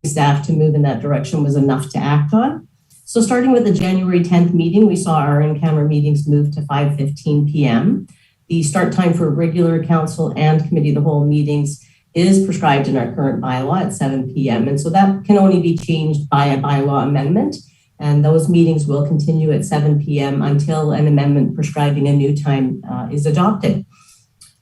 staff to move in that direction was enough to act on. So starting with the January 10th meeting, we saw our in-camera meetings move to 5:15 p.m. The start time for regular council and committee of the whole meetings is prescribed in our current bylaw at 7 p.m. And so that can only be changed by a bylaw amendment. And those meetings will continue at 7 p.m. until an amendment prescribing a new time is adopted.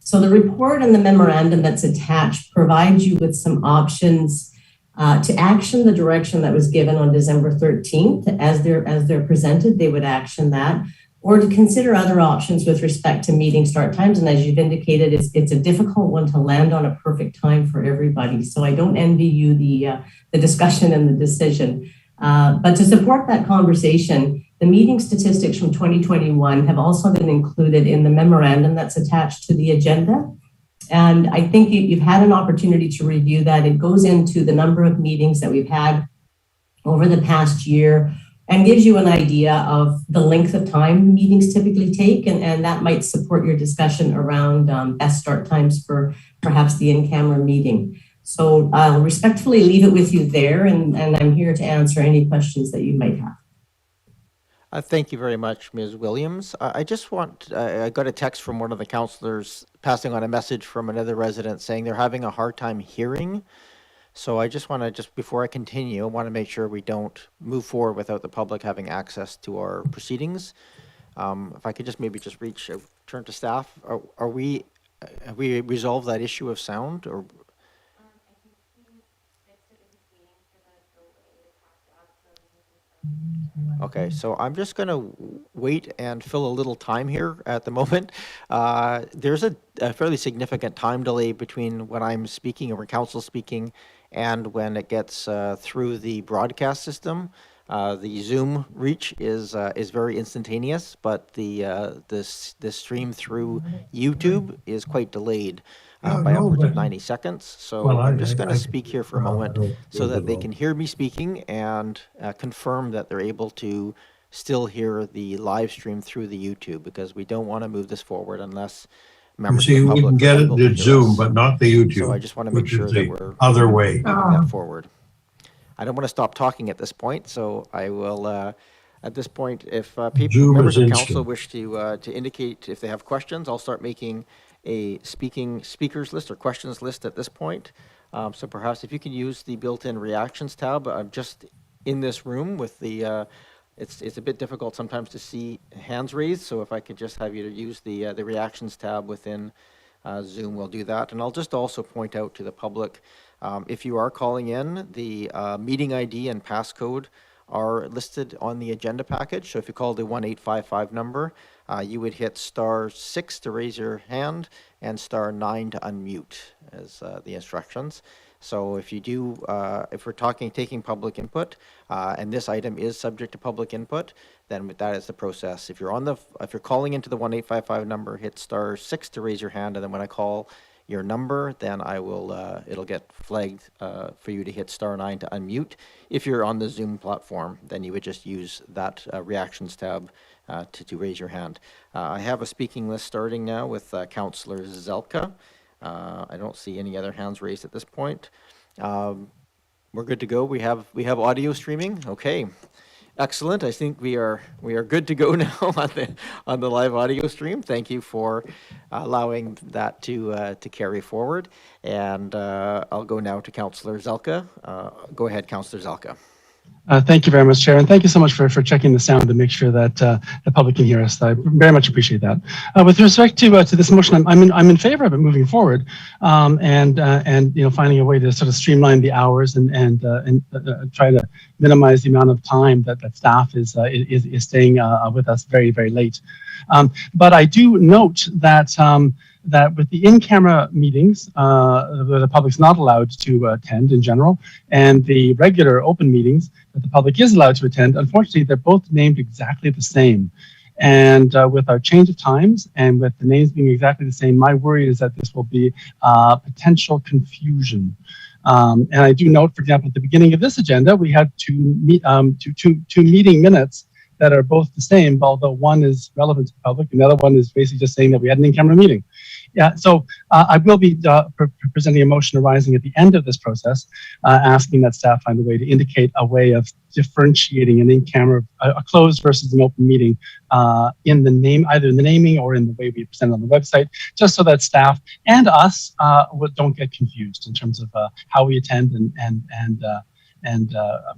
So the report and the memorandum that's attached provides you with some options to action the direction that was given on December 13th. As they're presented, they would action that, or to consider other options with respect to meeting start times. And as you've indicated, it's a difficult one to land on a perfect time for everybody. So I don't envy you the discussion and the decision. But to support that conversation, the meeting statistics from 2021 have also been included in the memorandum that's attached to the agenda. And I think you've had an opportunity to review that. It goes into the number of meetings that we've had over the past year and gives you an idea of the length of time meetings typically take. And that might support your discussion around best start times for perhaps the in-camera meeting. So I'll respectfully leave it with you there, and I'm here to answer any questions that you might have. Thank you very much, Ms. Williams. I just want, I got a text from one of the councillors passing on a message from another resident saying they're having a hard time hearing. So I just want to, before I continue, I want to make sure we don't move forward without the public having access to our proceedings. If I could just maybe turn to staff. Have we resolved that issue of sound? Or okay, so I'm just going to wait and fill a little time here at the moment. There's a fairly significant time delay between when I'm speaking or when council's speaking and when it gets through the broadcast system. The Zoom reach is very instantaneous, but the stream through YouTube is quite delayed. By upwards of 90 seconds. So I'm just going to speak here for a moment so that they can hear me speaking and confirm that they're able to still hear the live stream through the YouTube, because we don't want to move this forward unless members of the public we can get it to Zoom, us. But not the YouTube. So I just want to make sure that we're other way moving that forward. I don't want to stop talking at this point, so I will. At this point, if members of council wish to indicate if they have questions, I'll start making a speakers list or questions list at this point. So perhaps if you can use the built-in reactions tab. I'm just in this room with the, it's a bit difficult sometimes to see hands raised. So if I could just have you to use the reactions tab within Zoom, we'll do that. And I'll just also point out to the public, if you are calling in, the meeting ID and passcode are listed on the agenda package. So if you call the 1-855 number, you would hit *6 to raise your hand and *9 to unmute as the instructions. So if you do, if we're taking public input, and this item is subject to public input, then that is the process. If you're calling into the 1-855 number, hit *6 to raise your hand, and then when I call your number, then I will, it'll get flagged for you to hit *9 to unmute. If you're on the Zoom platform, then you would just use that reactions tab to raise your hand. I have a speaking list starting now with Councillor Zelka. I don't see any other hands raised at this point. We're good to go. We have audio streaming. Okay. Excellent. I think we are good to go now on the live audio stream. Thank you for allowing that to carry forward. And I'll go now to Councillor Zelka. Go ahead, Councillor Zelka. Thank you very much, Chair, and thank you so much for checking the sound to make sure that the public can hear us. I very much appreciate that. With respect to this motion, I'm in favor of it moving forward, and finding a way to sort of streamline the hours and try to minimize the amount of time that staff is staying with us very, very late. But I do note that that with the in-camera meetings, the public's not allowed to attend in general, and the regular open meetings that the public is allowed to attend, unfortunately, they're both named exactly the same. And with our change of times and with the names being exactly the same, my worry is that this will be potential confusion. And I do note, for example, at the beginning of this agenda, we had two meeting minutes that are both the same, although one is relevant to the public and the other one is basically just saying that we had an in-camera meeting. Yeah, so I will be presenting a motion arising at the end of this process, asking that staff find a way to indicate a way of differentiating an in-camera, a closed versus an open meeting in the name, either in the naming or in the way we present it on the website, just so that staff and us don't get confused in terms of how we attend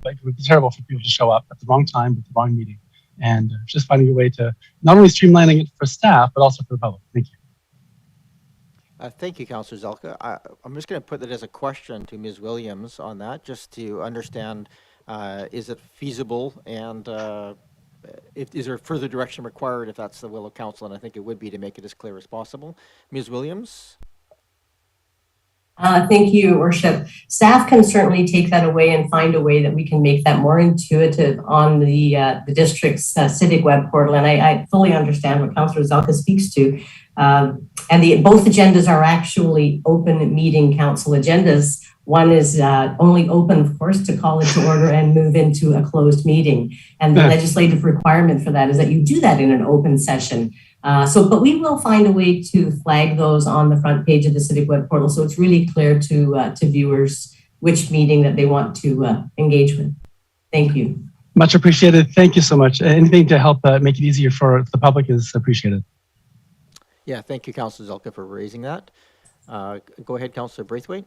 but it would be terrible for people to show up at the wrong time with the wrong meeting, and just finding a way to not only streamlining it for staff but also for the public. Thank you. Thank you, Councillor Zelka. I'm just going to put that as a question to Ms. Williams on that, just to understand, is it feasible, and is there further direction required if that's the will of council? And I think it would be to make it as clear as possible. Ms. Williams? Thank you, Your Worship. Staff can certainly take that away and find a way that we can make that more intuitive on the district's civic web portal. And I fully understand what Councillor Zelka speaks to. And both agendas are actually open meeting council agendas. One is only open, of course, to call it to order and move into a closed meeting. And the legislative requirement for that is that you do that in an open session. But we will find a way to flag those on the front page of the civic web portal, so it's really clear to viewers which meeting that they want to engage with. Thank you. Much appreciated. Thank you so much. Anything to help make it easier for the public is appreciated. Yeah, thank you, Councillor Zelka, for raising that. Go ahead, Councillor Braithwaite.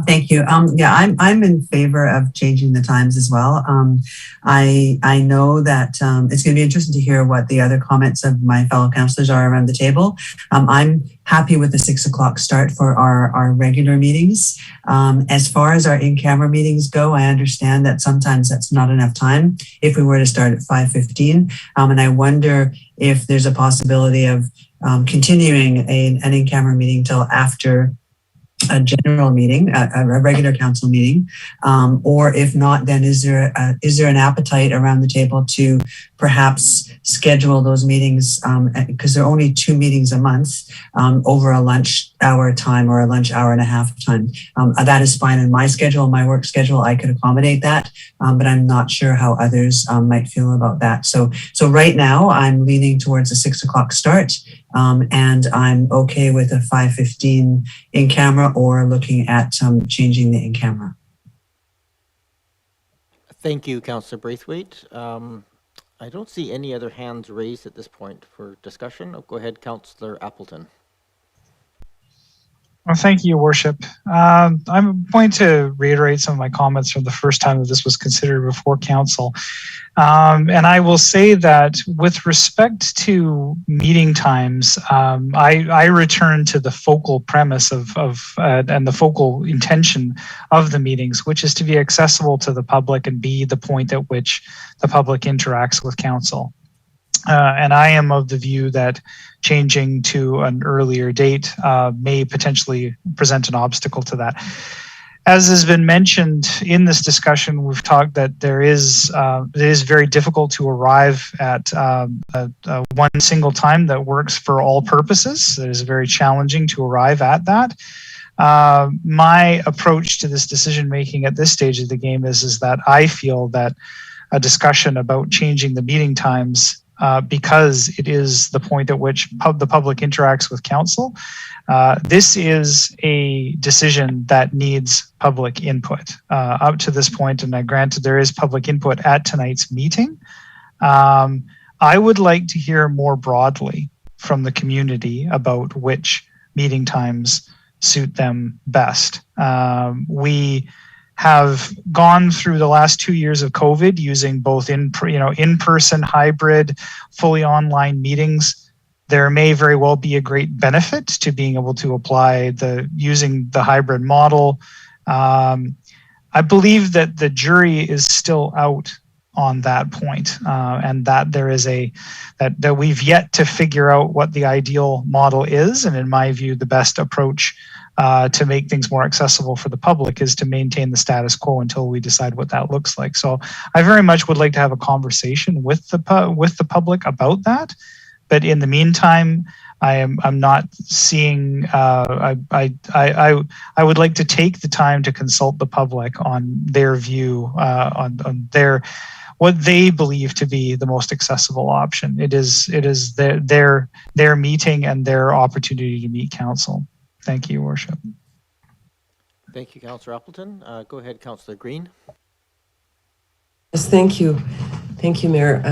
Thank you. Yeah, I'm in favor of changing the times as well. I know that it's going to be interesting to hear what the other comments of my fellow councillors are around the table. I'm happy with the 6 o'clock start for our regular meetings. As far as our in-camera meetings go, I understand that sometimes that's not enough time if we were to start at 5:15. And I wonder if there's a possibility of continuing an in-camera meeting till after a general meeting, a regular council meeting, or if not, then is there an appetite around the table to perhaps schedule those meetings, because there are only 2 meetings a month, over a lunch hour time or a lunch hour and a half time. That is fine in my schedule, my work schedule. I could accommodate that, but I'm not sure how others might feel about that. So right now I'm leaning towards a 6 o'clock start, and I'm okay with a 5:15 in camera or looking at changing the in camera. Thank you, Councillor Braithwaite. I don't see any other hands raised at this point for discussion. Go ahead, Councillor Appleton. Well, thank you, Your Worship. I'm going to reiterate some of my comments from the first time that this was considered before council. And I will say that with respect to meeting times, I return to the focal premise and the focal intention of the meetings, which is to be accessible to the public and be the point at which the public interacts with council. And I am of the view that changing to an earlier date may potentially present an obstacle to that. As has been mentioned in this discussion, we've talked that it is very difficult to arrive at one single time that works for all purposes. It is very challenging to arrive at that. My approach to this decision making at this stage of the game is that I feel that a discussion about changing the meeting times, because it is the point at which the public interacts with council, this is a decision that needs public input. Up to this point, and granted there is public input at tonight's meeting, I would like to hear more broadly from the community about which meeting times suit them best. We have gone through the last 2 years of COVID using both in-person, hybrid, fully online meetings. There may very well be a great benefit to being able to apply using the hybrid model. I believe that the jury is still out on that point, and that there is that we've yet to figure out what the ideal model is. And in my view, the best approach to make things more accessible for the public is to maintain the status quo until we decide what that looks like. So I very much would like to have a conversation with the public about that. But in the meantime, I'm not seeing. I would like to take the time to consult the public on their view, on their what they believe to be the most accessible option. It is their meeting and their opportunity to meet council. Thank you, Worship. Thank you, Councillor Appleton. Go ahead, Councillor Green. Yes, thank you. Thank you, Mayor.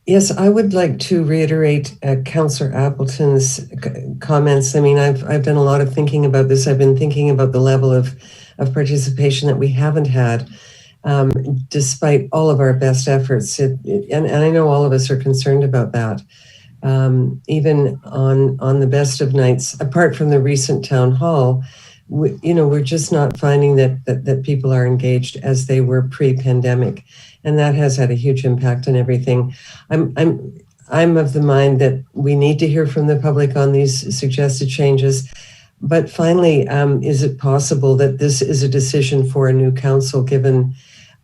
Yes, I would like to reiterate Councillor Appleton's comments. I mean, I've done a lot of thinking about this. I've been thinking about the level of participation that we haven't had, despite all of our best efforts. And I know all of us are concerned about that. Even on the best of nights, apart from the recent town hall, we're just not finding that people are engaged as they were pre-pandemic, and that has had a huge impact on everything. I'm of the mind that we need to hear from the public on these suggested changes. But finally, is it possible that this is a decision for a new council, given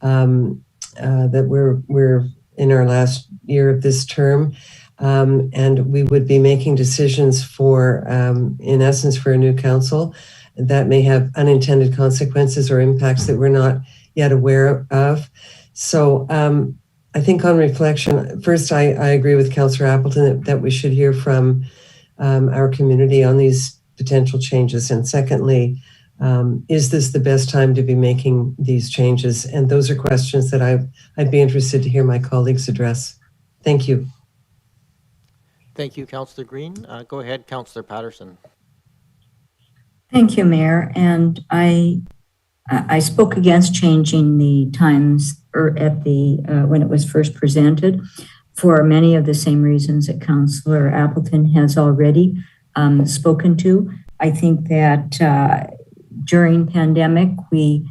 that we're in our last year of this term, and we would be making decisions for, in essence, for a new council that may have unintended consequences or impacts that we're not yet aware of. So I think on reflection, first, I agree with Councillor Appleton that we should hear from our community on these potential changes. And secondly, is this the best time to be making these changes? And those are questions that I'd be interested to hear my colleagues address. Thank you. Thank you, Councillor Green. Go ahead, Councillor Patterson. Thank you, Mayor. And I spoke against changing the times at the when it was first presented for many of the same reasons that Councillor Appleton has already spoken to. I think that during pandemic, we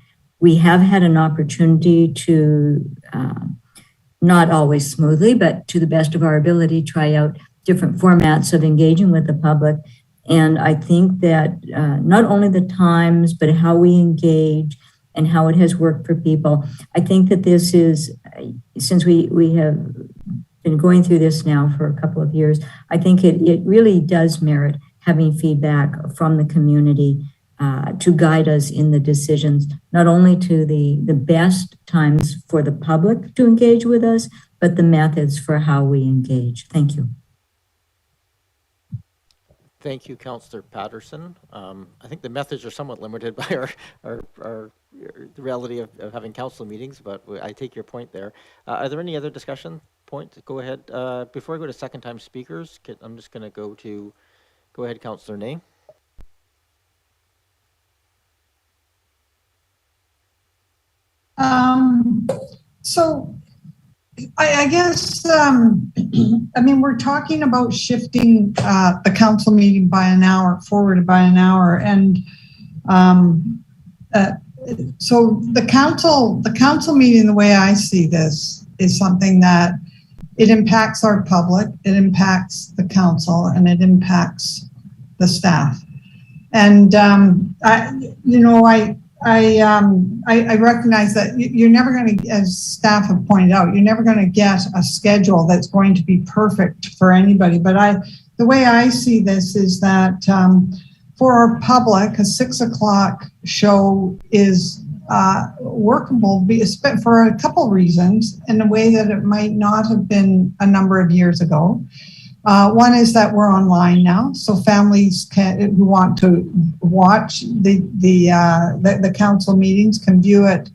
have had an opportunity to not always smoothly, but to the best of our ability, try out different formats of engaging with the public. And I think that not only the times, but how we engage and how it has worked for people. I think that this is, since we have been going through this now for a couple of years, I think it really does merit having feedback from the community to guide us in the decisions, not only to the best times for the public to engage with us, but the methods for how we engage. Thank you. Thank you, Councillor Patterson. I think the methods are somewhat limited by the reality of having council meetings, but I take your point there. Are there any other discussion points? Go ahead. Before I go to second time speakers, I'm just going to go ahead, Councillor Ney. So I guess, I mean, we're talking about shifting the council meeting by an hour, forward by an hour. And so the council meeting, the way I see this, is something that it impacts our public, it impacts the council, and it impacts the staff. And I recognize that you're never going to, as staff have pointed out, you're never going to get a schedule that's going to be perfect for anybody. But the way I see this is that for our public, a 6 o'clock show is workable for a couple of reasons in a way that it might not have been a number of years ago. One is that we're online now, so families who want to watch the council meetings can view it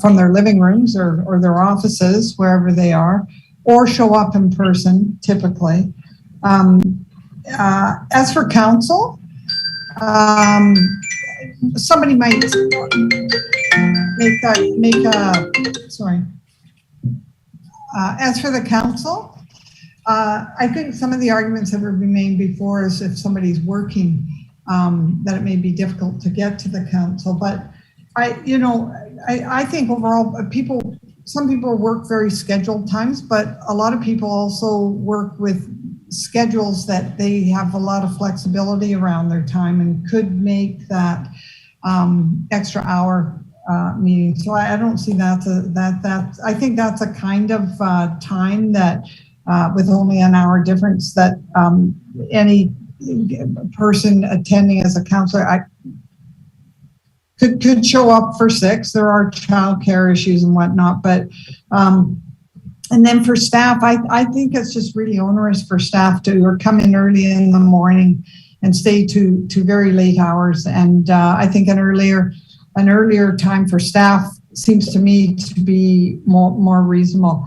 from their living rooms or their offices, wherever they are, or show up in person, typically. As for council, somebody might as for the council, I think some of the arguments that were made before is if somebody's working, that it may be difficult to get to the council. But I think overall some people work very scheduled times, but a lot of people also work with schedules that they have a lot of flexibility around their time and could make that extra hour meeting. So I don't see that I think that's a kind of time that with only an hour difference that any person attending as a counselor could show up for 6. There are childcare issues and whatnot, but and then for staff, I think it's just really onerous for staff to come in early in the morning and stay to very late hours. And I think an earlier time for staff seems to me to be more reasonable.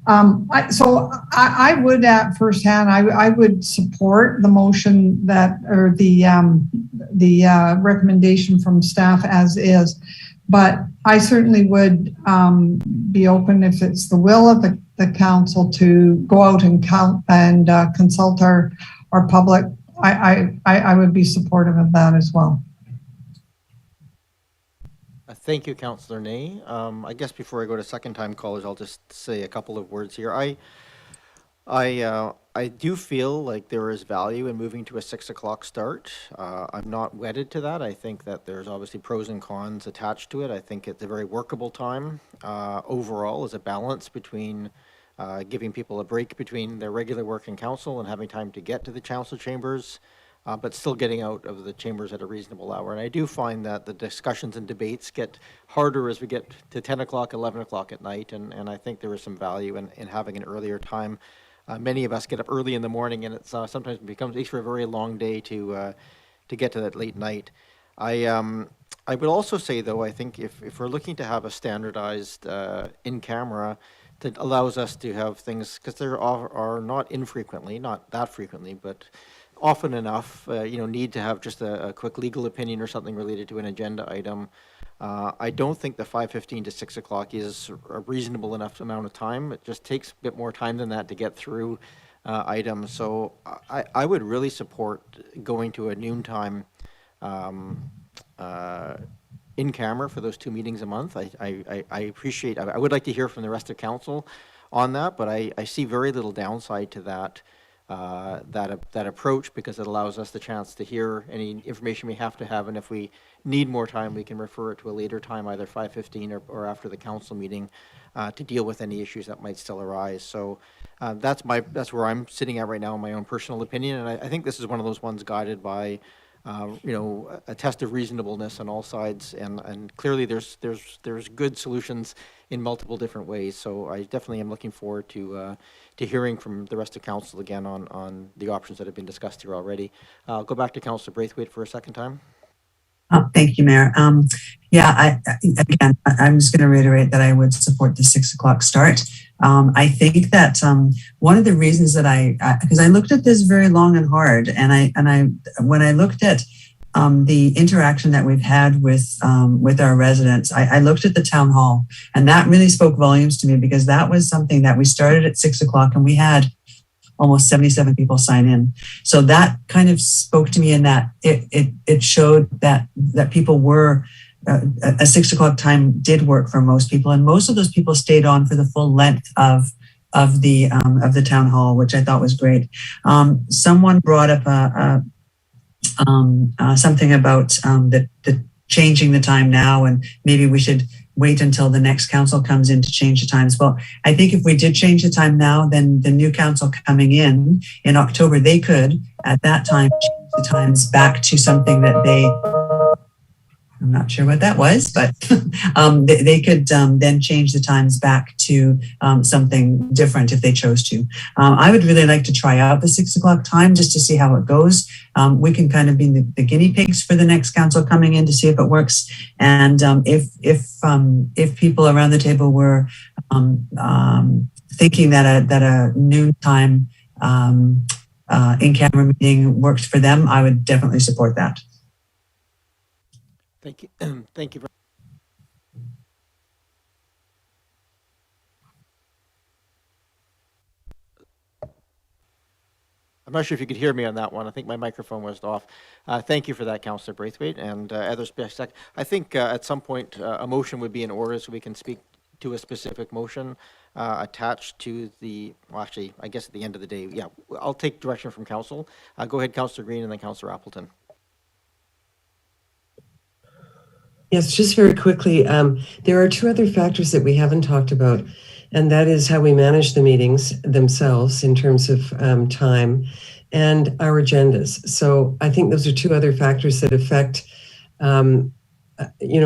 I would at first hand, I would support the motion or the recommendation from staff as is, but I certainly would be open if it's the will of the council to go out and consult our public. I would be supportive of that as well. Thank you, Councillor Ney. I guess before I go to second time callers, I'll just say a couple of words here. I do feel like there is value in moving to a 6 o'clock start. I'm not wedded to that. I think that there's obviously pros and cons attached to it. I think it's a very workable time overall as a balance between giving people a break between their regular work in council and having time to get to the council chambers, but still getting out of the chambers at a reasonable hour. And I do find that the discussions and debates get harder as we get to 10 o'clock, 11 o'clock at night, and I think there is some value in having an earlier time. Many of us get up early in the morning, and it's sometimes makes for a very long day to get to that late night. I would also say, though, I think if we're looking to have a standardized in-camera that allows us to have things, because there are not infrequently, not that frequently, but often enough, need to have just a quick legal opinion or something related to an agenda item. I don't think the 5:15 to 6 o'clock is a reasonable enough amount of time. It just takes a bit more time than that to get through items. So I would really support going to a noontime in camera for those 2 meetings a month. I appreciate, I would like to hear from the rest of council on that, but I see very little downside to that approach, because it allows us the chance to hear any information we have to have, and if we need more time, we can refer it to a later time, either 5:15 or after the council meeting, to deal with any issues that might still arise. So that's where I'm sitting at right now in my own personal opinion, and I think this is one of those ones guided by a test of reasonableness on all sides, and clearly there's good solutions in multiple different ways. So I definitely am looking forward to hearing from the rest of council again on the options that have been discussed here already. I'll go back to Councillor Braithwaite for a second time. Thank you, Mayor. I'm just going to reiterate that I would support the 6 o'clock start. I think that one of the reasons that because I looked at this very long and hard, and when I looked at the interaction that we've had with our residents, I looked at the town hall, and that really spoke volumes to me, because that was something that we started at 6 o'clock and we had almost 77 people sign in. So that kind of spoke to me in that it showed that people were, a 6 o'clock time did work for most people. And most of those people stayed on for the full length of the town hall, which I thought was great. Someone brought up something about the changing the time now, and maybe we should wait until the next council comes in to change the times. Well, I think if we did change the time now, then the new council coming in October, they could at that time change the times back to something that I'm not sure what that was, but they could then change the times back to something different if they chose to. I would really like to try out the 6 o'clock time just to see how it goes. We can kind of be the guinea pigs for the next council coming in to see if it works. And if people around the table were thinking that a noontime in-camera meeting worked for them, I would definitely support that. Thank you. Thank you. I'm not sure if you could hear me on that one. I think my microphone was off. Thank you for that, Councillor Braithwaite, and others. I think at some point a motion would be in order so we can speak to a specific motion attached to the, well, actually, I guess at the end of the day, yeah, I'll take direction from council. Go ahead, Councillor Green, and then Councillor Appleton. Yes, just very quickly, there are 2 other factors that we haven't talked about, and that is how we manage the meetings themselves in terms of time and our agendas. So I think those are 2 other factors that affect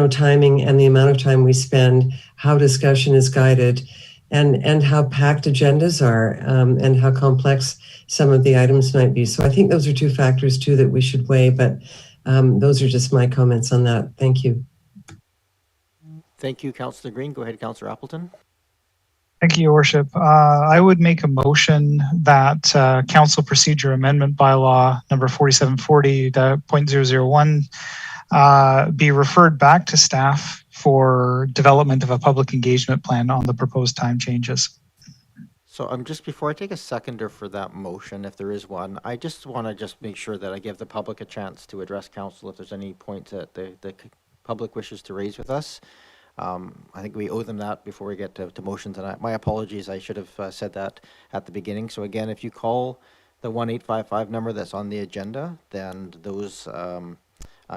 timing and the amount of time we spend, how discussion is guided, and how packed agendas are, and how complex some of the items might be. So I think those are two factors too that we should weigh, but those are just my comments on that. Thank you. Thank you, Councillor Green. Go ahead, Councillor Appleton. Thank you, Your Worship. I would make a motion that Council Procedure Amendment Bylaw number 4740.001 be referred back to staff for development of a public engagement plan on the proposed time changes. So just before I take a seconder for that motion, if there is one, I just want to make sure that I give the public a chance to address council if there's any points that the public wishes to raise with us. I think we owe them that before we get to motions. And my apologies, I should have said that at the beginning. So again, if you call the 1-855 number that's on the agenda, then those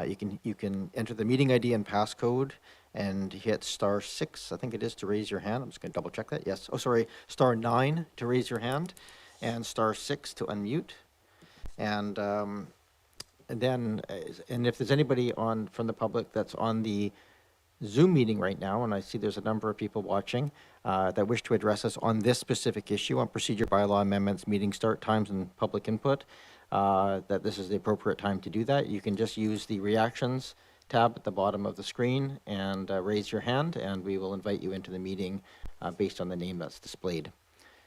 you can enter the meeting ID and passcode and hit *6, I think it is, to raise your hand. I'm just going to double check that. Yes. Oh, sorry, *9 to raise your hand and *6 to unmute. And then if there's anybody from the public that's on the Zoom meeting right now, and I see there's a number of people watching that wish to address us on this specific issue on procedure, bylaw amendments, meeting start times, and public input, that this is the appropriate time to do that. You can just use the reactions tab at the bottom of the screen and raise your hand, and we will invite you into the meeting based on the name that's displayed.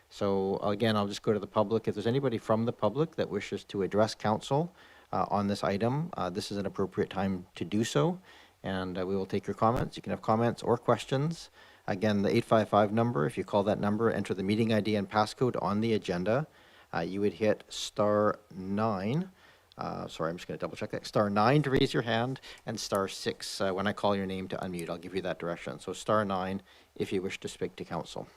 So again, I'll just go to the public. If there's anybody from the public that wishes to address council on this item, this is an appropriate time to do so. And we will take your comments. You can have comments or questions. Again, the 855 number, if you call that number, enter the meeting ID and passcode on the agenda. You would hit *9. Sorry, I'm just going to double check that. *9 to raise your hand and *6 when I call your name to unmute. I'll give you that direction. So *9 if you wish to speak to council.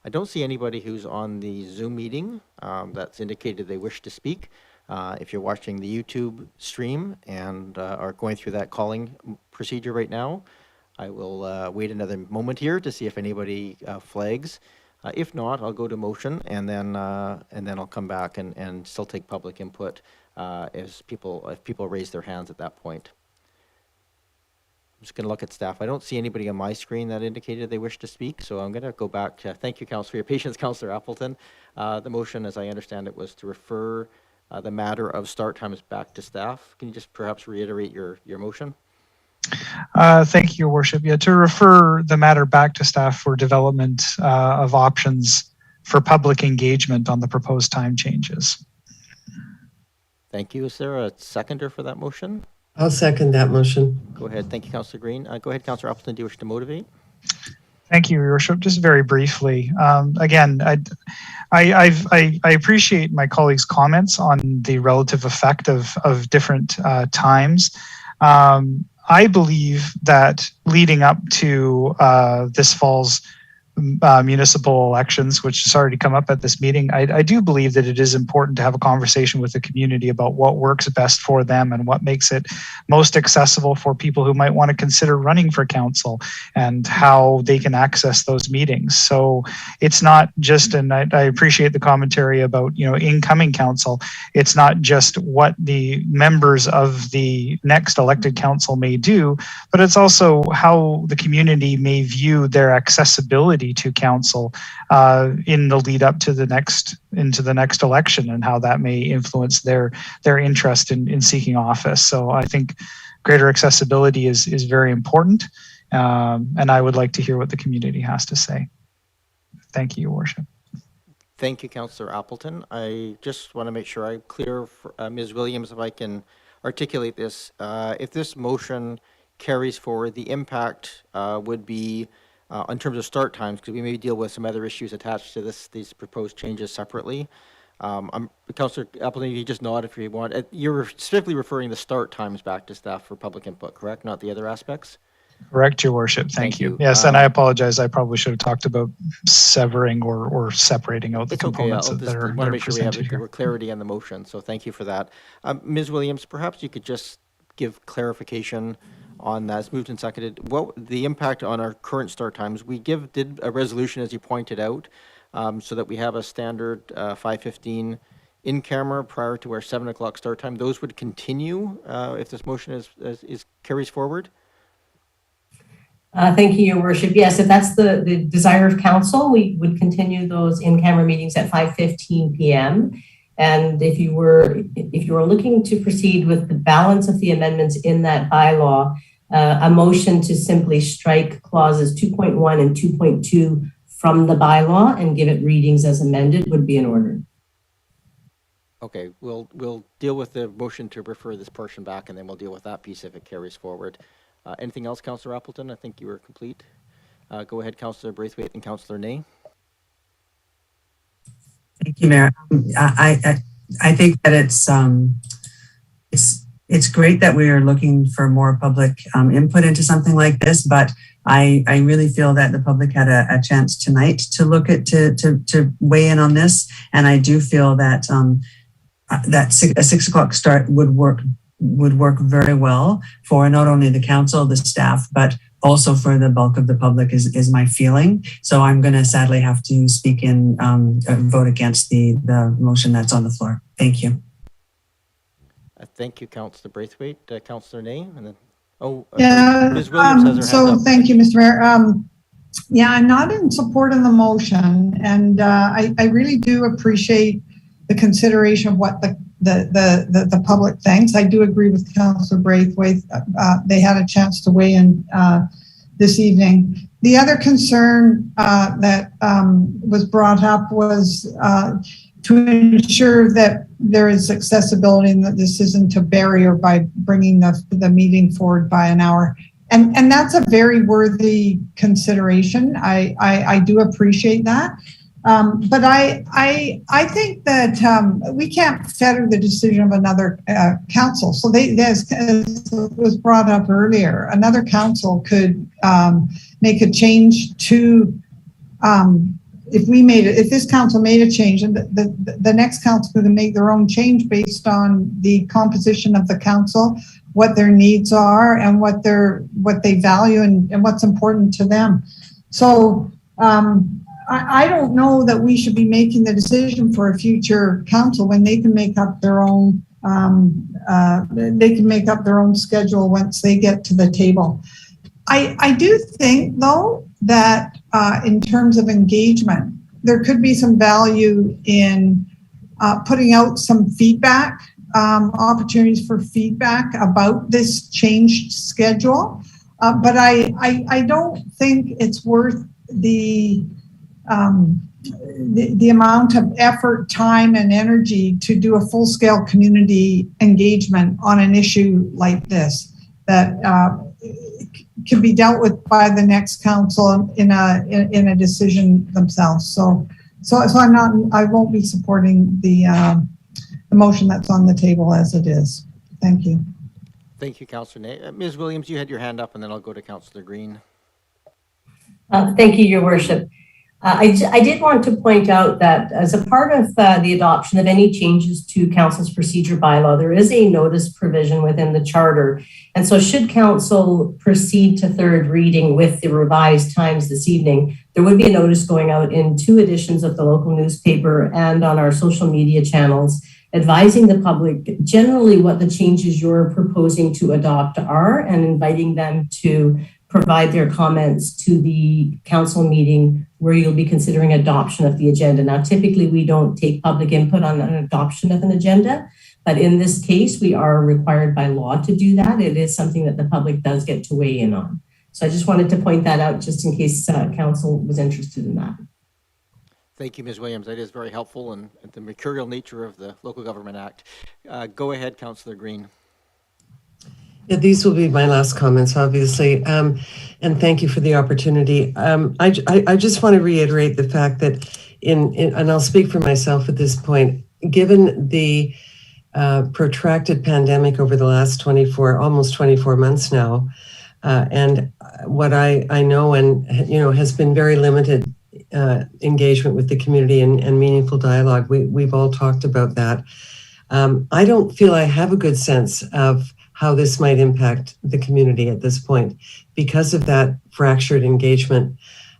I don't see anybody who's on the Zoom meeting that's indicated they wish to speak. If you're watching the YouTube stream and are going through that calling procedure right now, I will wait another moment here to see if anybody flags. If not, I'll go to motion and then I'll come back and still take public input if people raise their hands at that point. I'm just going to look at staff. I don't see anybody on my screen that indicated they wish to speak, so I'm going to go back. Thank you, Council, for your patience, Councillor Appleton. The motion, as I understand it, was to refer the matter of start times back to staff. Can you just perhaps reiterate your motion? Thank you, Your Worship. Yeah, to refer the matter back to staff for development of options for public engagement on the proposed time changes. Thank you. Is there a seconder for that motion? I'll second that motion. Go ahead. Thank you, Councillor Green. Go ahead, Councillor Appleton. Do you wish to motivate? Thank you, Your Worship. Just very briefly, again, I appreciate my colleagues' comments on the relative effect of different times. I believe that leading up to this fall's municipal elections, which has already come up at this meeting, I do believe that it is important to have a conversation with the community about what works best for them and what makes it most accessible for people who might want to consider running for council and how they can access those meetings. So it's not just, and I appreciate the commentary about, incoming council. It's not just what the members of the next elected council may do, but it's also how the community may view their accessibility to council in the lead up to the next election, and how that may influence their interest in seeking office. So I think greater accessibility is very important, and I would like to hear what the community has to say. Thank you, Your Worship. Thank you, Councillor Appleton. I just want to make sure I'm clear for Ms. Williams, if I can articulate this. If this motion carries forward, the impact would be in terms of start times, because we may deal with some other issues attached to these proposed changes separately. Councillor Appleton, you just nod if you want. You're specifically referring the start times back to staff for public input, correct? Not the other aspects? Correct, Your Worship. Thank you. Yes, and I apologize. I probably should have talked about severing or separating out the components that are want to make sure we have here. Clarity on the motion, so thank you for that. Ms. Williams, perhaps you could just give clarification on that. It's moved and seconded. What the impact on our current start times? We did a resolution, as you pointed out, so that we have a standard 5:15 in camera prior to our 7 o'clock start time. Those would continue if this motion is carries forward. Thank you, Your Worship. Yes, if that's the desire of council, we would continue those in-camera meetings at 5:15 p.m. And if you were looking to proceed with the balance of the amendments in that bylaw, a motion to simply strike clauses 2.1 and 2.2 from the bylaw and give it readings as amended would be in order. Okay, we'll deal with the motion to refer this portion back, and then we'll deal with that piece if it carries forward. Anything else, Councillor Appleton? I think you were complete. Go ahead, Councillor Braithwaite and Councillor Ney. Thank you, Mayor. I think that it's great that we are looking for more public input into something like this, but I really feel that the public had a chance tonight to look at to weigh in on this, and I do feel that a 6 o'clock start would work very well for not only the council, the staff, but also for the bulk of the public is my feeling. So I'm going to sadly have to speak in, vote against the motion that's on the floor. Thank you. Thank you, Councillor Braithwaite. Councillor Ney, and then Ms. Williams has her hand up. Thank you, Mr. Mayor. I'm not in support of the motion, and I really do appreciate the consideration of what the public thinks. I do agree with Councillor Braithwaite. They had a chance to weigh in this evening. The other concern that was brought up was to ensure that there is accessibility and that this isn't a barrier by bringing the meeting forward by an hour. And that's a very worthy consideration. I do appreciate that. But I think that we can't fetter the decision of another council. So as was brought up earlier, another council could make a change to, if this council made a change, and the next council could make their own change based on the composition of the council, what their needs are, and what they value and what's important to them. So I don't know that we should be making the decision for a future council when they can make up their own schedule once they get to the table. I do think though that in terms of engagement, there could be some value in putting out some feedback, opportunities for feedback about this changed schedule. But I don't think it's worth the amount of effort, time, and energy to do a full-scale community engagement on an issue like this that can be dealt with by the next council in a decision themselves. So I won't be supporting the motion that's on the table as it is. Thank you. Thank you, Councillor Ney. Ms. Williams, you had your hand up, and then I'll go to Councillor Green. Thank you, Your Worship. I did want to point out that as a part of the adoption of any changes to Council's procedure bylaw, there is a notice provision within the Charter. And so should Council proceed to third reading with the revised times this evening, there would be a notice going out in 2 editions of the local newspaper and on our social media channels, advising the public generally what the changes you're proposing to adopt are and inviting them to provide their comments to the council meeting where you'll be considering adoption of the agenda. Now, typically we don't take public input on an adoption of an agenda, but in this case, we are required by law to do that. It is something that the public does get to weigh in on. So I just wanted to point that out just in case council was interested in that. Thank you, Ms. Williams. That is very helpful and the mercurial nature of the Local Government Act. Go ahead, Councillor Green. Yeah, these will be my last comments, obviously, and thank you for the opportunity. I just want to reiterate the fact that and I'll speak for myself at this point, given the protracted pandemic over the last almost 24 months now, and what I know and has been very limited engagement with the community and meaningful dialogue. We've all talked about that. I don't feel I have a good sense of how this might impact the community at this point because of that fractured engagement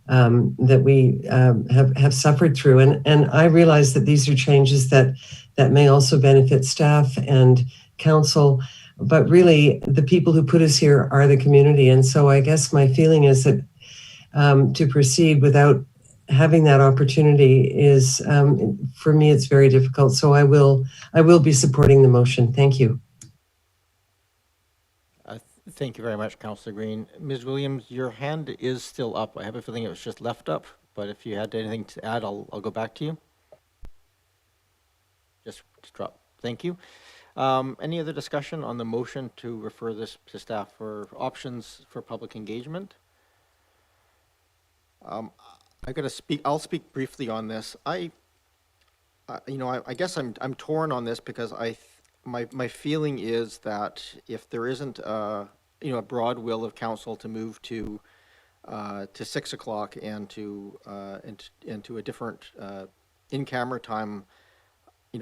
that we have suffered through. And I realize that these are changes that may also benefit staff and council. but really the people who put us here are the community. And so I guess my feeling is that to proceed without having that opportunity is, for me, it's very difficult. So I will be supporting the motion. Thank you. Thank you very much, Councillor Green. Ms. Williams, your hand is still up. I have a feeling it was just left up, but if you had anything to add, I'll go back to you. Just drop. Thank you. Any other discussion on the motion to refer this to staff for options for public engagement? I'll speak briefly on this. I guess I'm torn on this because my feeling is that if there isn't a broad will of council to move to 6 o'clock and to a different in-camera time,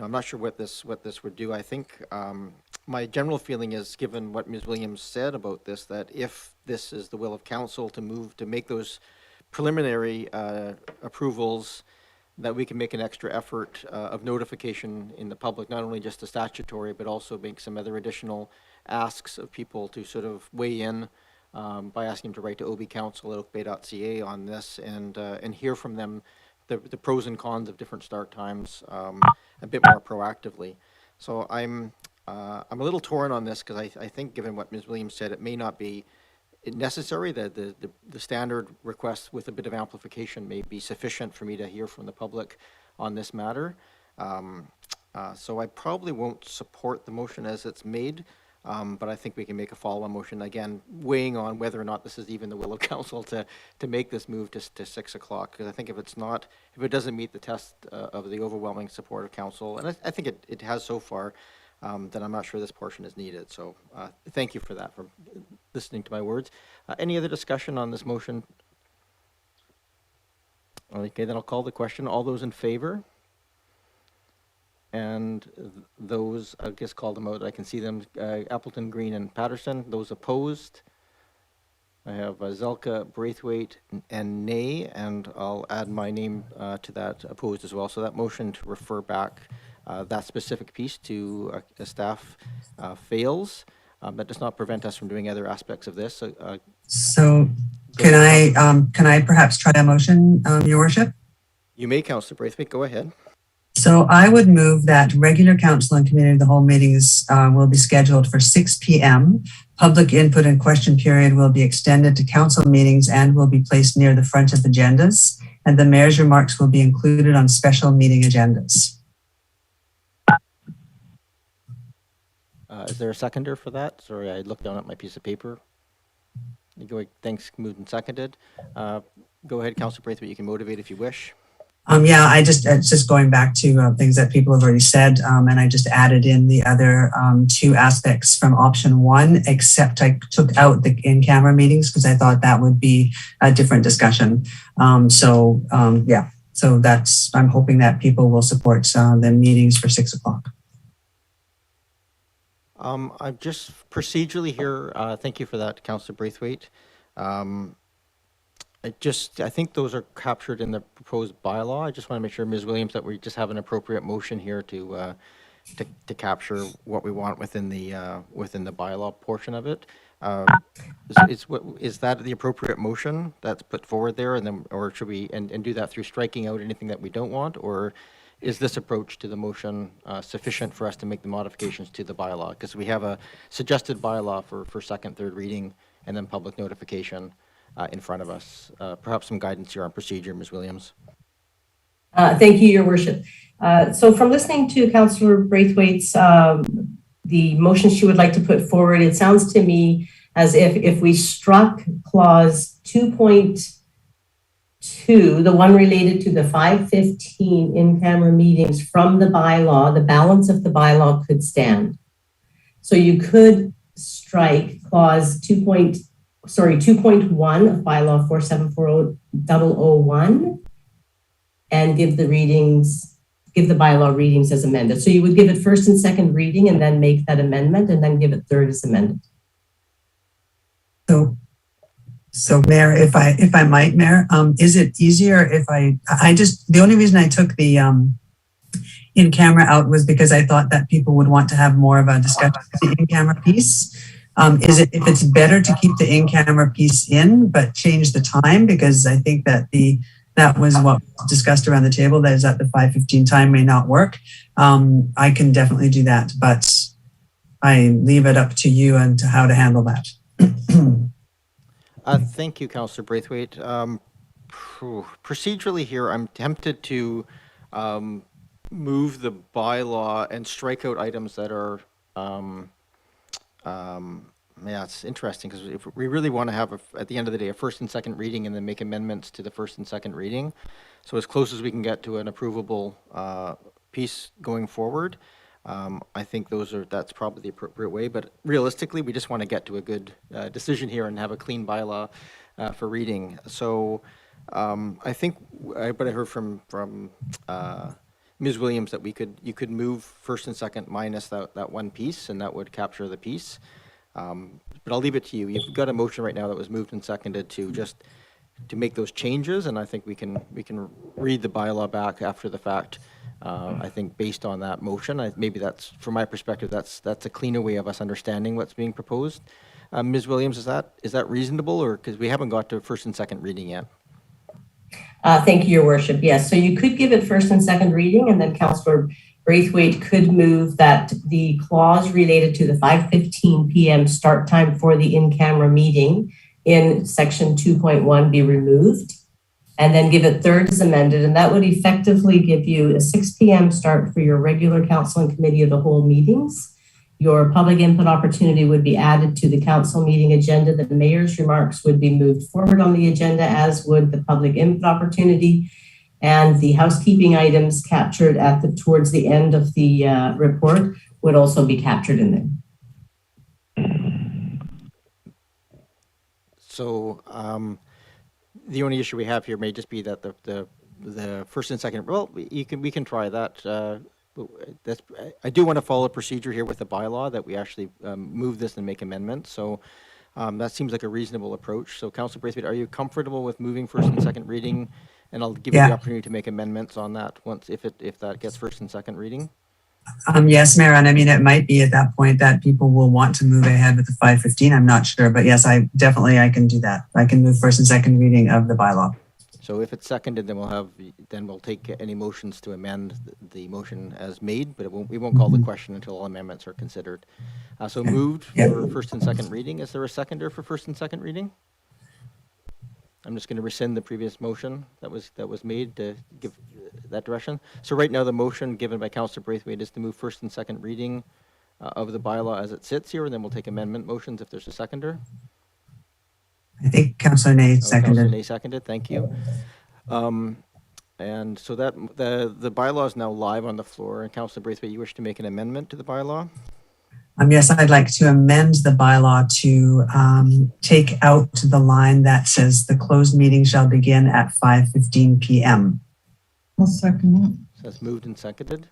I'm not sure what this would do. I think my general feeling is, given what Ms. Williams said about this, that if this is the will of council to move to make those preliminary approvals, that we can make an extra effort of notification in the public, not only just the statutory, but also make some other additional asks of people to sort of weigh in by asking them to write to obcouncil@oakbay.ca on this and hear from them the pros and cons of different start times a bit more proactively. So I'm a little torn on this because I think, given what Ms. Williams said, it may not be necessary. The standard request with a bit of amplification may be sufficient for me to hear from the public on this matter. So I probably won't support the motion as it's made, but I think we can make a follow-on motion, again, weighing on whether or not this is even the will of council to make this move to 6 o'clock. Because I think if it doesn't meet the test of the overwhelming support of council, and I think it has so far, then I'm not sure this portion is needed. So thank you for that, for listening to my words. Any other discussion on this motion? Okay, then I'll call the question. All those in favor? And those, I guess, call them out. I can see them, Appleton, Green, and Patterson. Those opposed? I have Zelka, Braithwaite, and Nay, and I'll add my name to that opposed as well. So that motion to refer back that specific piece to a fails. That does not prevent us from doing other aspects of this. So can I perhaps try a motion, Your Worship? You may, Councillor Braithwaite. Go ahead. So I would move that regular council and committee of the whole meetings will be scheduled for 6 p.m. Public input and question period will be extended to council meetings and will be placed near the front of agendas, and the mayor's remarks will be included on special meeting agendas. Is there a seconder for that? Sorry, I looked down at my piece of paper. Thanks, moved and seconded. Go ahead, Councillor Braithwaite, you can motivate if you wish. Yeah, it's just going back to things that people have already said, and I just added in the other two aspects from option one, except I took out the in-camera meetings because I thought that would be a different discussion. Yeah, so I'm hoping that people will support the meetings for 6 o'clock. I'm just procedurally here. Thank you for that, Councillor Braithwaite. I think those are captured in the proposed bylaw. I just want to make sure, Ms. Williams, that we just have an appropriate motion here to capture what we want within the bylaw portion of it. Is that the appropriate motion that's put forward there, and then, or should we and do that through striking out anything that we don't want, or is this approach to the motion sufficient for us to make the modifications to the bylaw? Because we have a suggested bylaw for second, third reading, and then public notification in front of us. Perhaps some guidance here on procedure, Ms. Williams. Thank you, Your Worship. So from listening to Councillor Braithwaite's, the motion she would like to put forward, it sounds to me as if we struck clause 2.2, the one related to the 5:15 in-camera meetings from the bylaw, the balance of the bylaw could stand. So you could strike clause 2.1 of bylaw 4740001 and give the bylaw readings as amended. So you would give it first and second reading and then make that amendment and then give it third as amended. So Mayor, if I might, Mayor, is it easier if the only reason I took the in-camera out was because I thought that people would want to have more of a discussion with the in-camera piece. If it's better to keep the in-camera piece in, but change the time? Because I think that that was what was discussed around the table, that is that the 5:15 time may not work. I can definitely do that, but I leave it up to you and to how to handle that. Thank you, Councillor Braithwaite. Procedurally here, I'm tempted to move the bylaw and strike out items that are, yeah, it's interesting because if we really want to have, at the end of the day, a first and second reading and then make amendments to the first and second reading. So as close as we can get to an approvable piece going forward, I think that's probably the appropriate way. But realistically, we just want to get to a good decision here and have a clean bylaw for reading. So I think what I heard from Ms. Williams that you could move first and second minus that one piece, and that would capture the piece. But I'll leave it to you. You've got a motion right now that was moved and seconded to make those changes, and I think we can read the bylaw back after the fact. I think based on that motion, maybe that's, from my perspective, that's a cleaner way of us understanding what's being proposed. Ms. Williams, is that reasonable, or because we haven't got to first and second reading yet? Thank you, Your Worship. Yes, so you could give it first and second reading, and then Councillor Braithwaite could move that the clause related to the 5:15 p.m. start time for the in-camera meeting in section 2.1 be removed, and then give it third as amended, and that would effectively give you a 6 p.m. start for your regular council and committee of the whole meetings. Your public input opportunity would be added to the council meeting agenda. The mayor's remarks would be moved forward on the agenda, as would the public input opportunity. And the housekeeping items captured towards the end of the report would also be captured in there. So the only issue we have here may just be that the first and second. Well, we can try that. I do want to follow procedure here with the bylaw that we actually move this and make amendments. So that seems like a reasonable approach. So, Councillor Braithwaite, are you comfortable with moving first and second reading? And I'll give you the opportunity to make amendments on that once, if that gets first and second reading. Yes, Mayor, and I mean, it might be at that point that people will want to move ahead with the 5:15. I'm not sure, but yes, I can do that. I can move first and second reading of the bylaw. So if it's seconded, then we'll take any motions to amend the motion as made, but we won't call the question until all amendments are considered. So moved for first and second reading. Is there a seconder for first and second reading? I'm just going to rescind the previous motion that was made to give that direction. So right now the motion given by Councillor Braithwaite is to move first and second reading of the bylaw as it sits here, and then we'll take amendment motions if there's a seconder. I think Councillor Ney seconded. Councillor Ney seconded, thank you. And so that the bylaw is now live on the floor. And Councillor Braithwaite, you wish to make an amendment to the bylaw? Yes, I'd like to amend the bylaw to take out the line that says the closed meeting shall begin at 5:15 p.m. I'll second that. So that's moved and seconded.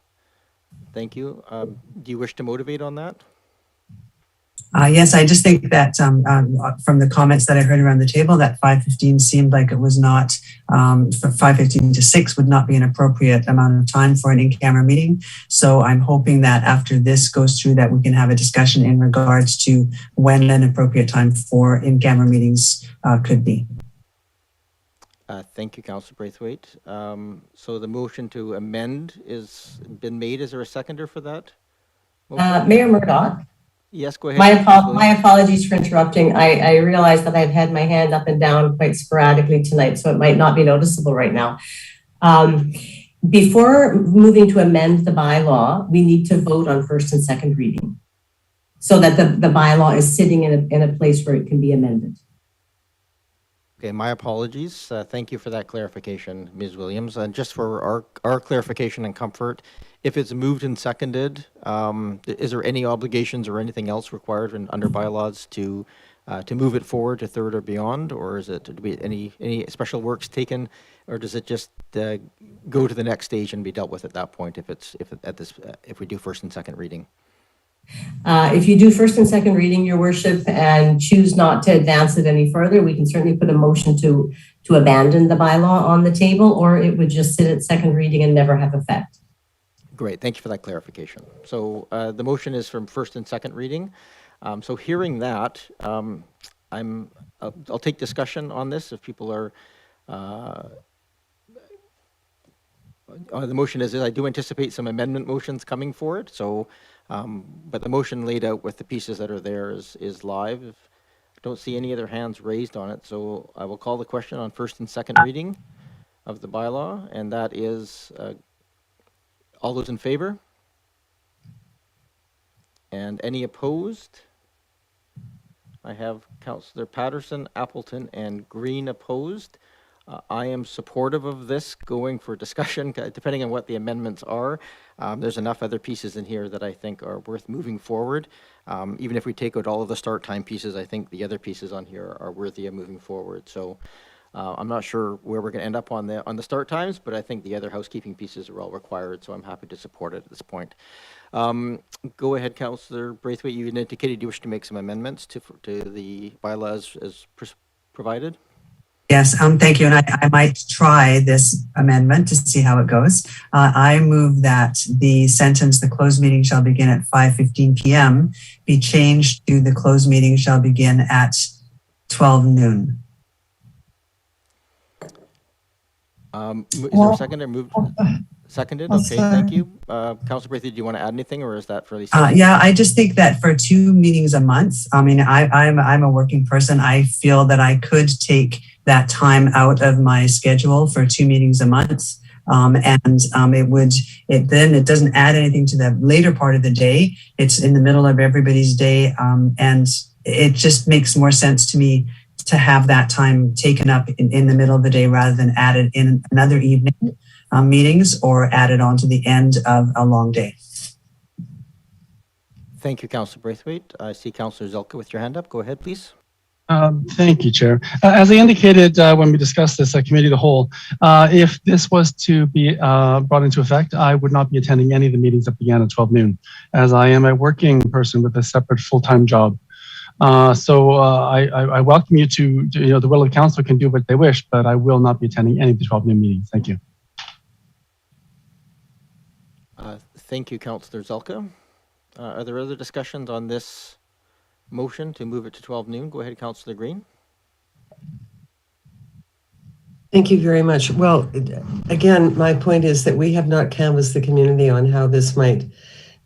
Thank you. Do you wish to motivate on that? Yes, I just think that from the comments that I heard around the table, that 5:15 seemed like it was not, 5:15 to 6 would not be an appropriate amount of time for an in-camera meeting. So I'm hoping that after this goes through that we can have a discussion in regards to when an appropriate time for in-camera meetings could be. Thank you, Councillor Braithwaite. So the motion to amend has been made. Is there a seconder for that? Mayor Murdoch? Yes, go ahead. My apologies for interrupting. I realize that I've had my hand up and down quite sporadically tonight, so it might not be noticeable right now. Before moving to amend the bylaw, we need to vote on first and second reading so that the bylaw is sitting in a place where it can be amended. Okay, my apologies. Thank you for that clarification, Ms. Williams. And just for our clarification and comfort, if it's moved and seconded, is there any obligations or anything else required under bylaws to move it forward to third or beyond, or is it any special works taken, or does it just go to the next stage and be dealt with at that point if we do first and second reading? If you do first and second reading, Your Worship, and choose not to advance it any further, we can certainly put a motion to abandon the bylaw on the table, or it would just sit at second reading and never have effect. Great, thank you for that clarification. So the motion is from first and second reading. So hearing that, I'll take discussion on this if people are. The motion is I do anticipate some amendment motions coming forward. So, but the motion laid out with the pieces that are there is live. I don't see any other hands raised on it, so I will call the question on first and second reading of the bylaw, and that is all those in favor? And any opposed? I have Councillor Patterson, Appleton, and Green opposed. I am supportive of this going for discussion, depending on what the amendments are. There's enough other pieces in here that I think are worth moving forward. Even if we take out all of the start time pieces, I think the other pieces on here are worthy of moving forward. So I'm not sure where we're going to end up on the start times, but I think the other housekeeping pieces are all required, so I'm happy to support it at this point. Go ahead, Councillor Braithwaite. You indicated you wish to make some amendments to the bylaws as provided. Yes, thank you. And I might try this amendment to see how it goes. I move that the sentence, "The closed meeting shall begin at 5:15 p.m. be changed to "The closed meeting shall begin at 12 noon. Is there a second or moved? Seconded? Okay, thank you. Councillor Braithwaite, do you want to add anything, or is that fairly simple? Yeah, I just think that for 2 meetings a month, I mean, I'm a working person. I feel that I could take that time out of my schedule for 2 meetings a month. It doesn't add anything to the later part of the day. It's in the middle of everybody's day. And it just makes more sense to me to have that time taken up in the middle of the day rather than added in another evening meetings or added on to the end of a long day. Thank you, Councillor Braithwaite. I see Councillor Zelka with your hand up. Go ahead, please. Thank you, Chair. As I indicated when we discussed this at Committee of the Whole, if this was to be brought into effect, I would not be attending any of the meetings that began at 12 noon, as I am a working person with a separate full-time job. So I welcome you to, the will of the council can do what they wish, but I will not be attending any of the 12 noon meetings. Thank you. Thank you, Councillor Zelka. Are there other discussions on this motion to move it to 12 noon? Go ahead, Councillor Green. Thank you very much. Well, again, my point is that we have not canvassed the community on how this might,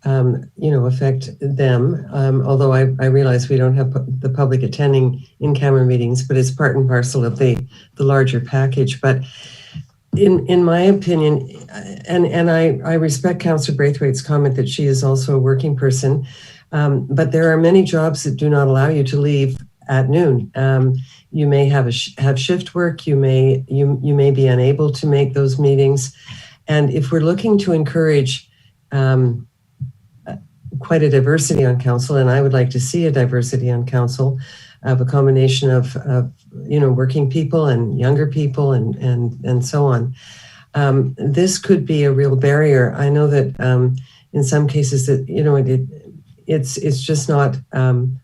affect them. Although I realize we don't have the public attending in-camera meetings, but it's part and parcel of the larger package. But in my opinion, and I respect Councillor Braithwaite's comment that she is also a working person, but there are many jobs that do not allow you to leave at noon. You may have shift work. You may be unable to make those meetings, and if we're looking to encourage quite a diversity on council, and I would like to see a diversity on council of a combination of working people and younger people and so on. This could be a real barrier. I know that in some cases that it's just not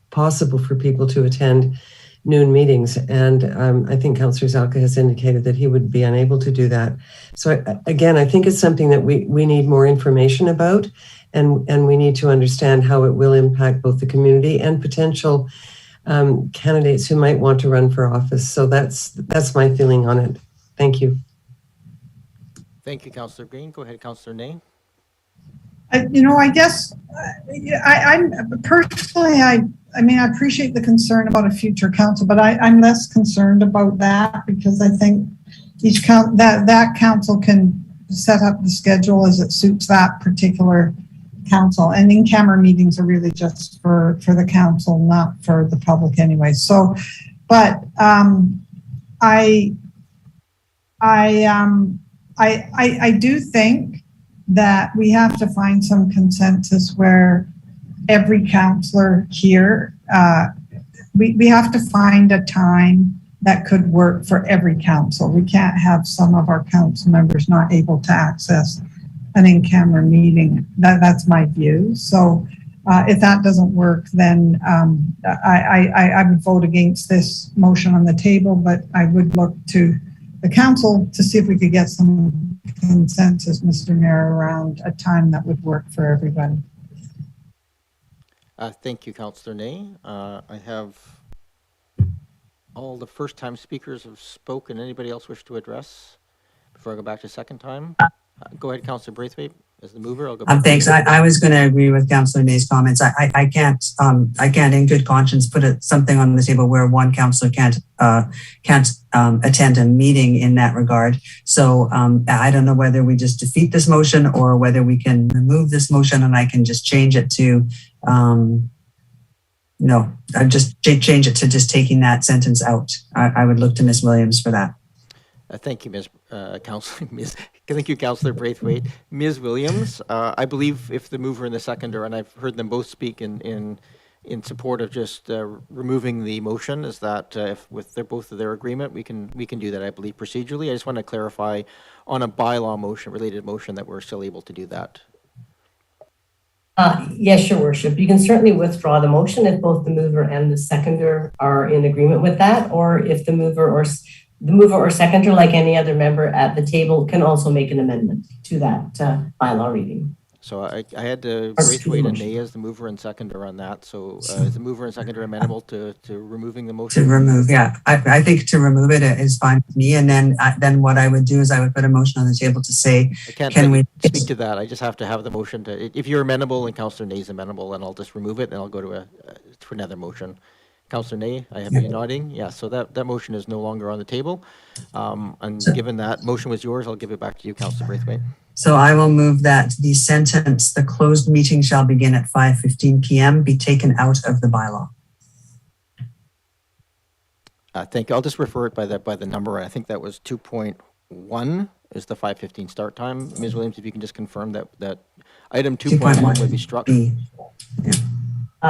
possible for people to attend noon meetings, and I think Councillor Zelka has indicated that he would be unable to do that. So again, I think it's something that we need more information about, and we need to understand how it will impact both the community and potential candidates who might want to run for office. So that's my feeling on it. Thank you. Thank you, Councillor Green. Go ahead, Councillor Nay. I guess I'm personally, I appreciate the concern about a future council, but I'm less concerned about that because I think that council can set up the schedule as it suits that particular council, and in-camera meetings are really just for the council, not for the public anyway. So, but I do think that we have to find some consensus where every councillor here, we have to find a time that could work for every council. We can't have some of our council members not able to access an in-camera meeting. That's my view. So if that doesn't work, then I would vote against this motion on the table, but I would look to the council to see if we could get some consensus, Mr. Mayor, around a time that would work for everybody. Thank you, Councillor Ney. I have all the first-time speakers have spoken. Anybody else wish to address before I go back to second time? Go ahead, Councillor Braithwaite, as the mover. I'll go back. Thanks. I was going to agree with Councillor Ney's comments. I can't in good conscience put something on the table where one councillor can't attend a meeting in that regard. So I don't know whether we just defeat this motion or whether we can remove this motion and I can just change it to no, I just change it to just taking that sentence out. I would look to Ms. Williams for that. Thank you, Thank you, Councillor Braithwaite. Ms. Williams, I believe if the mover and the seconder, and I've heard them both speak in support of just removing the motion, is that if with both of their agreement, we can do that, I believe, procedurally. I just want to clarify on a bylaw motion, related motion, that we're still able to do that. Yes, Your Worship. You can certainly withdraw the motion if both the mover and the seconder are in agreement with that, or if the mover or seconder, like any other member at the table, can also make an amendment to that bylaw reading. So I had to Braithwaite and Ney as the mover and seconder on that. So is the mover and seconder amenable to removing the motion? To remove, yeah. I think to remove it is fine with me. And then what I would do is I would put a motion on the table to say, I can't can we speak to that? I just have to have the motion to, if you're amenable and Councillor Ney's amenable, then I'll just remove it and I'll go to another motion. Councillor Ney, I have you nodding. Yeah, so that motion is no longer on the table. And given that motion was yours, I'll give it back to you, Councillor Braithwaite. So I will move that the sentence, "The closed meeting shall begin at 5:15 p.m." be taken out of the bylaw. Thank you. I'll just refer it by the number. I think that was 2.1 is the 5:15 start time. Ms. Williams, if you can just confirm that item 2.1 would be struck. B. Yeah.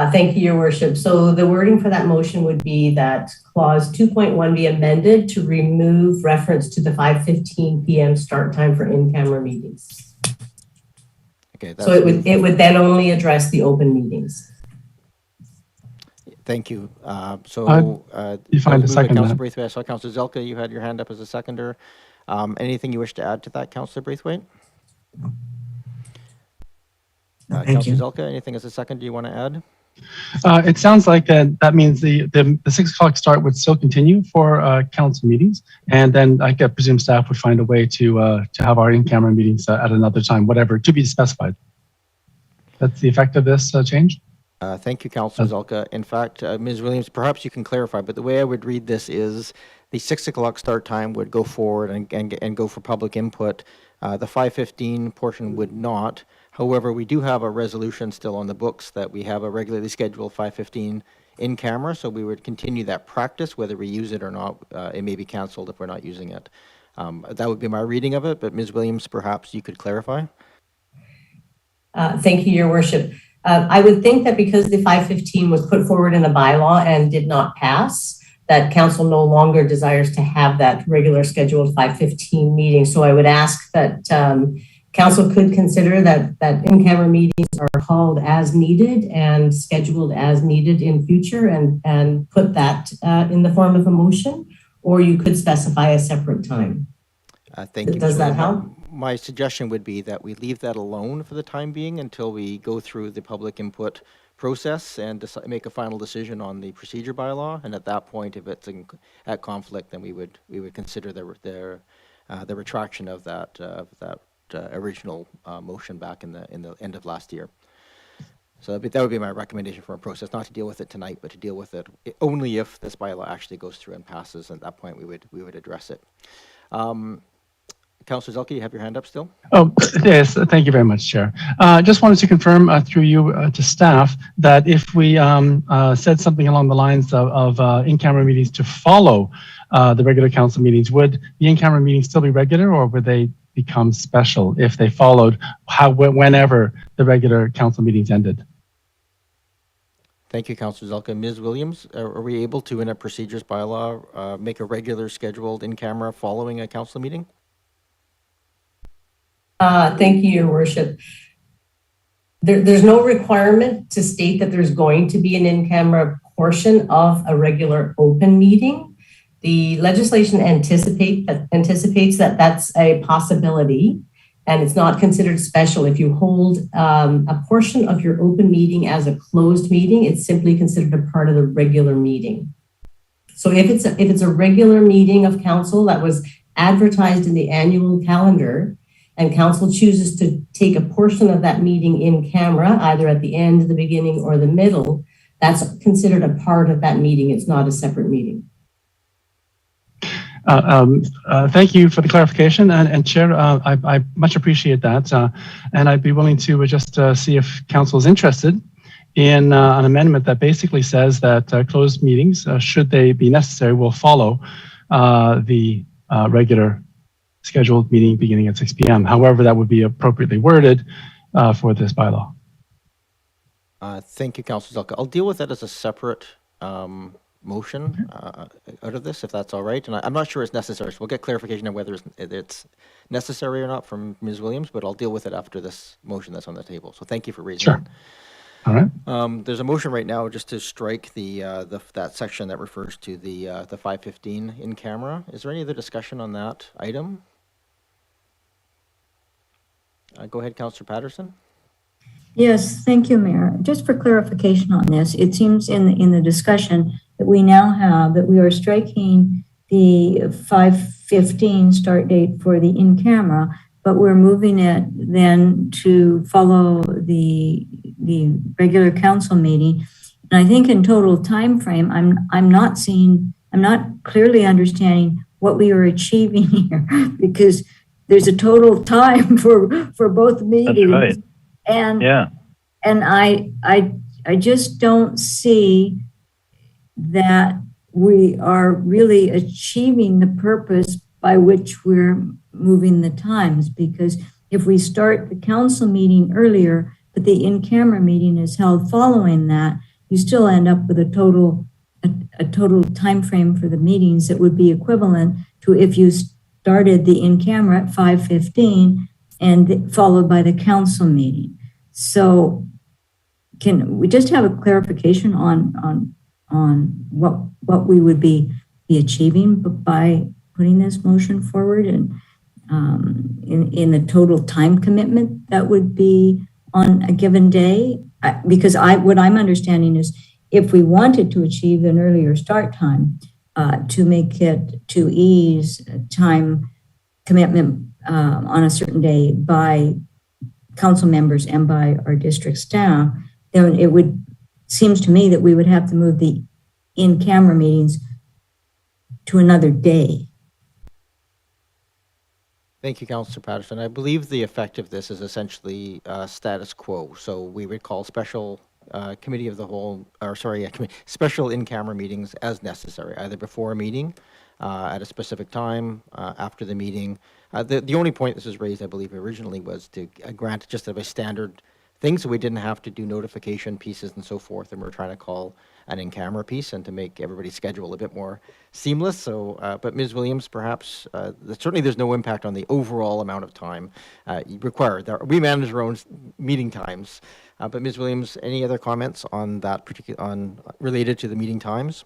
Thank you, Your Worship. So the wording for that motion would be that clause 2.1 be amended to remove reference to the 5:15 p.m. start time for in-camera meetings. Okay. So it would then only address the open meetings. Thank you. You find a second. Councillor Braithwaite. I saw Councillor Zelka, you had your hand up as a seconder. Anything you wish to add to that, Councillor Braithwaite? Councillor Zelka, anything as a second you want to add? It sounds like that means the 6 o'clock start would still continue for council meetings, and then I presume staff would find a way to have our in-camera meetings at another time, whatever, to be specified. That's the effect of this change? Thank you, Councillor Zelka. In fact, Ms. Williams, perhaps you can clarify, but the way I would read this is the 6 o'clock start time would go forward and go for public input. The 5:15 portion would not. However, we do have a resolution still on the books that we have a regularly scheduled 5:15 in camera, so we would continue that practice, whether we use it or not. It may be canceled if we're not using it. That would be my reading of it, but Ms. Williams, perhaps you could clarify. Thank you, Your Worship. I would think that because the 5:15 was put forward in the bylaw and did not pass, that council no longer desires to have that regular scheduled 5:15 meeting. So I would ask that council could consider that in-camera meetings are called as needed and scheduled as needed in future and put that in the form of a motion, or you could specify a separate time. Thank you. Does that help? My suggestion would be that we leave that alone for the time being until we go through the public input process and make a final decision on the procedure bylaw. And at that point, if it's at conflict, then we would consider the retraction of that original motion back in the end of last year. So that would be my recommendation for a process, not to deal with it tonight, but to deal with it only if this bylaw actually goes through and passes. At that point, we would address it. Councillor Zelka, you have your hand up still? Oh, yes. Thank you very much, Chair. Just wanted to confirm through you to staff that if we said something along the lines of in-camera meetings to follow the regular council meetings, would the in-camera meetings still be regular, or would they become special if they followed whenever the regular council meetings ended? Thank you, Councillor Zelka. Ms. Williams, are we able to, in a procedures bylaw, make a regular scheduled in-camera following a council meeting? Thank you, Your Worship. There's no requirement to state that there's going to be an in-camera portion of a regular open meeting. The legislation anticipates that that's a possibility, and it's not considered special. If you hold a portion of your open meeting as a closed meeting, it's simply considered a part of the regular meeting. So if it's a regular meeting of council that was advertised in the annual calendar, and council chooses to take a portion of that meeting in camera, either at the end, the beginning, or the middle, that's considered a part of that meeting. It's not a separate meeting. Thank you for the clarification, and Chair, I much appreciate that, and I'd be willing to just see if Council is interested in an amendment that basically says that closed meetings, should they be necessary, will follow the regular scheduled meeting beginning at 6 p.m. However, that would be appropriately worded for this bylaw. Thank you, Councillor Zelka. I'll deal with that as a separate motion out of this, if that's all right. And I'm not sure it's necessary, so we'll get clarification on whether it's necessary or not from Ms. Williams, but I'll deal with it after this motion that's on the table. So thank you for raising it. All right. There's a motion right now just to strike that section that refers to the 5:15 in camera. Is there any other discussion on that item? Go ahead, Councillor Patterson. Yes, thank you, Mayor. Just for clarification on this, it seems in the discussion that we now have that we are striking the 5:15 start date for the in-camera, but we're moving it then to follow the regular council meeting. And I think in total time frame, I'm not clearly understanding what we are achieving here, because there's a total time for both meetings. That's right. And yeah, and I just don't see that we are really achieving the purpose by which we're moving the times, because if we start the council meeting earlier, but the in-camera meeting is held following that, you still end up with a total time frame for the meetings that would be equivalent to if you started the in-camera at 5:15 and followed by the council meeting. So can we just have a clarification on what we would be achieving by putting this motion forward, and in the total time commitment that would be on a given day? Because what I'm understanding is if we wanted to achieve an earlier start time, to make it to ease time commitment on a certain day by council members and by our district staff, then seems to me that we would have to move the in-camera meetings to another day. Thank you, Councillor Patterson. I believe the effect of this is essentially status quo. So we would call special committee of the whole, or sorry, special in-camera meetings as necessary, either before a meeting, at a specific time, after the meeting. The only point this was raised, I believe, originally was to grant just a standard thing, so we didn't have to do notification pieces and so forth, and we're trying to call an in-camera piece and to make everybody's schedule a bit more seamless. So, but Ms. Williams, perhaps, certainly there's no impact on the overall amount of time required. We manage our own meeting times. But Ms. Williams, any other comments on that related to the meeting times?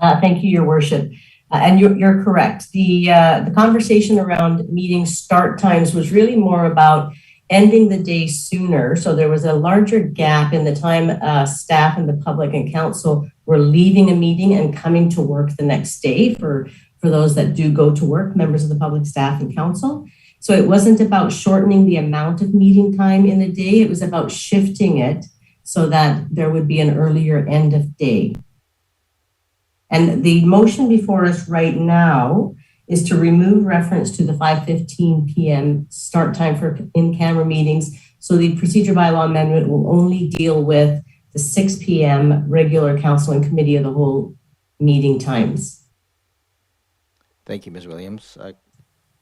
Thank you, Your Worship. And you're correct. The conversation around meeting start times was really more about ending the day sooner. So there was a larger gap in the time staff and the public and council were leaving a meeting and coming to work the next day for those that do go to work, members of the public, staff, and council. So it wasn't about shortening the amount of meeting time in the day. It was about shifting it so that there would be an earlier end of day. And the motion before us right now is to remove reference to the 5:15 p.m. start time for in-camera meetings. So the procedure bylaw amendment will only deal with the 6 p.m. regular council and committee of the whole meeting times. Thank you, Ms. Williams.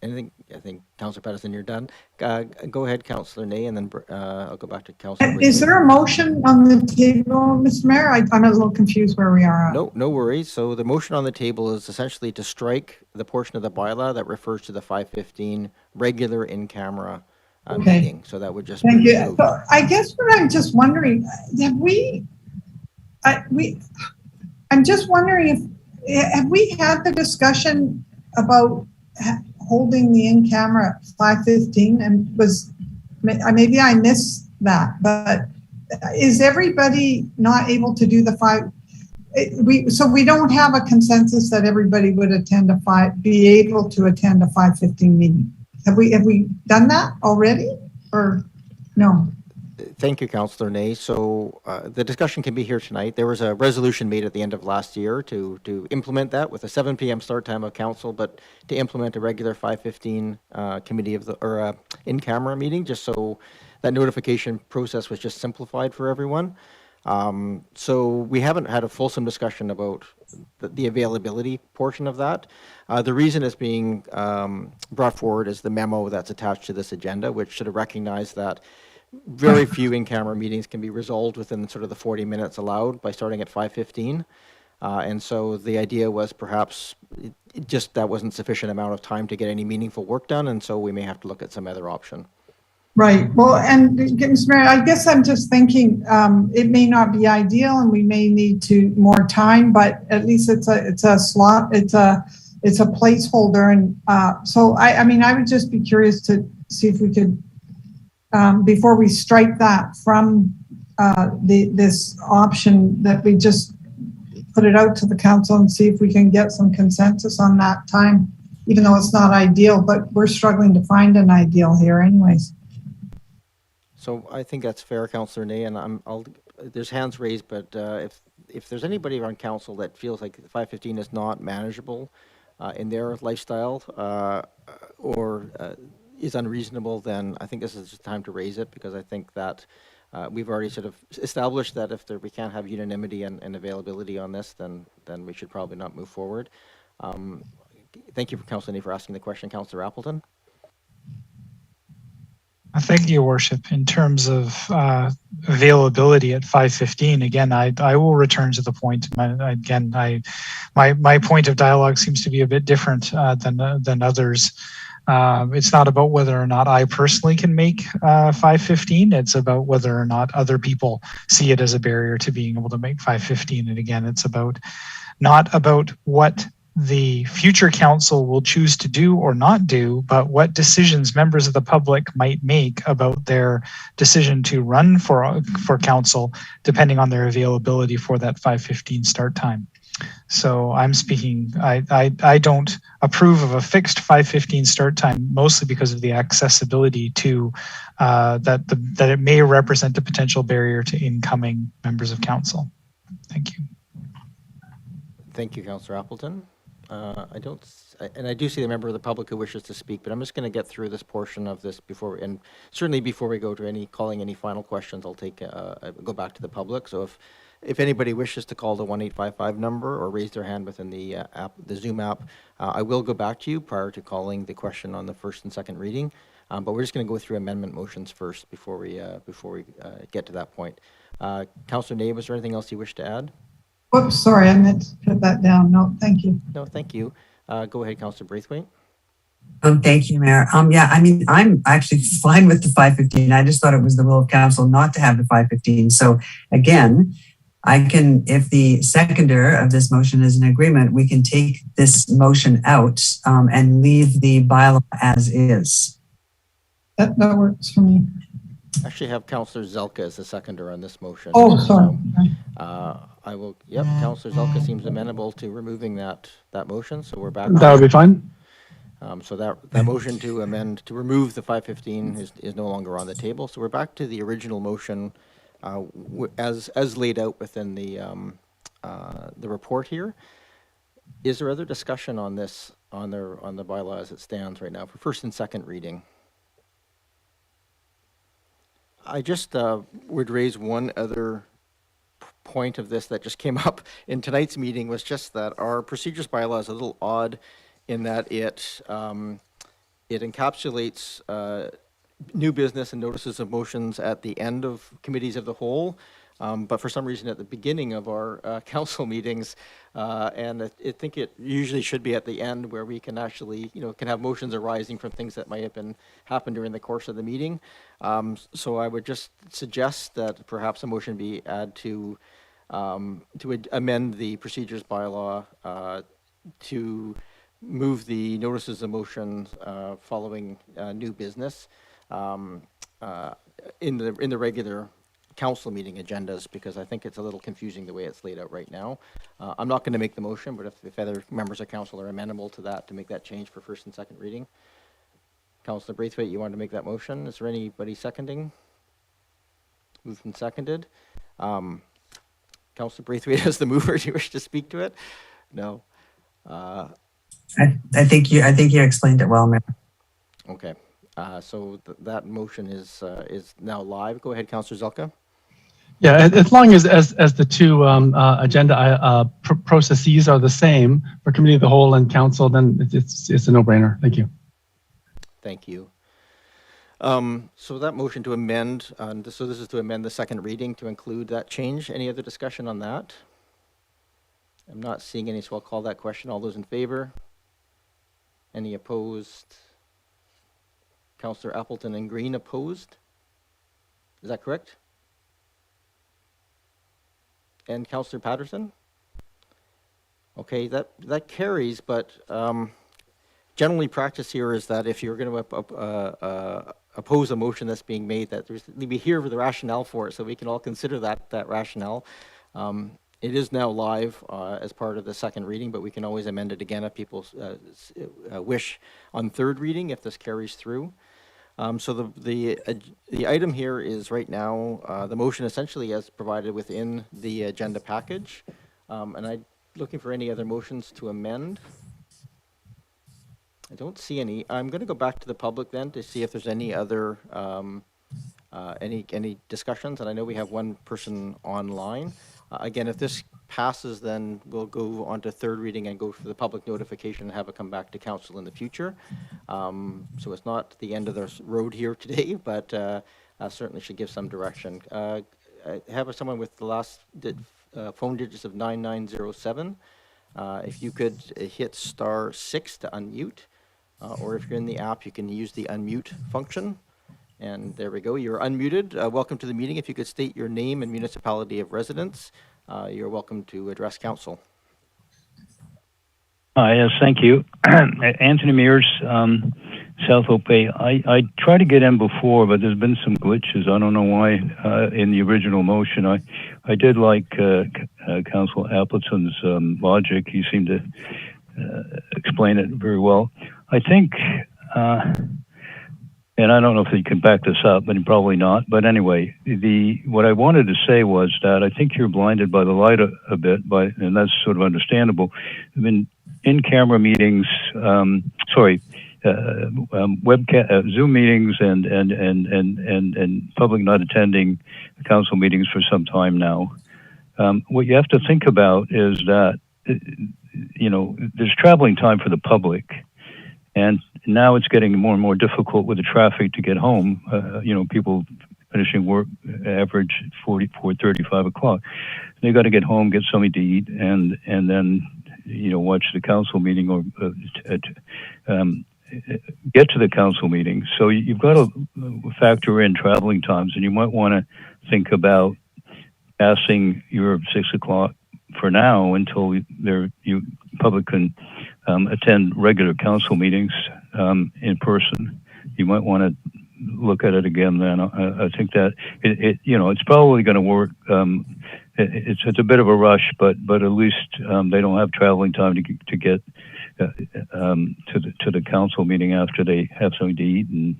Anything? I think Councillor Patterson, you're done. Go ahead, Councillor Ney, and then I'll go back to Councillor. Is there a motion on the table, Mr. Mayor? I'm a little confused where we are. No worries. So the motion on the table is essentially to strike the portion of the bylaw that refers to the 5:15 regular in-camera meeting. So that would just Thank be you. So I guess what I'm just wondering, have we I'm just wondering have we had the discussion about holding the in-camera at 5:15, and maybe I missed that, but is everybody not able to do the so we don't have a consensus that everybody would be able to attend a 5:15 meeting? Have we done that already, or no? Thank you, Councillor Ney. So the discussion can be here tonight. There was a resolution made at the end of last year to implement that with a 7 p.m. start time of council, but to implement a regular 5:15 committee in-camera meeting, just so that notification process was just simplified for everyone. So we haven't had a fulsome discussion about the availability portion of that. The reason it's being brought forward is the memo that's attached to this agenda, which should have recognized that very few in-camera meetings can be resolved within sort of the 40 minutes allowed by starting at 5:15. And so the idea was perhaps just that wasn't sufficient amount of time to get any meaningful work done, and so we may have to look at some other option. Right. Well, and Mr. Mayor, I guess I'm just thinking it may not be ideal, and we may need more time, but at least it's a slot, it's a placeholder, and so I mean I would just be curious to see if we could before we strike that from this option, that we just put it out to the council and see if we can get some consensus on that time, even though it's not ideal, but we're struggling to find an ideal here anyways. So I think that's fair, Councillor Ney, and there's hands raised, but if there's anybody around council that feels like 5:15 is not manageable in their lifestyle or is unreasonable, then I think this is the time to raise it, because I think that we've already sort of established that if we can't have unanimity and availability on this, then we should probably not move forward. Thank you, Councillor Ney, for asking the question. Councillor Appleton. Thank you, Your Worship. In terms of availability at 5:15, again, I will return to the point. My point of dialogue seems to be a bit different than others. It's not about whether or not I personally can make 5:15. It's about whether or not other people see it as a barrier to being able to make 5:15. And again, it's not about what the future council will choose to do or not do, but what decisions members of the public might make about their decision to run for council, depending on their availability for that 5:15 start time. So I'm speaking, I don't approve of a fixed 5:15 start time, mostly because of the accessibility to that it may represent a potential barrier to incoming members of council. Thank you. Thank you, Councillor Appleton. I do see the member of the public who wishes to speak, but I'm just going to get through this portion of this before we go to calling any final questions, I'll go back to the public. So if anybody wishes to call the 1-855 number or raise their hand within the Zoom app, I will go back to you prior to calling the question on the first and second reading. But we're just going to go through amendment motions first before we get to that point. Councillor Ney, was there anything else you wish to add? Whoops, sorry, I meant to put that down. No, thank you. No, thank you. Go ahead, Councillor Braithwaite. Thank you, Mayor. Yeah, I mean, I'm actually fine with the 5:15. I just thought it was the will of council not to have the 5:15. So again, if the seconder of this motion is in agreement, we can take this motion out and leave the bylaw as is. That works for me. Actually have Councillor Zelka as the seconder on this motion. Oh, sorry. I will, yep, Councillor Zelka seems amenable to removing that motion, so we're back. That would be fine. So that motion to remove the 5:15 is no longer on the table. So we're back to the original motion as laid out within the report here. Is there other discussion on this, on the bylaw as it stands right now for first and second reading? I just would raise one other point of this that just came up in tonight's meeting, was just that our procedures bylaw is a little odd in that it encapsulates new business and notices of motions at the end of committees of the whole, but for some reason at the beginning of our council meetings, and I think it usually should be at the end, where we can actually, can have motions arising from things that might have happened during the course of the meeting. So I would just suggest that perhaps a motion be add to amend the procedures bylaw to move the notices of motion following new business in the regular council meeting agendas, because I think it's a little confusing the way it's laid out right now. I'm not going to make the motion, but if other members of council are amenable to that, to make that change for first and second reading. Councillor Braithwaite, you want to make that motion? Is there anybody seconding? Moved and seconded. Councillor Braithwaite as the mover, do you wish to speak to it? No. I think you explained it well, Mayor. Okay. So that motion is now live. Go ahead, Councillor Zelka. Yeah, as long as the two agenda processes are the same for committee of the whole and council, then it's a no-brainer. Thank you. Thank you. So that motion to amend, so this is to amend the second reading to include that change. Any other discussion on that? I'm not seeing any, so I'll call that question. All those in favor? Any opposed? Councillor Appleton and Green opposed? Is that correct? And Councillor Patterson? Okay, that carries, but generally practice here is that if you're going to oppose a motion that's being made, that we hear the rationale for it, so we can all consider that rationale. It is now live as part of the second reading, but we can always amend it again if people wish on third reading if this carries through. So the item here is right now the motion essentially as provided within the agenda package, and I'm looking for any other motions to amend. I don't see any. I'm going to go back to the public then to see if there's any other any discussions, and I know we have one person online. Again, if this passes, then we'll go on to third reading and go for the public notification and have it come back to council in the future. So it's not the end of the road here today, but certainly should give some direction. I have someone with the last phone digits of 9907. If you could hit *6 to unmute, or if you're in the app, you can use the unmute function. And there we go, you're unmuted. Welcome to the meeting. If you could state your name and municipality of residence, you're welcome to address council. Yes, thank you. Anthony Mears, South Hope Bay. I tried to get in before, but there's been some glitches. I don't know why in the original motion. I did like Council Appleton's logic. He seemed to explain it very well. I think... and I don't know if he can back this up, but probably not. But anyway, what I wanted to say was that I think you're blinded by the light a bit, and that's sort of understandable. I mean, in-camera meetings, Zoom meetings, and public not attending council meetings for some time now. What you have to think about is that there's traveling time for the public. And now it's getting more and more difficult with the traffic to get home. People finishing work average 4:30, 5 o'clock. They got to get home, get something to eat, and then watch the council meeting or get to the council meeting. So you've got to factor in traveling times, and you might want to think about passing your 6 o'clock for now until you public can attend regular council meetings in person. You might want to look at it again then. I think that it's probably going to work. It's a bit of a rush, but at least they don't have traveling time to get to the council meeting after they have something to eat and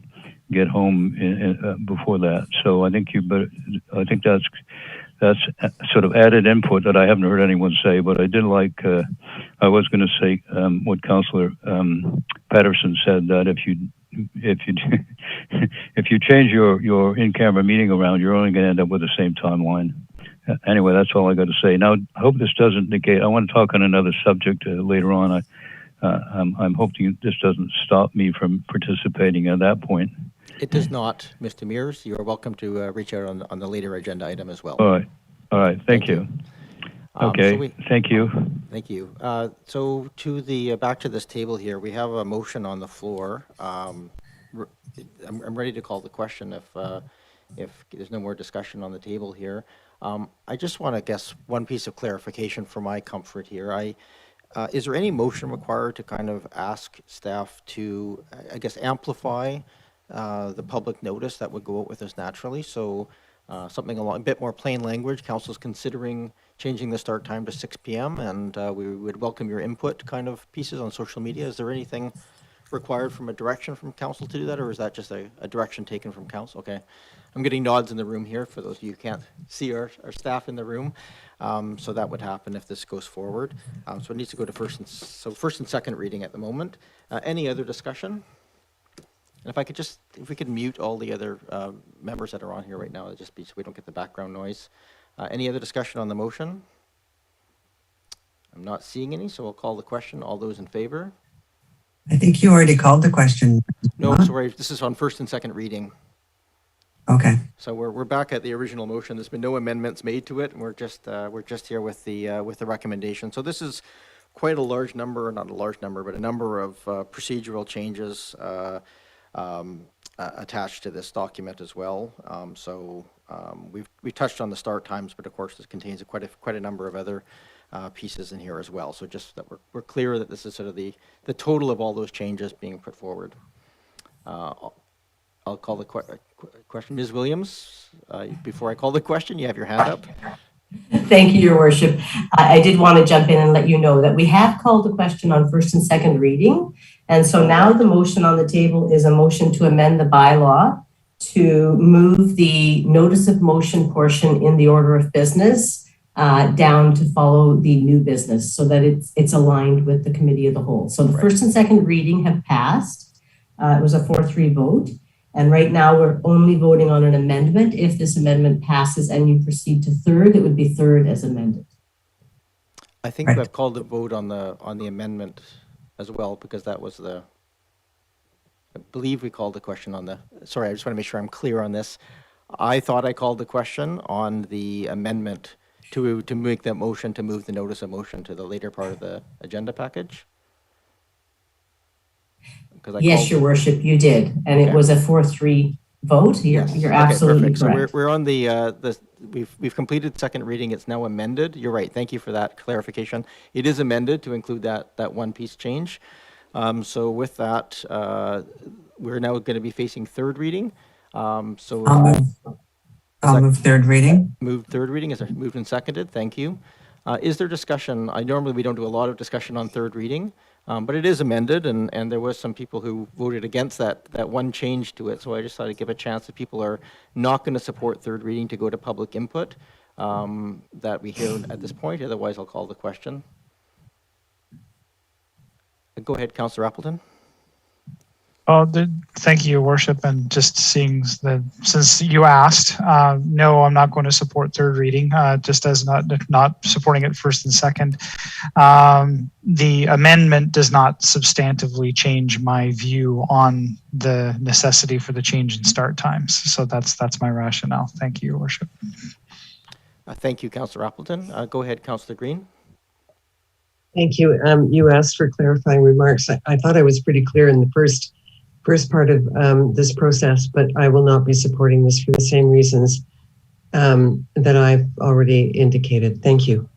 get home before that. So I think that's sort of added input that I haven't heard anyone say, but I did like, I was going to say what Councillor Patterson said, that if you change your in-camera meeting around, you're only going to end up with the same timeline. Anyway, that's all I got to say. Now, I hope this doesn't negate, I want to talk on another subject later on. I'm hoping this doesn't stop me from participating at that point. It does not, Mr. Mears. You are welcome to reach out on the later agenda item as well. All right. Thank you. Okay. So thank you. Thank you. So to back to this table here, we have a motion on the floor. I'm ready to call the question if there's no more discussion on the table here. I just want to guess one piece of clarification for my comfort here. Is there any motion required to kind of ask staff to, I guess, amplify the public notice that would go out with this naturally? So something along a bit more plain language, council's considering changing the start time to 6 p.m. and we would welcome your input kind of pieces on social media. Is there anything required from a direction from council to do that, or is that just a direction taken from council? Okay. I'm getting nods in the room here for those of you who can't see our staff in the room. So that would happen if this goes forward. So it needs to go to first and second reading at the moment. Any other discussion? And if we could mute all the other members that are on here right now, just be so we don't get the background noise. Any other discussion on the motion? I'm not seeing any, so I'll call the question. All those in favor? I think you already called the question. No, sorry, this is on first and second reading. Okay. So we're back at the original motion. There's been no amendments made to it, and we're just here with the recommendation. So this is quite a large number, not a large number, but a number of procedural changes attached to this document as well. We've touched on the start times, but of course this contains quite a number of other pieces in here as well. So just that we're clear that this is sort of the total of all those changes being put forward. I'll call the question. Ms. Williams, before I call the question, you have your hand up. Thank you, Your Worship. I did want to jump in and let you know that we have called the question on first and second reading. And so now the motion on the table is a motion to amend the bylaw to move the notice of motion portion in the order of business down to follow the new business so that it's aligned with the committee of the whole. So the first and second reading have passed. It was a 4-3 vote. And right now we're only voting on an amendment. If this amendment passes and you proceed to third, it would be third as amended. I think we've called the vote on the amendment as well, because that was I believe we called the question on sorry, I just want to make sure I'm clear on this. I thought I called the question on the amendment to make that motion to move the notice of motion to the later part of the agenda package. Yes, Your Worship, you did. And it was a 4-3 vote. You're absolutely correct. So we're on we've completed second reading. It's now amended. You're right. Thank you for that clarification. It is amended to include that one piece change. So with that, we're now going to be facing third reading. I'll move third reading. Move third reading. Is it moved and seconded? Thank you. Is there discussion? Normally we don't do a lot of discussion on third reading. But it is amended, and there was some people who voted against that one change to it. So I just thought I'd give a chance if people are not going to support third reading to go to public input that we hear at this point. Otherwise, I'll call the question. Go ahead, Councillor Appleton. Thank you, Your Worship. And just seeing since you asked, no, I'm not going to support third reading, just as not supporting it first and second. The amendment does not substantively change my view on the necessity for the change in start times. So that's my rationale. Thank you, Your Worship. Thank you, Councillor Appleton. Go ahead, Councillor Green. Thank you. You asked for clarifying remarks. I thought I was pretty clear in the first part of this process, but I will not be supporting this for the same reasons that I've already indicated. Thank you.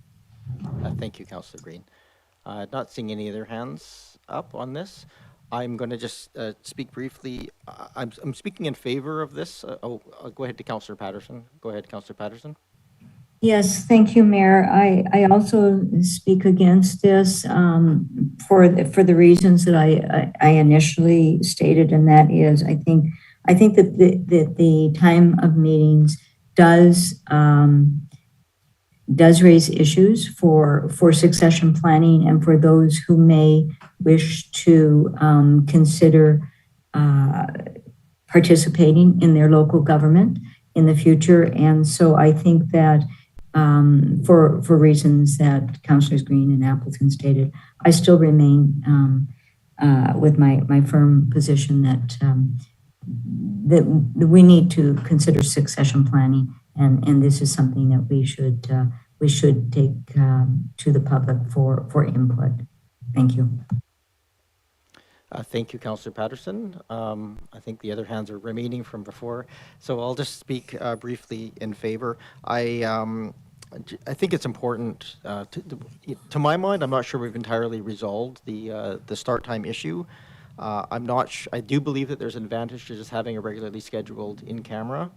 Thank you, Councillor Green. Not seeing any other hands up on this. I'm going to just speak briefly. I'm speaking in favor of this. I'll go ahead to Councillor Patterson. Go ahead, Councillor Patterson. Yes, thank you, Mayor. I also speak against this for the reasons that I initially stated, and that is I think that the time of meetings does raise issues for succession planning and for those who may wish to consider participating in their local government in the future. And so I think that for reasons that Councillors Green and Appleton stated, I still remain with my firm position that we need to consider succession planning, and this is something that we should take to the public for input. Thank you. Thank you, Councillor Patterson. I think the other hands are remaining from before, so I'll just speak briefly in favor. I think it's important, to my mind, I'm not sure we've entirely resolved the start time issue. I do believe that there's an advantage to just having a regularly scheduled in-camera.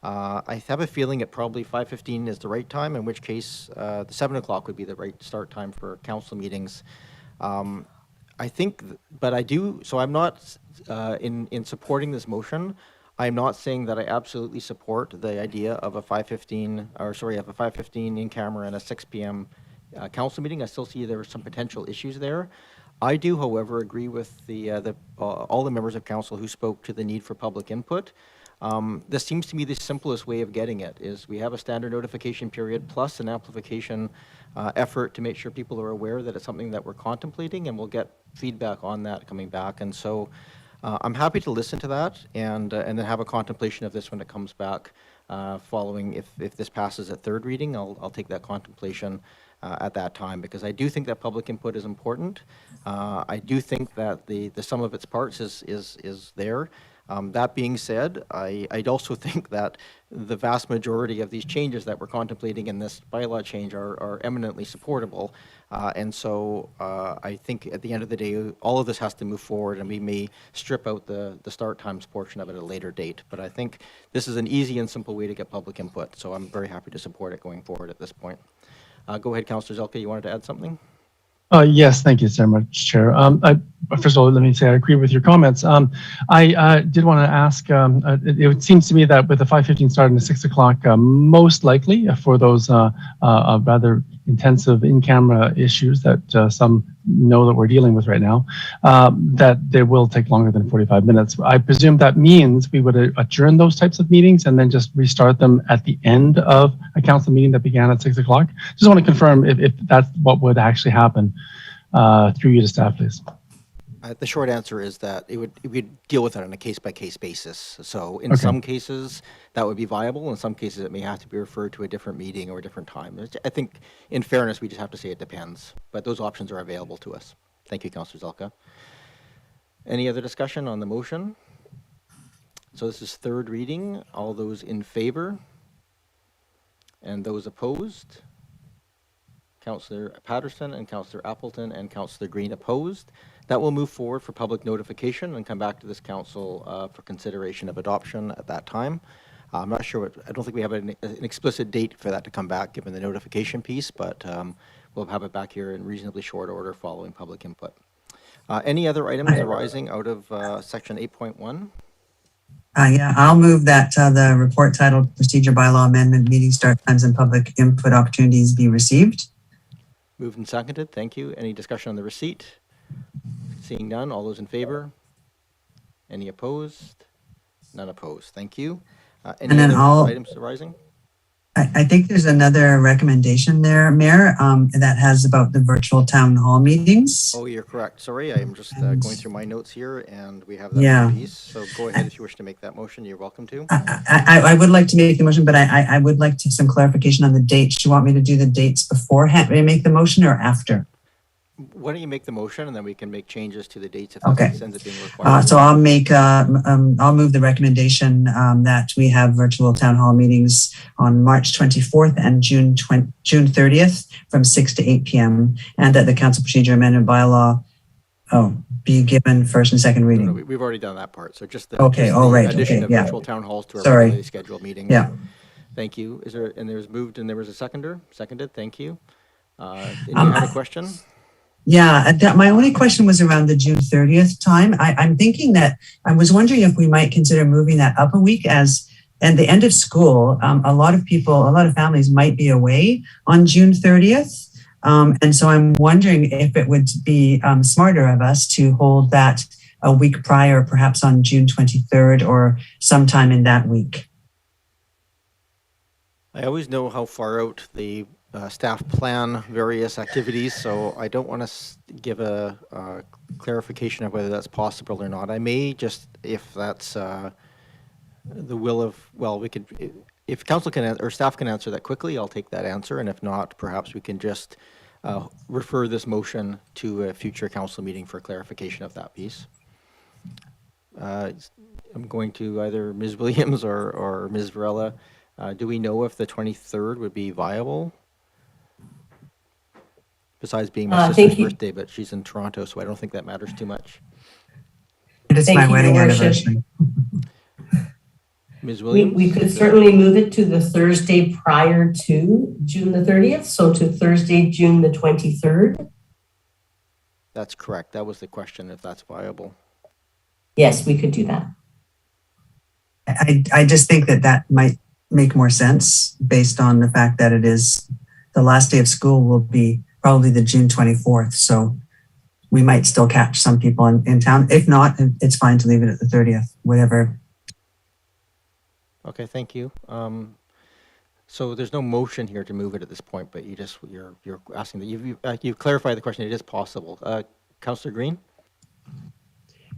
I have a feeling at probably 5:15 is the right time, in which case the 7 o'clock would be the right start time for council meetings. I think, but I do, so I'm not, in supporting this motion, I'm not saying that I absolutely support the idea of a 5:15 in camera and a 6 p.m. Council meeting. I still see there are some potential issues there. I do, however, agree with all the members of council who spoke to the need for public input. This seems to me the simplest way of getting it is we have a standard notification period plus an amplification effort to make sure people are aware that it's something that we're contemplating, and we'll get feedback on that coming back. And so I'm happy to listen to that and then have a contemplation of this when it comes back following, if this passes at third reading, I'll take that contemplation at that time, because I do think that public input is important. I do think that the sum of its parts is there. That being said, I'd also think that the vast majority of these changes that we're contemplating in this bylaw change are eminently supportable. And so I think at the end of the day, all of this has to move forward, and we may strip out the start times portion of it at a later date. But I think this is an easy and simple way to get public input, so I'm very happy to support it going forward at this point. Go ahead, Councillor Zelka, you wanted to add something? Yes, thank you so much, Chair. First of all, let me say I agree with your comments. I did want to ask, it seems to me that with the 5:15 start and the 6 o'clock, most likely for those rather intensive in-camera issues that some know that we're dealing with right now, that they will take longer than 45 minutes. I presume that means we would adjourn those types of meetings and then just restart them at the end of a council meeting that began at 6 o'clock. Just want to confirm if that's what would actually happen. Through you to staff, please. The short answer is that we'd deal with it on a case-by-case basis. So in some cases, that would be viable. In some cases, it may have to be referred to a different meeting or a different time. I think, in fairness, we just have to say it depends. But those options are available to us. Thank you, Councillor Zelka. Any other discussion on the motion? So this is third reading. All those in favor? And those opposed? Councillor Patterson and Councillor Appleton and Councillor Green opposed. That will move forward for public notification and come back to this council for consideration of adoption at that time. I'm not sure I don't think we have an explicit date for that to come back given the notification piece, but we'll have it back here in reasonably short order following public input. Any other items arising out of section 8.1? Yeah, I'll move that the report titled Procedure Bylaw Amendment, Meeting Start Times and Public Input Opportunities be received. Moved and seconded. Thank you. Any discussion on the receipt? Seeing none, all those in favor? Any opposed? None opposed. Thank you. Any other items arising? I think there's another recommendation there, Mayor, that has about the virtual town hall meetings. Oh, you're correct. Sorry, I'm just going through my notes here, and we have that piece. So go ahead if you wish to make that motion. You're welcome to. I would like to make the motion, but I would like to some clarification on the dates. Do you want me to do the dates beforehand? May I make the motion or after? Why don't you make the motion, and then we can make changes to the dates if that ends up being required. So I'll make I'll move the recommendation that we have virtual town hall meetings on March 24th and June 30th from 6 to 8 p.m. and that the council procedure amendment bylaw be given first and second reading. No, we've already done that part. So just the addition of virtual town halls to our regularly scheduled meetings. Yeah. Thank you. There was moved and there was a seconder? Seconded. Thank you. And you had a question? Yeah, my only question was around the June 30th time. I'm thinking that I was wondering if we might consider moving that up a week and the end of school. A lot of families might be away on June 30th. And so I'm wondering if it would be smarter of us to hold that a week prior, perhaps on June 23rd or sometime in that week. I always know how far out the staff plan various activities, so I don't want to give a clarification of whether that's possible or not. I may just, if that's the will of, well, we could, if council can or staff can answer that quickly, I'll take that answer, and if not, perhaps we can just refer this motion to a future council meeting for clarification of that piece. I'm going to either Ms. Williams or Ms. Varela. Do we know if the 23rd would be viable? Besides being my sister's birthday, but she's in Toronto, so I don't think that matters too much. It is my wedding anniversary. Ms. Williams? We could certainly move it to the Thursday prior to June the 30th, so to Thursday, June the 23rd. That's correct. That was the question, if that's viable. Yes, we could do that. I just think that might make more sense based on the fact that it is the last day of school will be probably the June 24th. So we might still catch some people in town. If not, it's fine to leave it at the 30th, whatever. Okay, thank you. So there's no motion here to move it at this point, but you're asking that you've clarified the question. It is possible. Councillor Green?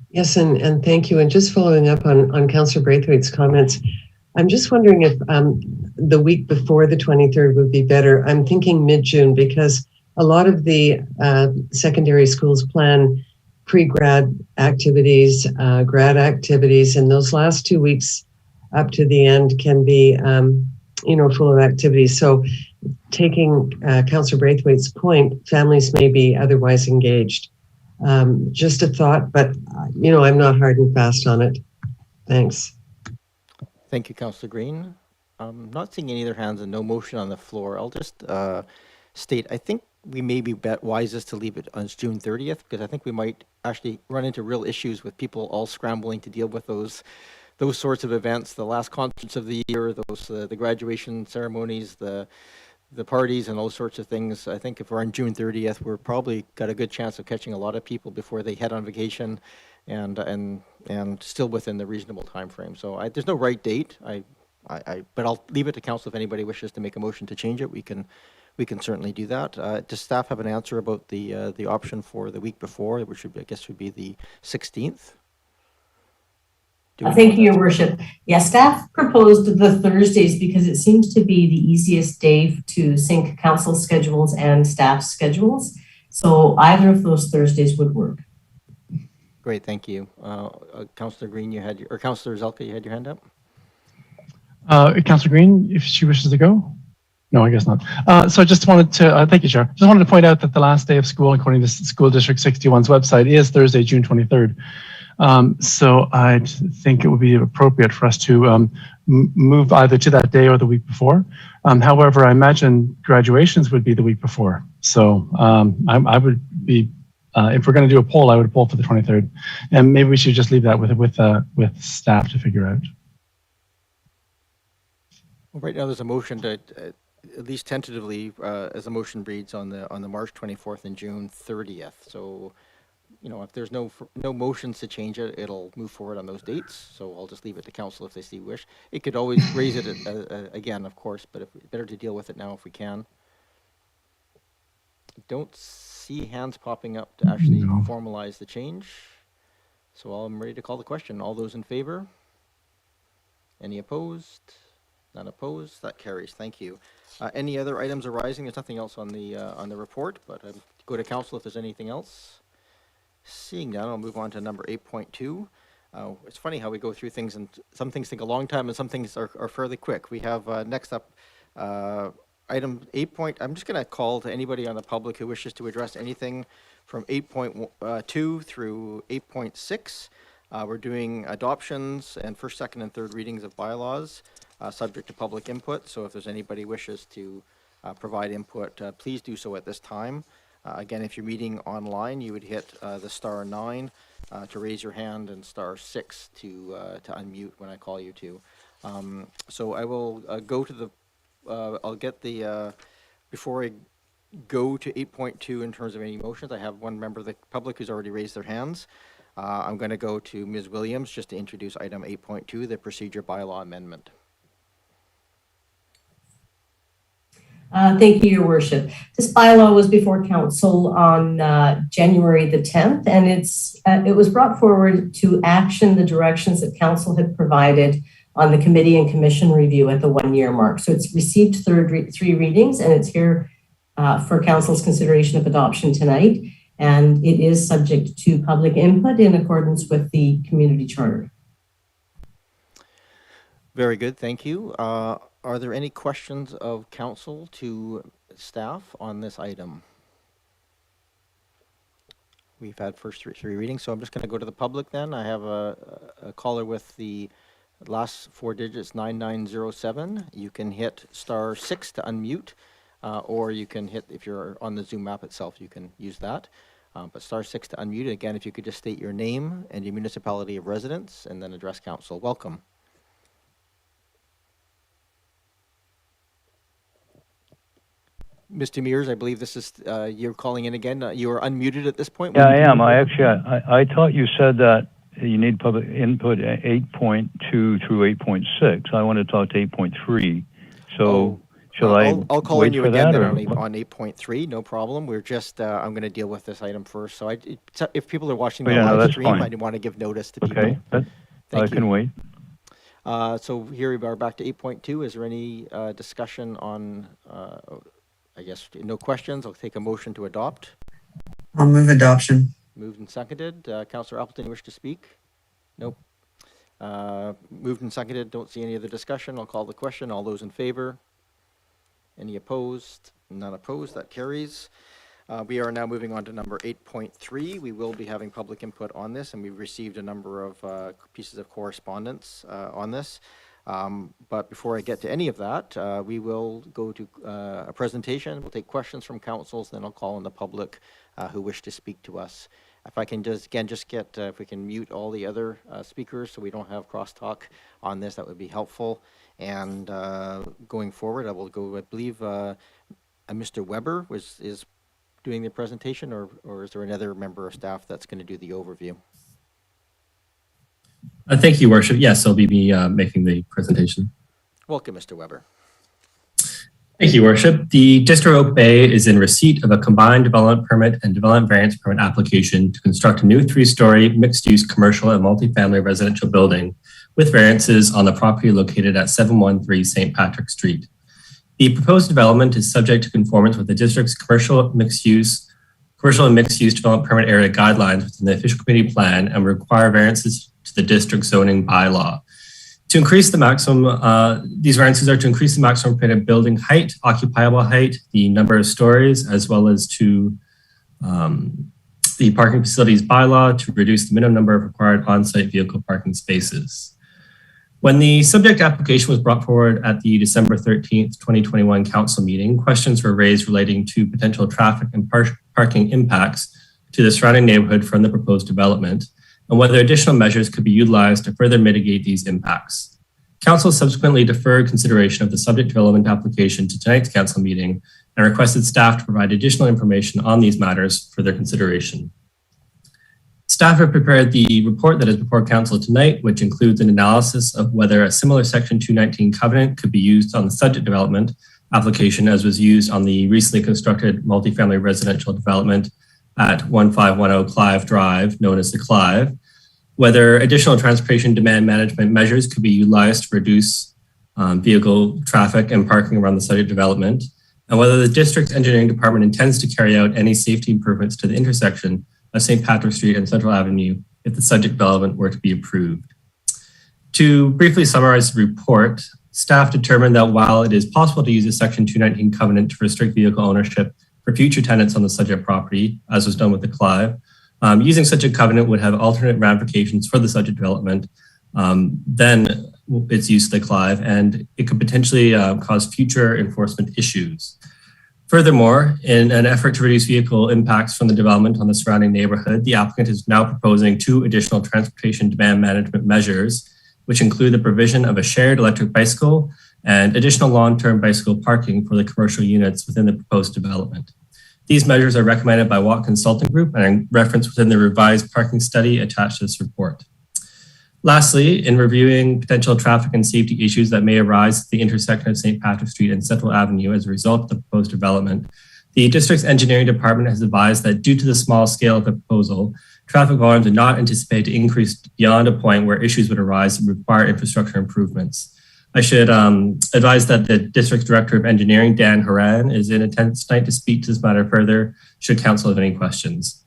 Yes, and thank you. And just following up on Councillor Braithwaite's comments, I'm just wondering if the week before the 23rd would be better. I'm thinking mid-June because a lot of the secondary schools plan pre-grad activities, grad activities, and those last 2 weeks up to the end can be, full of activities. So taking Councillor Braithwaite's point, families may be otherwise engaged. Just a thought, but, I'm not hard and fast on it. Thanks. Thank you, Councillor Green. I'm not seeing any other hands and no motion on the floor. I'll just state, I think we may be wisest to leave it on June 30th because I think we might actually run into real issues with people all scrambling to deal with those sorts of events, the last concerts of the year, the graduation ceremonies, the parties and those sorts of things. I think if we're on June 30th, we're probably got a good chance of catching a lot of people before they head on vacation and still within the reasonable time frame. So there's no right date. But I'll leave it to council if anybody wishes to make a motion to change it. We can certainly do that. Does staff have an answer about the option for the week before, which I guess would be the 16th? Thank you, Your Worship. Yes, staff proposed the Thursdays because it seems to be the easiest day to sync council schedules and staff schedules. So either of those Thursdays would work. Great, thank you. Councillor Green, or Councillor Zelka, you had your hand up? Councillor Green, if she wishes to go? No, I guess not. So I just wanted to, thank you, Chair. Just wanted to point out that the last day of school, according to School District 61's website, is Thursday, June 23rd. So I think it would be appropriate for us to move either to that day or the week before. However, I imagine graduations would be the week before. So I would be, if we're going to do a poll, I would poll for the 23rd. And maybe we should just leave that with staff to figure out. Well, right now there's a motion to, at least tentatively, as a motion reads on the March 24th and June 30th. So, if there's no motions to change it, it'll move forward on those dates. So I'll just leave it to council if they see wish. It could always raise it again, of course, but better to deal with it now if we can. Don't see hands popping up to actually formalize the change. So I'm ready to call the question. All those in favor? Any opposed? None opposed. That carries. Thank you. Any other items arising? There's nothing else on the report, but go to council if there's anything else. Seeing none, I'll move on to number 8.2. It's funny how we go through things, and some things take a long time, and some things are fairly quick. We have next up item 8. I'm just going to call to anybody on the public who wishes to address anything from 8.2 through 8.6. We're doing adoptions and first, second, and third readings of bylaws, subject to public input. So if there's anybody wishes to provide input, please do so at this time. Again, if you're meeting online, you would hit the *9 to raise your hand and *6 to unmute when I call you to. So I will go to the, I'll get the, before I go to 8.2 in terms of any motions, I have one member of the public who's already raised their hands. I'm going to go to Ms. Williams just to introduce item 8.2, the procedure bylaw amendment. Thank you, Your Worship. This bylaw was before council on January the 10th, and it was brought forward to action the directions that council had provided on the committee and commission review at the 1-year mark. So it's received 3 readings, and it's here for council's consideration of adoption tonight. and it is subject to public input in accordance with the community charter. Very good, thank you. Are there any questions of council to staff on this item? We've had first three readings, so I'm just going to go to the public then. I have a caller with the last four digits, 9907. You can hit *6 to unmute, or you can hit, if you're on the Zoom app itself, you can use that. But *6 to unmute. Again, if you could just state your name and your municipality of residence and then address council. Welcome. Mr. Mears, I believe this is, you're calling in again. You are unmuted at this point. Yeah, I am. I thought you said that you need public input at 8.2 through 8.6. I want to talk to 8.3. So shall I'll call in you again then on 8.3. No problem. We're just, I'm going to deal with this item first. So if people are watching the yeah, live no, stream, I want to give notice to people. Okay, I can wait. So here we are back to 8.2. Is there any discussion on, I guess, no questions? I'll take a motion to adopt. I'll move adoption. Moved and seconded. Councillor Appleton, you wish to speak? Nope. Moved and seconded. Don't see any other discussion. I'll call the question. All those in favor? Any opposed? None opposed. That carries. We are now moving on to number 8.3. We will be having public input on this, and we've received a number of pieces of correspondence on this. But before I get to any of that, we will go to a presentation. We'll take questions from councils, then I'll call on the public who wish to speak to us. If I can just get, if we can mute all the other speakers so we don't have crosstalk on this, that would be helpful. And going forward, I will go, I believe Mr. Weber is doing the presentation, or is there another member of staff that's going to do the overview? Thank you, Worship. Yes, I'll be making the presentation. Welcome, Mr. Weber. Thank you, Worship. The District Oak Bay is in receipt of a combined development permit and development variance permit application to construct a new 3-story mixed-use commercial and multifamily residential building with variances on the property located at 713 St. Patrick Street. The proposed development is subject to conformance with the district's commercial and mixed-use development permit area guidelines within the official committee plan and will require variances to the district zoning bylaw. To increase the maximum, these variances are to increase the maximum permitted building height, occupiable height, the number of stories, as well as to the parking facilities bylaw to reduce the minimum number of required on-site vehicle parking spaces. When the subject application was brought forward at the December 13th, 2021 council meeting, questions were raised relating to potential traffic and parking impacts to the surrounding neighborhood from the proposed development, and whether additional measures could be utilized to further mitigate these impacts. Council subsequently deferred consideration of the subject development application to tonight's council meeting and requested staff to provide additional information on these matters for their consideration. Staff have prepared the report that is before council tonight, which includes an analysis of whether a similar Section 219 covenant could be used on the subject development application as was used on the recently constructed multifamily residential development at 1510 Clive Drive, known as the Clive, whether additional transportation demand management measures could be utilized to reduce vehicle traffic and parking around the subject development, and whether the district's engineering department intends to carry out any safety improvements to the intersection of St. Patrick Street and Central Avenue if the subject development were to be approved. To briefly summarize the report, staff determined that while it is possible to use a Section 219 covenant to restrict vehicle ownership for future tenants on the subject property, as was done with the Clive, using such a covenant would have alternate ramifications for the subject development than its use of the Clive, and it could potentially cause future enforcement issues. Furthermore, in an effort to reduce vehicle impacts from the development on the surrounding neighborhood, the applicant is now proposing 2 additional transportation demand management measures, which include the provision of a shared electric bicycle and additional long-term bicycle parking for the commercial units within the proposed development. These measures are recommended by Watt Consulting Group and are referenced within the revised parking study attached to this report. Lastly, in reviewing potential traffic and safety issues that may arise at the intersection of St. Patrick Street and Central Avenue as a result of the proposed development, the district's engineering department has advised that due to the small scale of the proposal, traffic volumes are not anticipated to increase beyond a point where issues would arise and require infrastructure improvements. I should advise that the District Director of Engineering, Dan Horan, is in attendance tonight to speak to this matter further, should council have any questions.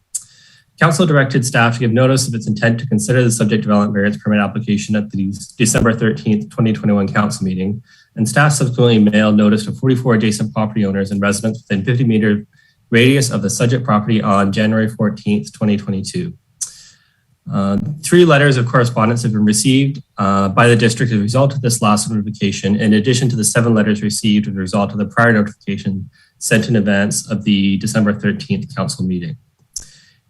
Council directed staff to give notice of its intent to consider the subject development variance permit application at the December 13th, 2021 council meeting, and staff subsequently mailed notice to 44 adjacent property owners and residents within 50-meter radius of the subject property on January 14th, 2022. 3 letters of correspondence have been received by the district as a result of this last notification, in addition to the 7 letters received as a result of the prior notification sent in advance of the December 13th council meeting.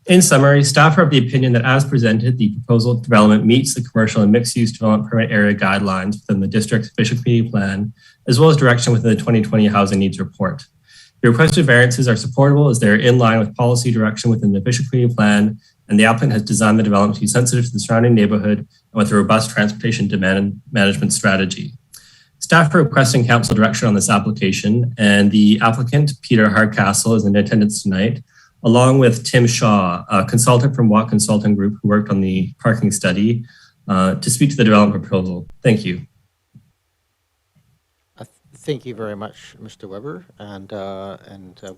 In summary, staff are of the opinion that as presented, the proposal development meets the commercial and mixed-use development permit area guidelines within the district's official community plan, as well as direction within the 2020 Housing Needs Report. The requested variances are supportable as they are in line with policy direction within the official community plan, and the applicant has designed the development to be sensitive to the surrounding neighborhood and with a robust transportation demand management strategy. Staff are requesting council direction on this application, and the applicant, Peter Hardcastle, is in attendance tonight, along with Tim Shaw, a consultant from Watt Consulting Group who worked on the parking study, to speak to the development proposal. Thank you. Thank you very much, Mr. Weber, and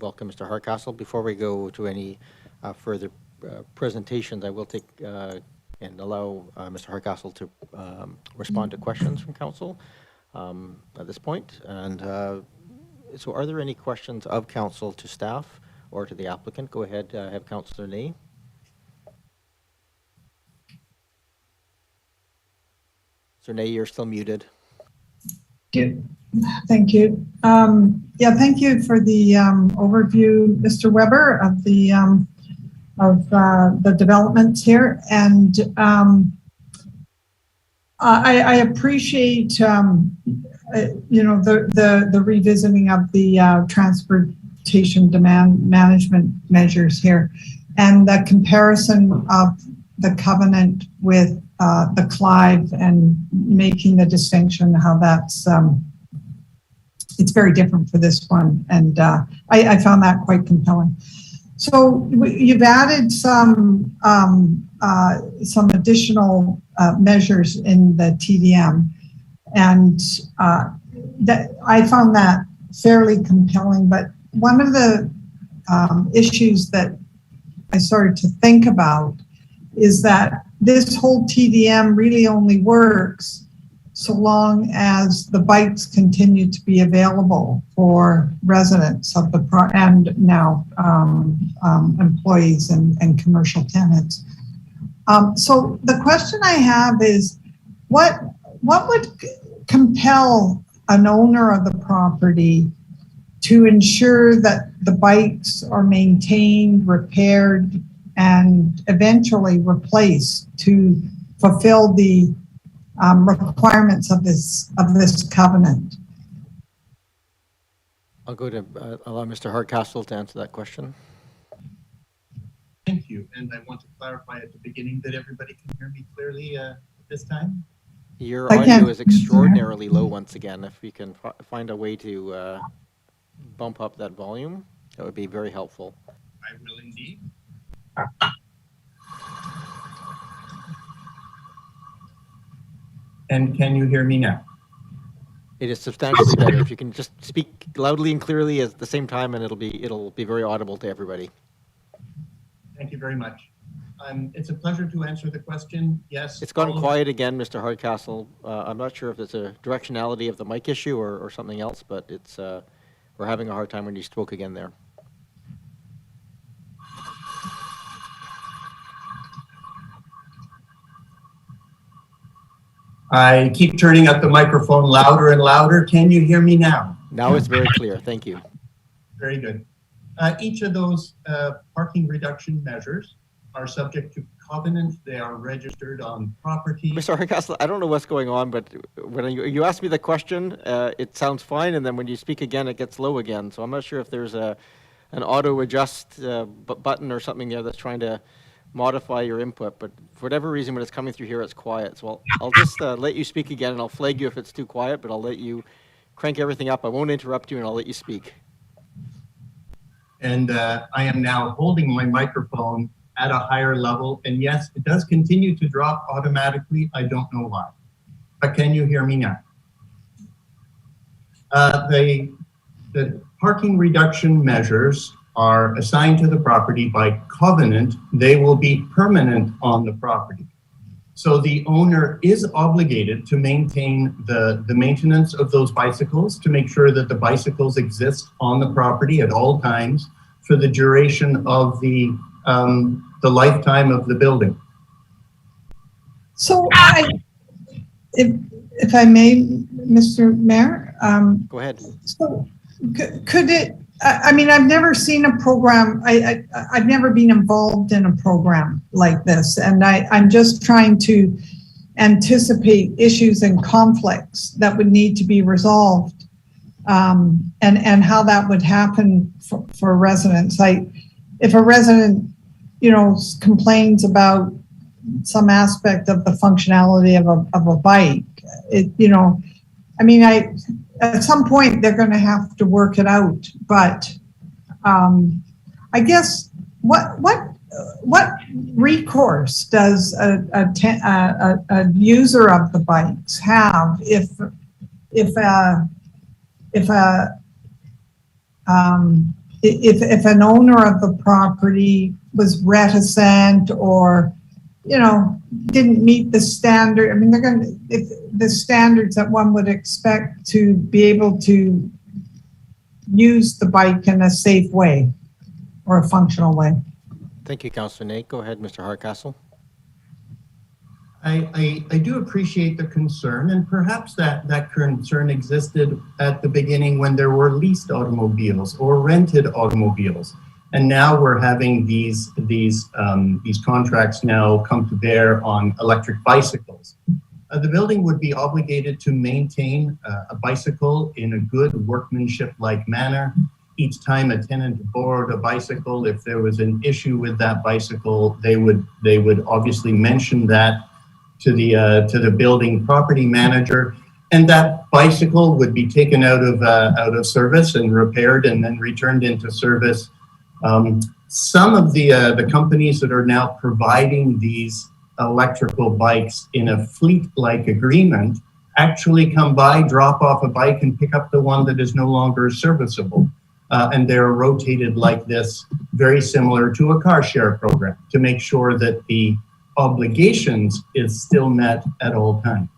welcome, Mr. Hardcastle. Before we go to any further presentations, I will take and allow Mr. Hardcastle to respond to questions from council at this point. And so are there any questions of council to staff or to the applicant? Go ahead, have Councillor Ney. Sir Ney, you're still muted. Thank you. Yeah, thank you for the overview, Mr. Weber, of the developments here, and I appreciate you know, the revisiting of the transportation demand management measures here, and the comparison of the covenant with the Clive, and making the distinction how that's it's very different for this one, and I found that quite compelling. So you've added some additional measures in the TDM, and that I found that fairly compelling. But one of the issues that I started to think about is that this whole TDM really only works so long as the bikes continue to be available for residents of the and now employees and commercial tenants. So the question I have is, what would compel an owner of the property to ensure that the bikes are maintained, repaired, and eventually replaced to fulfill the requirements of this covenant? I'll go to allow Mr. Hardcastle to answer that question. Thank you, and I want to clarify at the beginning that everybody can hear me clearly at this time. Your audio is extraordinarily low once again. If we can find a way to bump up that volume, that would be very helpful. I will indeed. And can you hear me now? It is substantially better. If you can just speak loudly and clearly at the same time, and it'll be very audible to everybody. Thank you very much. It's a pleasure to answer the question. Yes. It's gone quiet again, Mr. Hardcastle. I'm not sure if it's a directionality of the mic issue or something else, but it's we're having a hard time when you spoke again there. I keep turning up the microphone louder and louder. Can you hear me now? Now it's very clear. Thank you. Very good. Each of those parking reduction measures are subject to covenants. They are registered on property. Mr. Hardcastle, I don't know what's going on, but when you ask me the question, it sounds fine, and then when you speak again, it gets low again. So I'm not sure if there's an auto adjust button or something there that's trying to modify your input, but for whatever reason, when it's coming through here, it's quiet. So I'll just let you speak again, and I'll flag you if it's too quiet, but I'll let you crank everything up. I won't interrupt you, and I'll let you speak. And I am now holding my microphone at a higher level, and yes, it does continue to drop automatically. I don't know why, but can you hear me now? The parking reduction measures are assigned to the property by covenant, they will be permanent on the property. So the owner is obligated to maintain the maintenance of those bicycles, to make sure that the bicycles exist on the property at all times for the duration of the lifetime of the building. So if I may, Mr. Mayor. Go ahead. So could it, I mean, I've never seen a program, I've never been involved in a program like this, and I'm just trying to anticipate issues and conflicts that would need to be resolved, and how that would happen for residents. If a resident, you know, complains about some aspect of the functionality of a bike, you know, I mean, at some point they're going to have to work it out, but I guess what recourse does a user of the bikes have if an owner of the property was reticent or, you know, didn't meet the standard? I mean, they're going to, if the standards that one would expect to be able to use the bike in a safe way or a functional way. Thank you, Councillor Nate. Go ahead, Mr. Hardcastle. I do appreciate the concern, and perhaps that concern existed at the beginning when there were leased automobiles or rented automobiles. And now we're having these contracts now come to bear on electric bicycles. The building would be obligated to maintain a bicycle in a good workmanship-like manner. Each time a tenant borrowed a bicycle, if there was an issue with that bicycle, they would obviously mention that to the building property manager, and that bicycle would be taken out of service and repaired and then returned into service. Some of the companies that are now providing these electrical bikes in a fleet-like agreement actually come by, drop off a bike, and pick up the one that is no longer serviceable. And they're rotated like this, very similar to a car share program, to make sure that the obligations is still met at all times.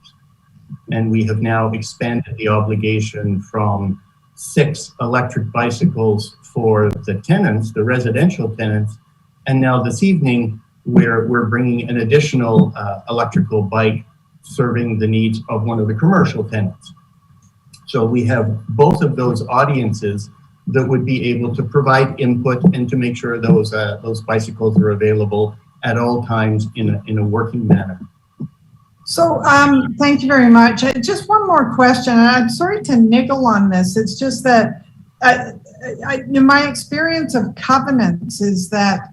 And we have now expanded the obligation from 6 electric bicycles for the tenants, the residential tenants, and now this evening we're bringing an additional electrical bike serving the needs of one of the commercial tenants. So we have both of those audiences that would be able to provide input and to make sure those bicycles are available at all times in a working manner. So thank you very much. Just one more question, and I'm sorry to niggle on this. It's just that in my experience of covenants is that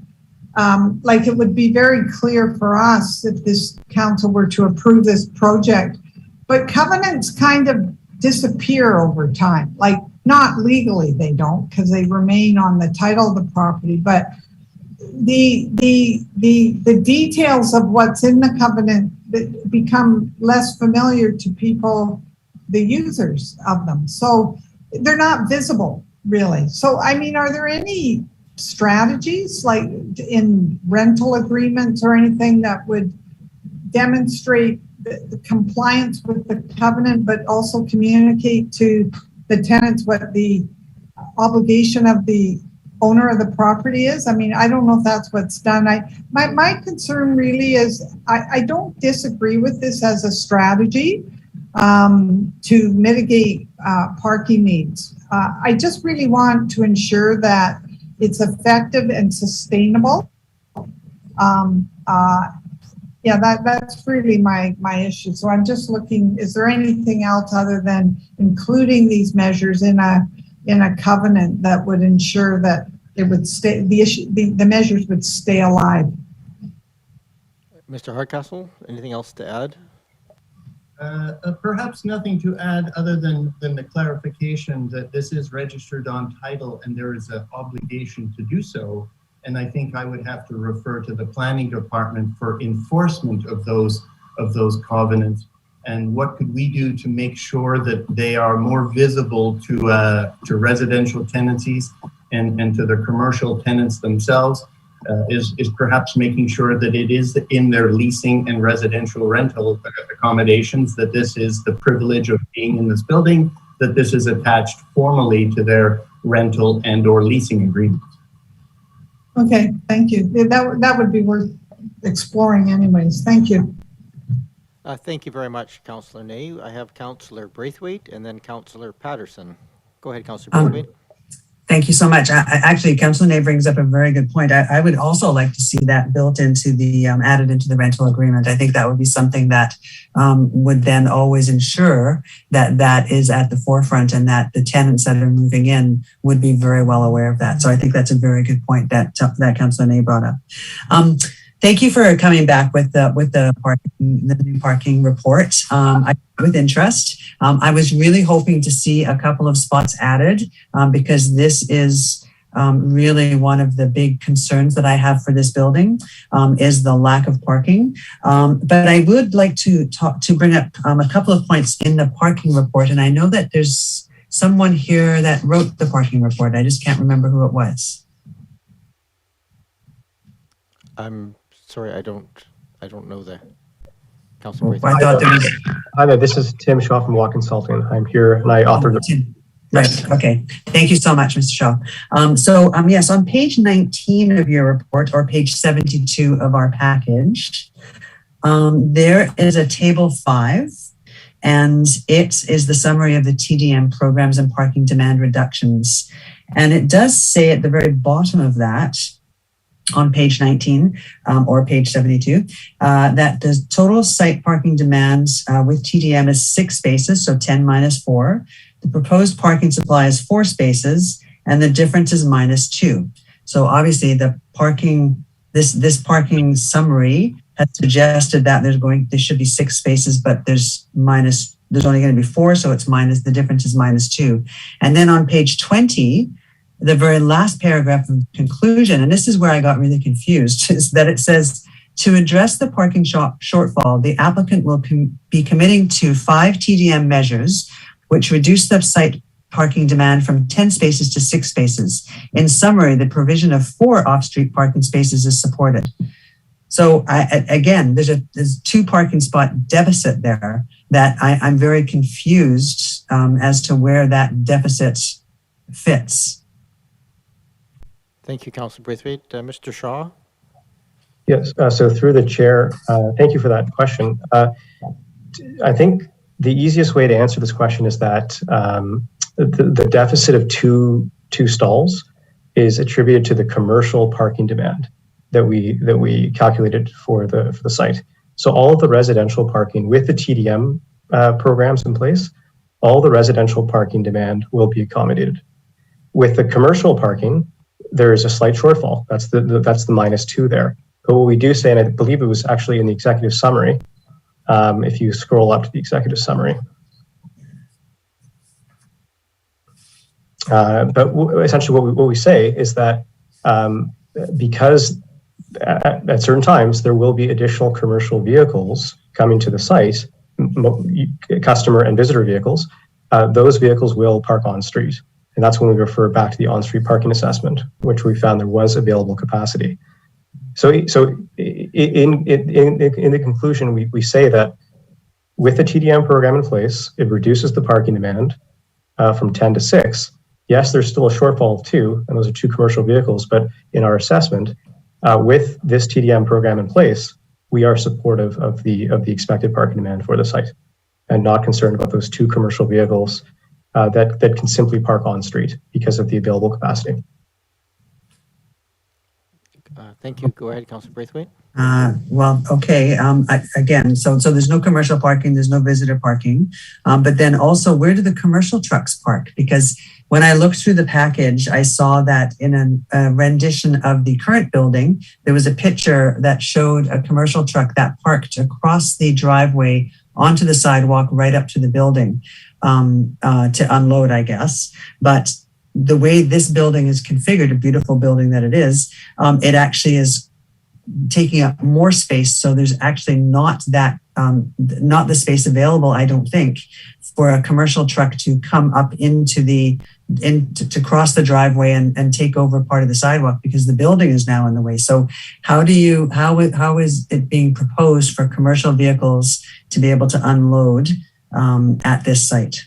like it would be very clear for us if this council were to approve this project, but covenants kind of disappear over time. Like, not legally they don't, because they remain on the title of the property, but the details of what's in the covenant that become less familiar to people, the users of them. So they're not visible, really. So, I mean, are there any strategies like in rental agreements or anything that would demonstrate the compliance with the covenant, but also communicate to the tenants what the obligation of the owner of the property is? I mean, I don't know if that's what's done. My concern really is I don't disagree with this as a strategy to mitigate parking needs. I just really want to ensure that it's effective and sustainable. Yeah, that's really my issue. So I'm just looking, is there anything else other than including these measures in a covenant that would ensure that it would stay, the measures would stay alive? Mr. Hardcastle, anything else to add? Perhaps nothing to add other than the clarification that this is registered on title and there is an obligation to do so. And I think I would have to refer to the planning department for enforcement of those covenants. And what could we do to make sure that they are more visible to residential tenancies and to the commercial tenants themselves is perhaps making sure that it is in their leasing and residential rental accommodations, that this is the privilege of being in this building, that this is attached formally to their rental and or leasing agreement. Okay, thank you. That would be worth exploring anyways. Thank you. Thank you very much, Councillor Ney. I have Councillor Braithwaite and then Councillor Patterson. Go ahead, Councillor Braithwaite. Thank you so much. Actually, Councillor Ney brings up a very good point. I would also like to see that built into the, added into the rental agreement. I think that would be something that would then always ensure that that is at the forefront and that the tenants that are moving in would be very well aware of that. So I think that's a very good point that Councillor Ney brought up. Thank you for coming back with the new parking report. With interest. I was really hoping to see a couple of spots added because this is really one of the big concerns that I have for this building is the lack of parking. But I would like to bring up a couple of points in the parking report, and I know that there's someone here that wrote the parking report. I just can't remember who it was. I'm sorry, I don't know the Councilor. I thought there was. Hi there, this is Tim Shaw from Watt Consulting. I'm here and I authored the. Right. Okay. Thank you so much, Mr. Shaw. Yes, on page 19 of your report or page 72 of our package, there is a table 5, and it is the summary of the TDM programs and parking demand reductions. And it does say at the very bottom of that, on page 19 or page 72, that the total site parking demands with TDM is 6 spaces, so 10 minus 4. The proposed parking supply is 4 spaces, and the difference is minus 2. So obviously, the parking this parking summary has suggested that there should be 6 spaces, but there's only going to be 4, so it's minus. The difference is minus 2. And then on page 20. The very last paragraph of conclusion, and this is where I got really confused, is that it says, to address the parking shortfall, the applicant will be committing to 5 TDM measures, which reduce the site parking demand from 10 spaces to 6 spaces. In summary, the provision of 4 off-street parking spaces is supported. So again, there's 2 parking spot deficit there that I'm very confused as to where that deficit fits. Thank you, Councillor Braithwaite. Mr. Shaw? Yes, so through the chair, thank you for that question. I think the easiest way to answer this question is that the deficit of two stalls is attributed to the commercial parking demand that we calculated for the site. So all of the residential parking with the TDM programs in place, all the residential parking demand will be accommodated. With the commercial parking, there is a slight shortfall. That's the minus 2 there. But what we do say, and I believe it was actually in the executive summary, if you scroll up to the executive summary. But essentially what we say is that because at certain times there will be additional commercial vehicles coming to the site, customer and visitor vehicles, those vehicles will park on street. And that's when we refer back to the on-street parking assessment, which we found there was available capacity. So in the conclusion, we say that with the TDM program in place, it reduces the parking demand from 10 to 6. Yes, there's still a shortfall of 2, and those are 2 commercial vehicles. But in our assessment, with this TDM program in place, we are supportive of the expected parking demand for the site, and not concerned about those 2 commercial vehicles that can simply park on street because of the available capacity. Thank you. Go ahead, Councillor Braithwaite. Well, okay. Again, so there's no commercial parking, there's no visitor parking, but then also, where do the commercial trucks park? Because when I looked through the package, I saw that in a rendition of the current building, there was a picture that showed a commercial truck that parked across the driveway onto the sidewalk right up to the building to unload, I guess. But the way this building is configured, a beautiful building that it is, it actually is taking up more space. So there's actually not that not the space available, I don't think, for a commercial truck to come up into to cross the driveway and take over part of the sidewalk because the building is now in the way. So how is it being proposed for commercial vehicles to be able to unload at this site?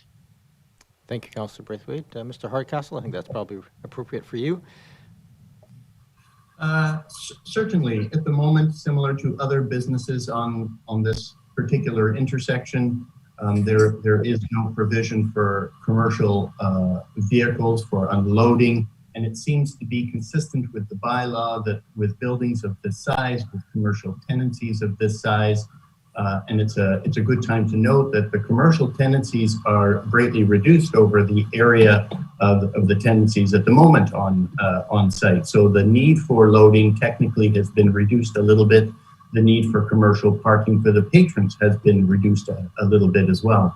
Thank you, Councillor Braithwaite. Mr. Hardcastle, I think that's probably appropriate for you. Certainly, at the moment, similar to other businesses on this particular intersection, there is no provision for commercial vehicles for unloading, and it seems to be consistent with the bylaw that with buildings of this size, with commercial tenancies of this size, and it's a good time to note that the commercial tenancies are greatly reduced over the area of the tenancies at the moment on site. So the need for loading technically has been reduced a little bit. The need for commercial parking for the patrons has been reduced a little bit as well.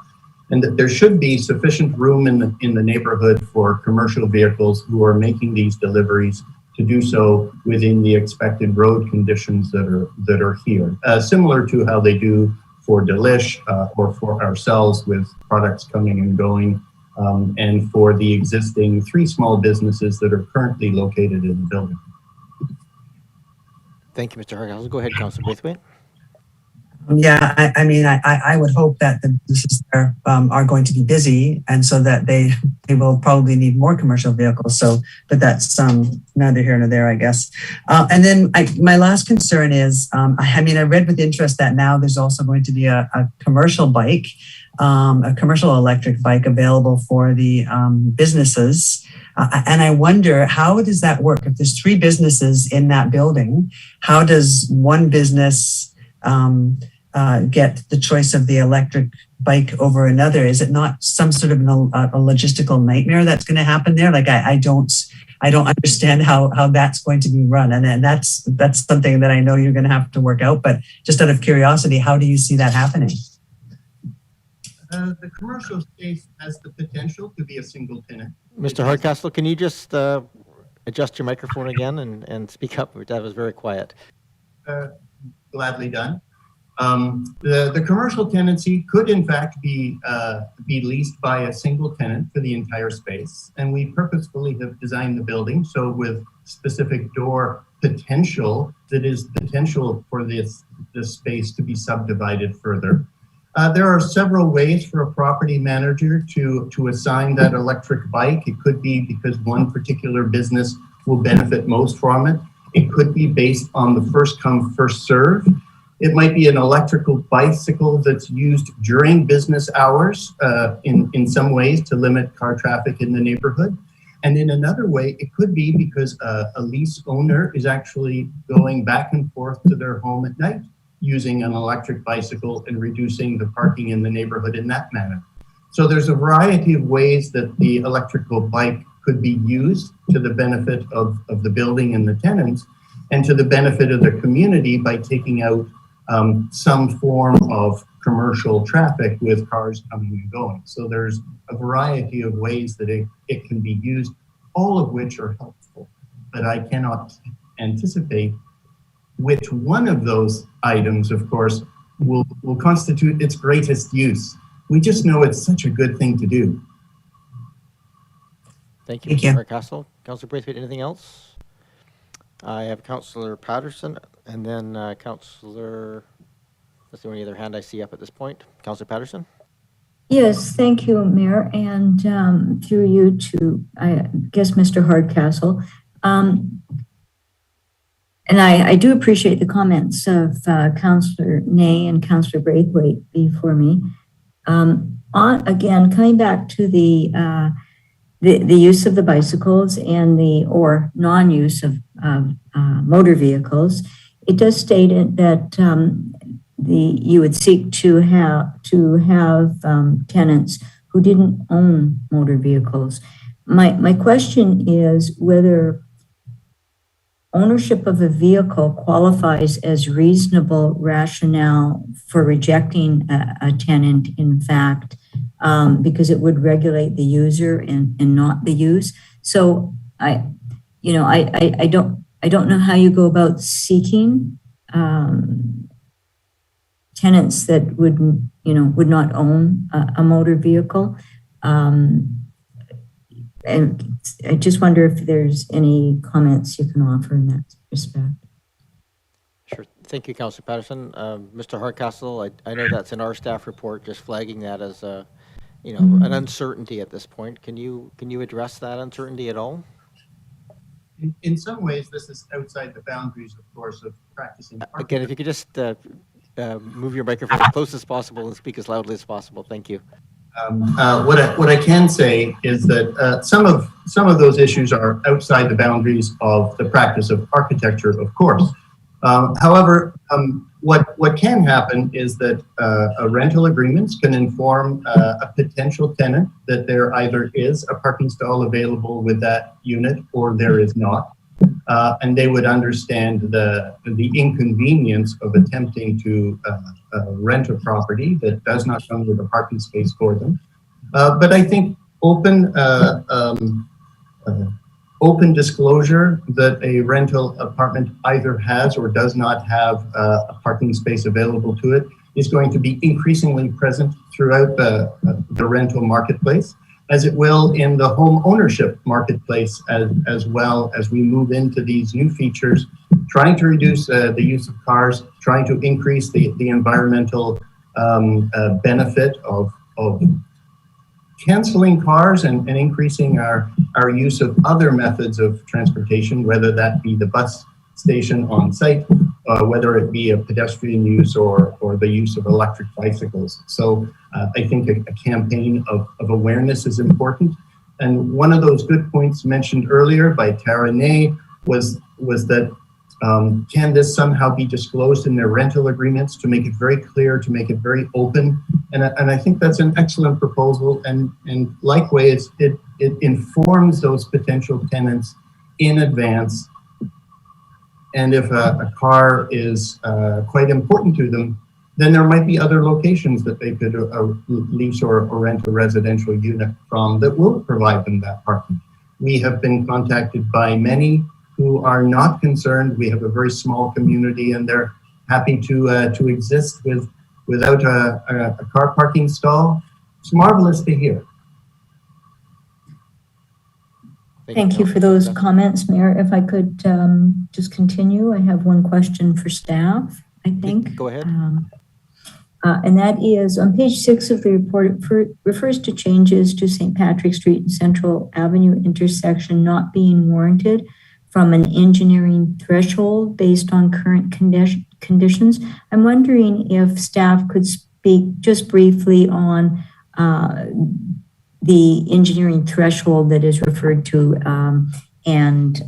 And that there should be sufficient room in the neighborhood for commercial vehicles who are making these deliveries to do so within the expected road conditions that are here. Similar to how they do for Delish or for ourselves with products coming and going, and for the existing 3 small businesses that are currently located in the building. Thank you, Mr. Hardcastle. Go ahead, Councillor Braithwaite. Yeah, I mean, I would hope that the businesses there are going to be busy, and so that they will probably need more commercial vehicles. So, but that's neither here nor there, I guess. And then my last concern is, I mean, I read with interest that now there's also going to be a commercial bike, a commercial electric bike available for the businesses. And I wonder, how does that work? If there's 3 businesses in that building, how does one business get the choice of the electric bike over another? Is it not some sort of a logistical nightmare that's going to happen there? Like I don't understand how that's going to be run, and that's something that I know you're going to have to work out. But just out of curiosity, how do you see that happening? The commercial space has the potential to be a single tenant. Mr. Hardcastle, can you just adjust your microphone again and speak up? That was very quiet. Gladly done. The commercial tenancy could in fact be leased by a single tenant for the entire space, and we purposefully have designed the building so with specific door potential that is potential for this space to be subdivided further. There are several ways for a property manager to assign that electric bike. It could be because one particular business will benefit most from it. It could be based on the first come, first serve. It might be an electrical bicycle that's used during business hours in some ways to limit car traffic in the neighborhood. And in another way, it could be because a lease owner is actually going back and forth to their home at night using an electric bicycle and reducing the parking in the neighborhood in that manner. So there's a variety of ways that the electrical bike could be used to the benefit of the building and the tenants, and to the benefit of the community by taking out some form of commercial traffic with cars coming and going. So there's a variety of ways that it can be used, all of which are helpful. But I cannot anticipate which one of those items, of course, will constitute its greatest use. We just know it's such a good thing to do. Thank you, Mr. Hardcastle. Councillor Braithwaite, anything else? I have Councillor Patterson, and then Councillor, that's the only other hand I see up at this point. Councillor Patterson? Yes, thank you, Mayor, and through you to, I guess, Mr. Hardcastle. And I do appreciate the comments of Councillor Ney and Councillor Braithwaite before me. Again, coming back to the use of the bicycles and or non-use of motor vehicles, it does state that you would seek to have tenants who didn't own motor vehicles. My question is whether ownership of a vehicle qualifies as reasonable rationale for rejecting a tenant, in fact, because it would regulate the user and not the use. So I don't know how you go about seeking tenants that would not own a motor vehicle. And I just wonder if there's any comments you can offer in that respect. Sure. Thank you, Councillor Patterson. Mr. Hardcastle, I know that's in our staff report, just flagging that as a, an uncertainty at this point. Can you address that uncertainty at all? In some ways, this is outside the boundaries, of course, of practicing. Again, if you could just move your microphone as close as possible and speak as loudly as possible. Thank you. What I can say is that some of those issues are outside the boundaries of the practice of architecture, of course. However, what can happen is that rental agreements can inform a potential tenant that there either is a parking stall available with that unit or there is not. And they would understand the inconvenience of attempting to rent a property that does not come with a parking space for them. But I think open disclosure that a rental apartment either has or does not have a parking space available to it is going to be increasingly present throughout the rental marketplace, as it will in the home ownership marketplace as well, as we move into these new features, trying to reduce the use of cars, trying to increase the environmental benefit of canceling cars and increasing our use of other methods of transportation, whether that be the bus station on site, whether it be a pedestrian use or the use of electric bicycles. So I think a campaign of awareness is important. And one of those good points mentioned earlier by Tara Ney was that can this somehow be disclosed in their rental agreements to make it very clear, to make it very open? And I think that's an excellent proposal. And likewise, it informs those potential tenants in advance. And if a car is quite important to them, then there might be other locations that they could lease or rent a residential unit from that will provide them that parking. We have been contacted by many who are not concerned. We have a very small community and they're happy to exist without a car parking stall. It's marvelous to hear. Thank you for those comments, Mayor. If I could just continue, I have one question for staff, I think. Go ahead. And that is on page 6 of the report, it refers to changes to St. Patrick Street and Central Avenue intersection not being warranted from an engineering threshold based on current conditions. I'm wondering if staff could speak just briefly on the engineering threshold that is referred to and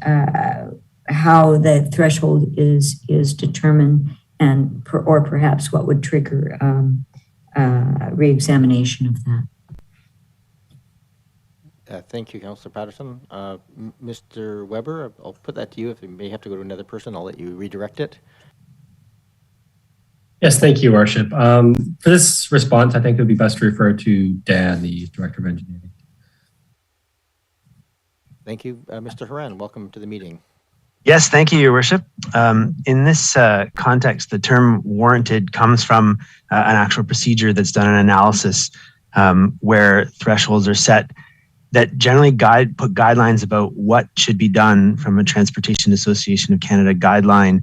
how the threshold is determined, and or perhaps what would trigger re-examination of that. Thank you, Councillor Patterson. Mr. Weber, I'll put that to you. If you may have to go to another person, I'll let you redirect it. Yes, thank you, Worship. For this response, I think it would be best to refer to Dan, the Director of Engineering. Thank you. Mr. Horan, welcome to the meeting. Yes, thank you, Your Worship. In this context, the term warranted comes from an actual procedure that's done an analysis where thresholds are set that generally put guidelines about what should be done from a Transportation Association of Canada guideline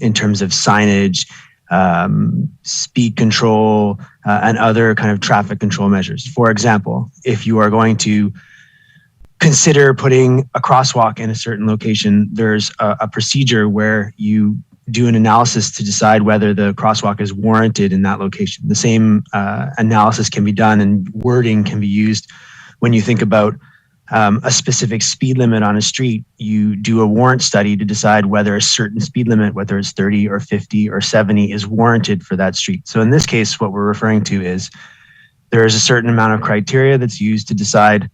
in terms of signage, speed control, and other kind of traffic control measures. For example, if you are going to consider putting a crosswalk in a certain location, there's a procedure where you do an analysis to decide whether the crosswalk is warranted in that location. The same analysis can be done and wording can be used when you think about a specific speed limit on a street. You do a warrant study to decide whether a certain speed limit, whether it's 30 or 50 or 70, is warranted for that street. So in this case, what we're referring to is there is a certain amount of criteria that's used to decide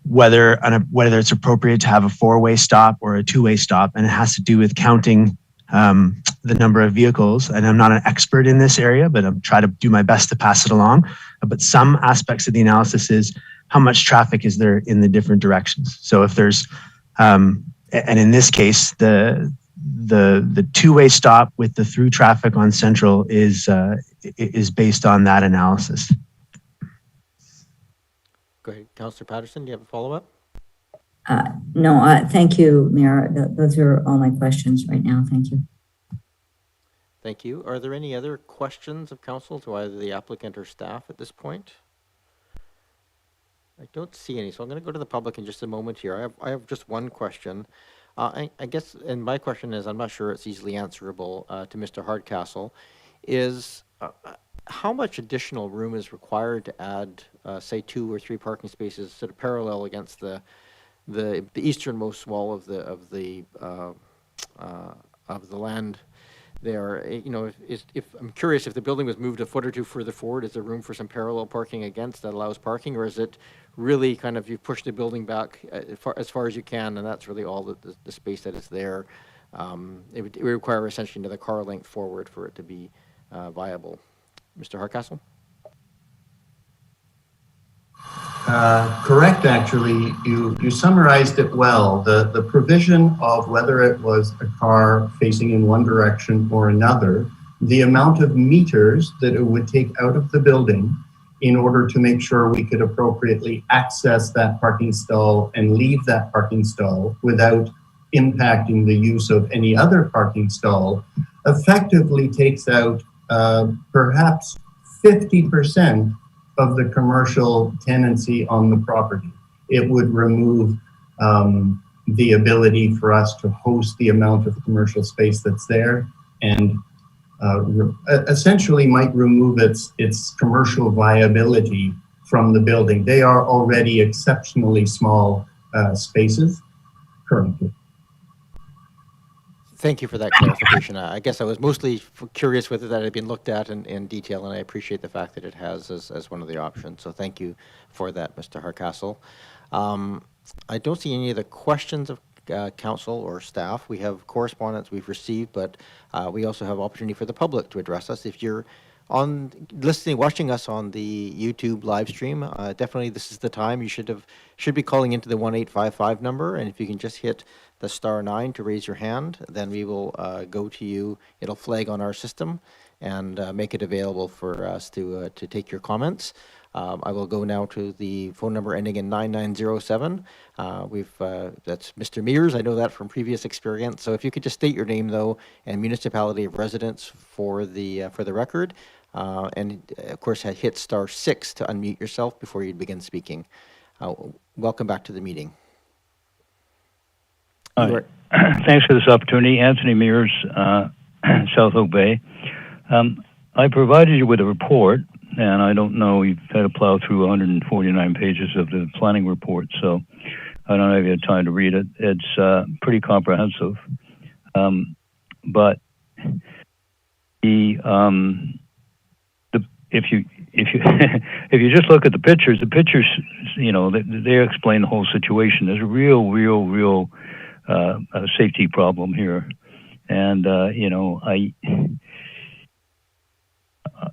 whether it's appropriate to have a four-way stop or a two-way stop, and it has to do with counting the number of vehicles. And I'm not an expert in this area, but I'm trying to do my best to pass it along. But some aspects of the analysis is how much traffic is there in the different directions. So if there's, and in this case, the the two-way stop with the through traffic on Central is based on that analysis. Go ahead, Councillor Patterson, do you have a follow-up? No, thank you, Mayor. Those are all my questions right now. Thank you. Thank you. Are there any other questions of council to either the applicant or staff at this point? I don't see any, so I'm going to go to the public in just a moment here. I have just one question. I guess, and my question is, I'm not sure it's easily answerable to Mr. Hardcastle, is how much additional room is required to add, say, 2 or 3 parking spaces sort of parallel against the easternmost wall of the land there? You know, if I'm curious, if the building was moved a foot or 2 further forward, is there room for some parallel parking against that allows parking, or is it really kind of you push the building back as far as you can, and that's really all the space that is there? It would require essentially another car length forward for it to be viable. Mr. Hardcastle? Correct, actually. You summarized it well. The provision of whether it was a car facing in one direction or another, the amount of meters that it would take out of the building in order to make sure we could appropriately access that parking stall and leave that parking stall without impacting the use of any other parking stall, effectively takes out perhaps 50% of the commercial tenancy on the property. It would remove the ability for us to host the amount of commercial space that's there, and essentially might remove its commercial viability from the building. They are already exceptionally small spaces currently. Thank you for that clarification. I guess I was mostly curious whether that had been looked at in detail, and I appreciate the fact that it has as one of the options. So thank you for that, Mr. Hardcastle. I don't see any of the questions of council or staff. We have correspondence we've received, but we also have opportunity for the public to address us. If you're watching us on the YouTube live stream, definitely this is the time. You should be calling into the 1855 number, and if you can just hit the *9 to raise your hand, then we will go to you. It'll flag on our system and make it available for us to take your comments. I will go now to the phone number ending in 9907. That's Mr. Mears. I know that from previous experience. So if you could just state your name though and municipality of residence for the record, and of course hit *6 to unmute yourself before you begin speaking. Welcome back to the meeting. Thanks for this opportunity. Anthony Mears, South Oak Bay. I provided you with a report, and I don't know, you've had to plow through 149 pages of the planning report, so I don't know if you had time to read it. It's pretty comprehensive. But if you if you just look at the pictures, you know, they explain the whole situation. There's a real safety problem here, and you know,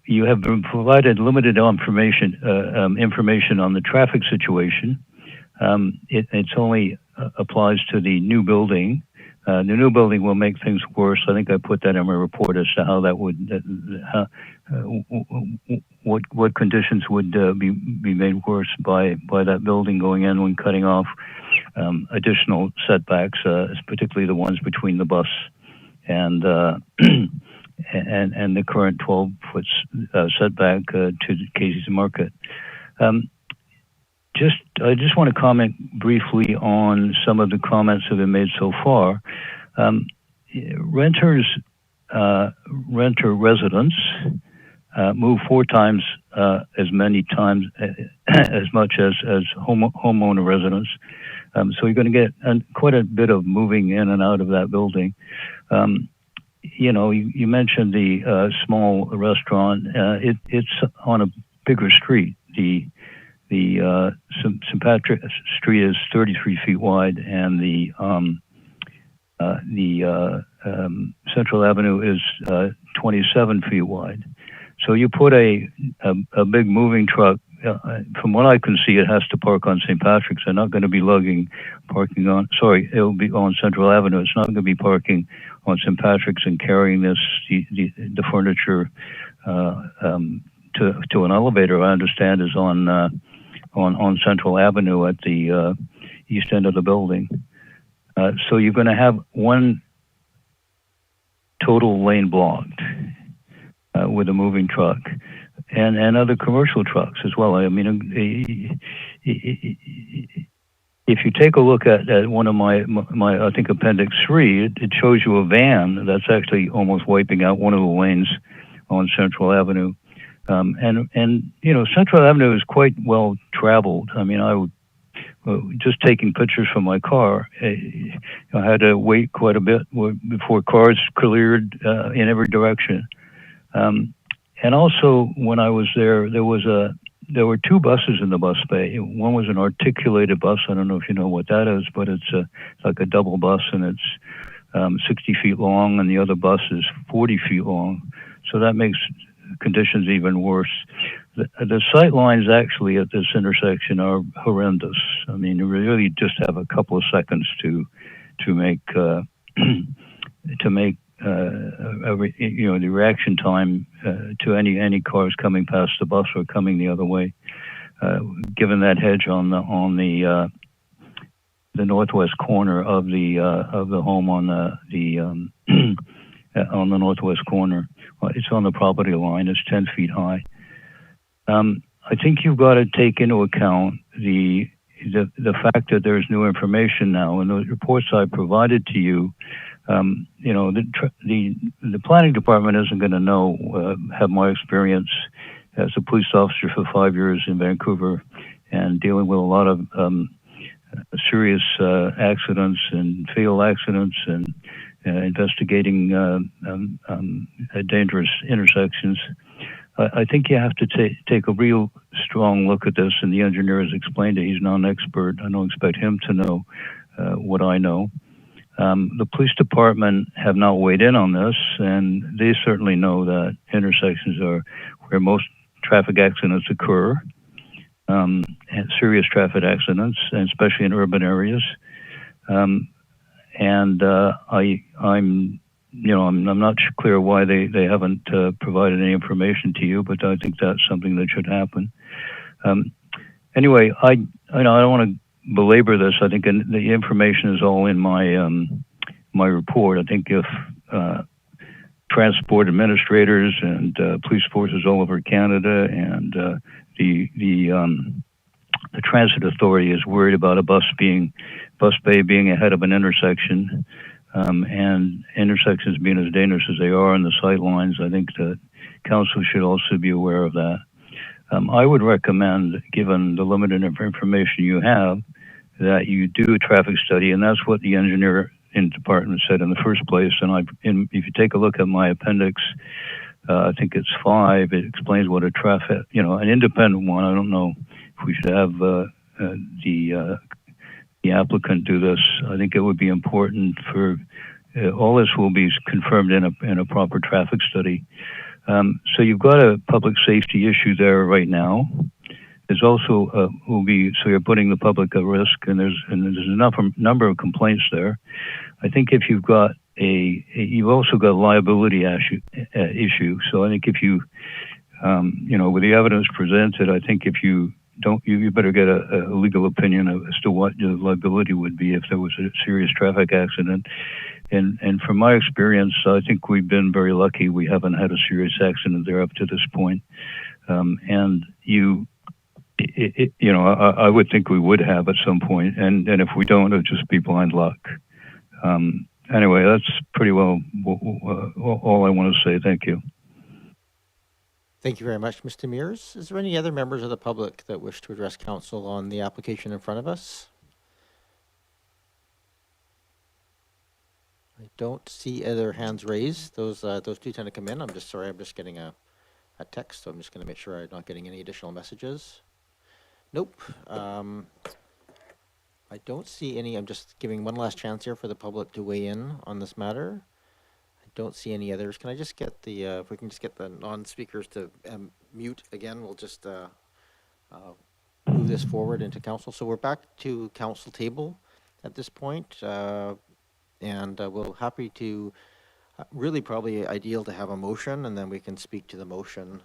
you have been provided limited information on the traffic situation. It's only applies to the new building. The new building will make things worse. I think I put that in my report as to how that would, what conditions would be made worse by that building going in when cutting off additional setbacks, particularly the ones between the bus and the current 12-foot setback to Casey's Market. I just want to comment briefly on some of the comments that have been made so far. Renter residents move 4 times as many times as much as homeowner residents. So you're going to get quite a bit of moving in and out of that building. You know, you mentioned the small restaurant. It's on a bigger street. The St. Patrick Street is 33 feet wide, and the Central Avenue is 27 feet wide. So you put a big moving truck from what I can see, it has to park on St. Patrick's. They're not going to be parking on, sorry, it'll be on Central Avenue. It's not going to be parking on St. Patrick's and carrying the furniture to an elevator. I understand is on Central Avenue at the east end of the building. So you're going to have one total lane blocked with a moving truck and other commercial trucks as well. I mean, if you take a look at one of my I think Appendix 3, it shows you a van that's actually almost wiping out one of the lanes on Central Avenue. And you know, Central Avenue is quite well traveled. I mean, I would just taking pictures from my car, I had to wait quite a bit before cars cleared in every direction. And also, when I was there, there were two buses in the bus bay. One was an articulated bus. I don't know if you know what that is, but it's like a double bus, and it's 60 feet long, and the other bus is 40 feet long. So that makes conditions even worse. The sight lines actually at this intersection are horrendous. I mean, you really just have a couple of seconds to make the reaction time to any cars coming past the bus or coming the other way. Given that hedge on the northwest corner of the home on the northwest corner, it's on the property line. It's 10 feet high. I think you've got to take into account the fact that there's new information now, and the reports I provided to you. You know, the planning department isn't going to have my experience as a police officer for 5 years in Vancouver and dealing with a lot of serious accidents and fatal accidents and investigating dangerous intersections. I think you have to take a real strong look at this, and the engineer has explained it. He's not an expert. I don't expect him to know what I know. The police department have not weighed in on this, and they certainly know that intersections are where most traffic accidents occur, and serious traffic accidents, and especially in urban areas. I'm not clear why they haven't provided any information to you, but I think that's something that should happen. Anyway, I don't want to belabor this. I think the information is all in my report. I think if transport administrators and police forces all over Canada and the transit authority is worried about a bus bay being ahead of an intersection, and intersections being as dangerous as they are on the sight lines, I think that council should also be aware of that. I would recommend, given the limited information you have, that you do a traffic study, and that's what the engineer in the department said in the first place. And if you take a look at my appendix, I think it's 5. It explains what an independent one. I don't know if we should have the applicant do this. I think it would be important for all this will be confirmed in a proper traffic study. So you've got a public safety issue there right now. There's also so you're putting the public at risk, and there's a number of complaints there. I think if you've got you've also got a liability issue. So I think if you with the evidence presented, I think if you you better get a legal opinion as to what the liability would be if there was a serious traffic accident. And from my experience, I think we've been very lucky. We haven't had a serious accident there up to this point. And I would think we would have at some point. And if we don't, it'll just be blind luck. Anyway, that's pretty well all I want to say. Thank you. Thank you very much, Mr. Mears. Is there any other members of the public that wish to address council on the application in front of us? I don't see other hands raised. Those do tend to come in. I'm just getting a text, so I'm just going to make sure I'm not getting any additional messages. Nope. I don't see any. I'm just giving one last chance here for the public to weigh in on this matter. I don't see any others. Can I just get if we can just get the non-speakers to mute again, we'll just move this forward into council. So we're back to council table at this point, and we'll happy to, really probably ideal to have a motion, and then we can speak to the motion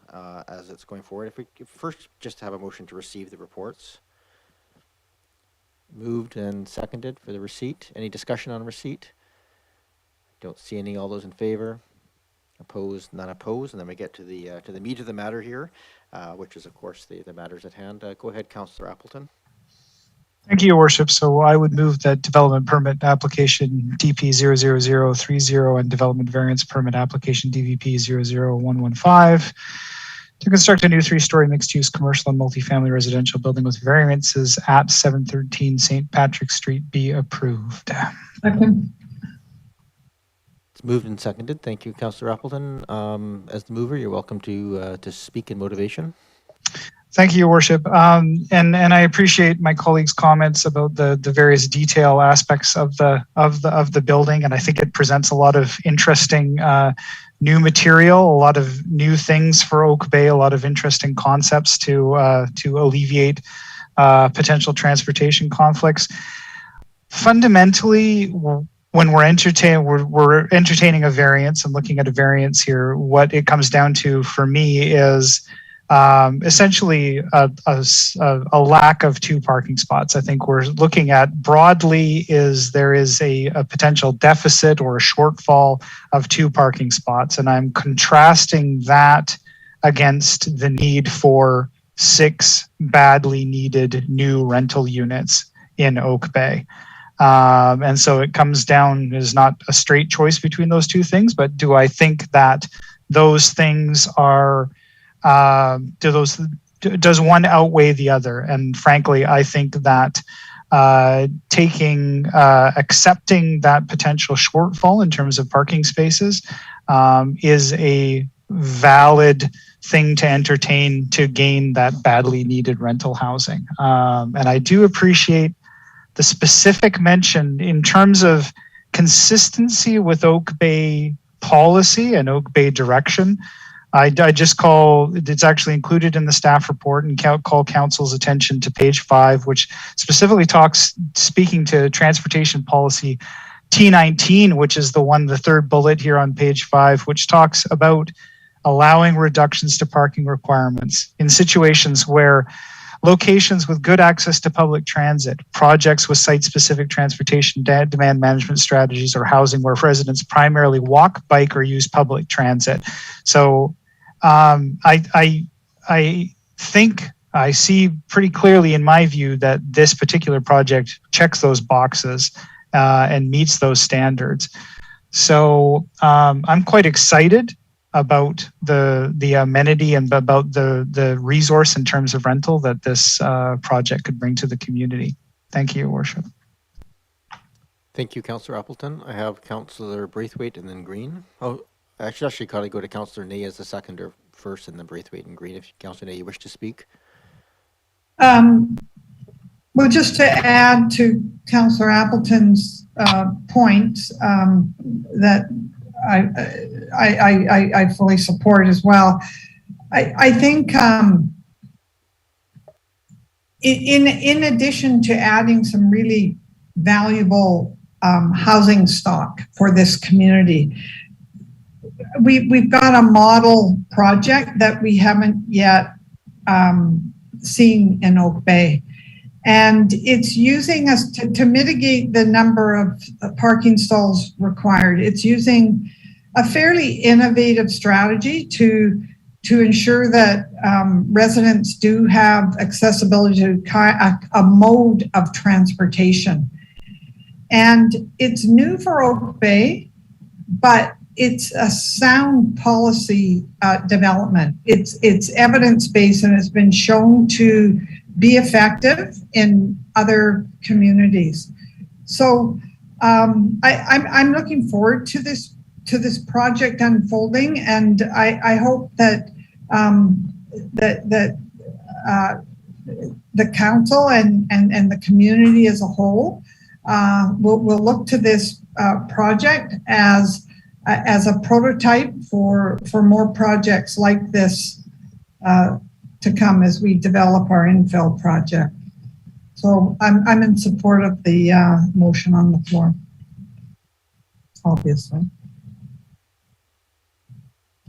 as it's going forward. If we first just have a motion to receive the reports. Moved and seconded for the receipt. Any discussion on receipt? Don't see any. All those in favor? Opposed? None opposed. And then we get to the meat of the matter here, which is, of course, the matters at hand. Go ahead, Councillor Appleton. Thank you, Your Worship. So I would move that development permit application DP 00030 and development variance permit application DVP 00115 to construct a new 3-story mixed-use commercial and multifamily residential building with variances at 713 St. Patrick Street be approved. Second. It's moved and seconded. Thank you, Councillor Appleton. As the mover, you're welcome to speak in motivation. Thank you, Your Worship. And I appreciate my colleagues' comments about the various detail aspects of the building, and I think it presents a lot of interesting new material, a lot of new things for Oak Bay, a lot of interesting concepts to alleviate potential transportation conflicts. Fundamentally, when we're entertaining a variance and looking at a variance here, what it comes down to for me is essentially a lack of 2 parking spots. I think we're looking at broadly there is a potential deficit or a shortfall of 2 parking spots. And I'm contrasting that against the need for 6 badly needed new rental units in Oak Bay. And so it comes down, is not a straight choice between those 2 things, but do I think that those things are does one outweigh the other? And frankly, I think that accepting that potential shortfall in terms of parking spaces is a valid thing to entertain to gain that badly needed rental housing. And I do appreciate the specific mention in terms of consistency with Oak Bay policy and Oak Bay direction. I just it's actually included in the staff report, and call council's attention to page 5, which specifically speaking to transportation policy T19, which is the 3rd bullet here on page 5, which talks about allowing reductions to parking requirements in situations where locations with good access to public transit, projects with site-specific transportation demand management strategies, or housing where residents primarily walk, bike, or use public transit. So I think I see pretty clearly in my view that this particular project checks those boxes and meets those standards. So I'm quite excited about the amenity and about the resource in terms of rental that this project could bring to the community. Thank you, Your Worship. Thank you, Councillor Appleton. I have Councillor Braithwaite and then Green. Oh, actually, probably go to Councillor Ney as the seconder first, and then Braithwaite and Green. If Councillor Ney, you wish to speak. Well, just to add to Councillor Appleton's points that I fully support as well. I think in addition to adding some really valuable housing stock for this community, we've got a model project that we haven't yet seen in Oak Bay. And it's using us to mitigate the number of parking stalls required. It's using a fairly innovative strategy to ensure that residents do have accessibility to a mode of transportation. And it's new for Oak Bay, but it's a sound policy development. It's evidence-based and has been shown to be effective in other communities. So I'm looking forward to this project unfolding, and I hope that the council and the community as a whole will look to this project as a prototype for more projects like this to come as we develop our infill project. So I'm in support of the motion on the floor, obviously.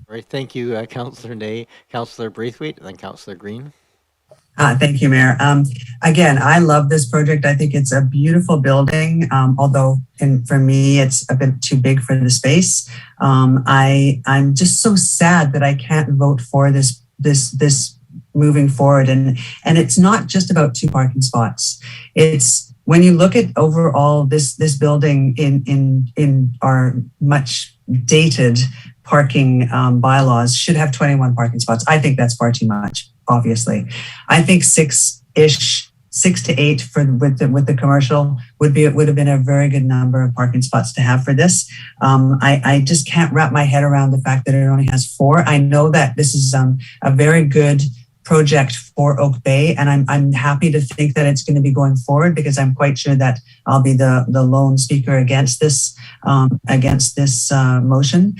All right, thank you, Councillor Ney, Councillor Braithwaite, and then Councillor Green. Thank you, Mayor. Again, I love this project. I think it's a beautiful building, although for me, it's a bit too big for the space. I'm just so sad that I can't vote for this moving forward. And it's not just about 2 parking spots. It's when you look at overall this building in our much dated parking bylaws should have 21 parking spots. I think that's far too much. Obviously, I think 6 to 8 with the commercial would have been a very good number of parking spots to have for this. I just can't wrap my head around the fact that it only has 4. I know that this is a very good project for Oak Bay, and I'm happy to think that it's going to be going forward because I'm quite sure that I'll be the lone speaker against this motion.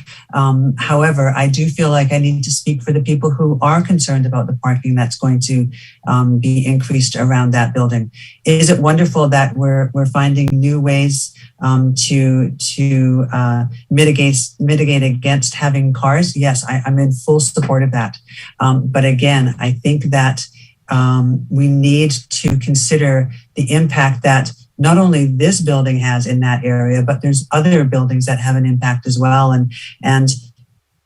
However, I do feel like I need to speak for the people who are concerned about the parking that's going to be increased around that building. Is it wonderful that we're finding new ways to mitigate against having cars? Yes, I'm in full support of that. But again, I think that we need to consider the impact that not only this building has in that area, but there's other buildings that have an impact as well. And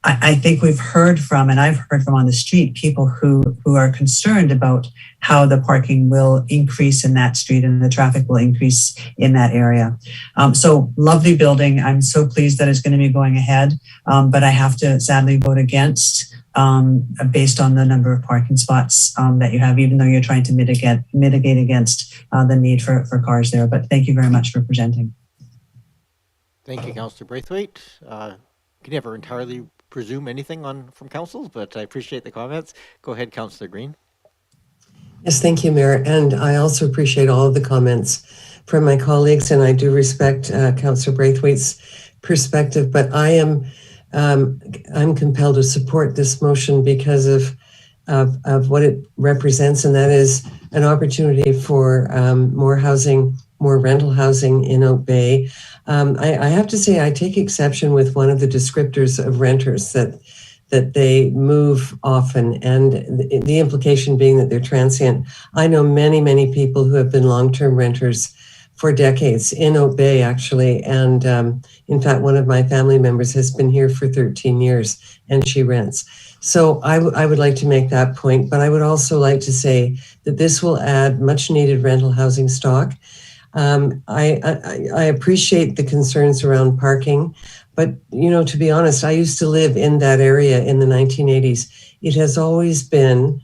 I think we've heard from, and I've heard from on the street, people who are concerned about how the parking will increase in that street and the traffic will increase in that area. So lovely building. I'm so pleased that it's going to be going ahead, but I have to sadly vote against based on the number of parking spots that you have, even though you're trying to mitigate against the need for cars there. But thank you very much for presenting. Thank you, Councillor Braithwaite. Can never entirely presume anything from councils, but I appreciate the comments. Go ahead, Councillor Green. Yes, thank you, Mayor. And I also appreciate all of the comments from my colleagues, and I do respect Councillor Braithwaite's perspective, but I'm compelled to support this motion because of what it represents, and that is an opportunity for more housing, more rental housing in Oak Bay. I have to say I take exception with one of the descriptors of renters that they move often, and the implication being that they're transient. I know many people who have been long-term renters for decades in Oak Bay, actually. And in fact, one of my family members has been here for 13 years and she rents. So I would like to make that point, but I would also like to say that this will add much needed rental housing stock. I appreciate the concerns around parking, but to be honest, I used to live in that area in the 1980s. It has always been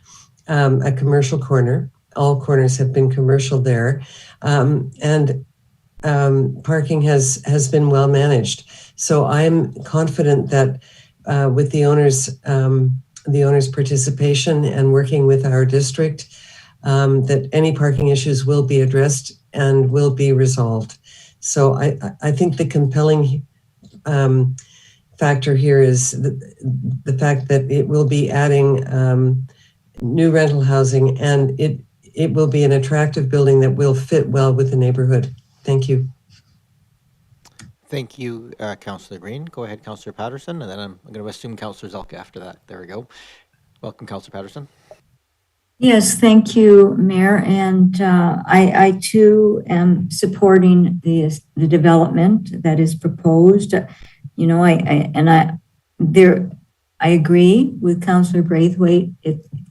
a commercial corner. All corners have been commercial there. And parking has been well managed. So I'm confident that with the owner's participation and working with our district, that any parking issues will be addressed and will be resolved. So I think the compelling factor here is the fact that it will be adding new rental housing, and it will be an attractive building that will fit well with the neighborhood. Thank you. Thank you, Councillor Green. Go ahead, Councillor Patterson, and then I'm going to assume Councillor Zelka after that. There we go. Welcome, Councillor Patterson. Yes, thank you, Mayor. And I too am supporting the development that is proposed. I agree with Councillor Braithwaite.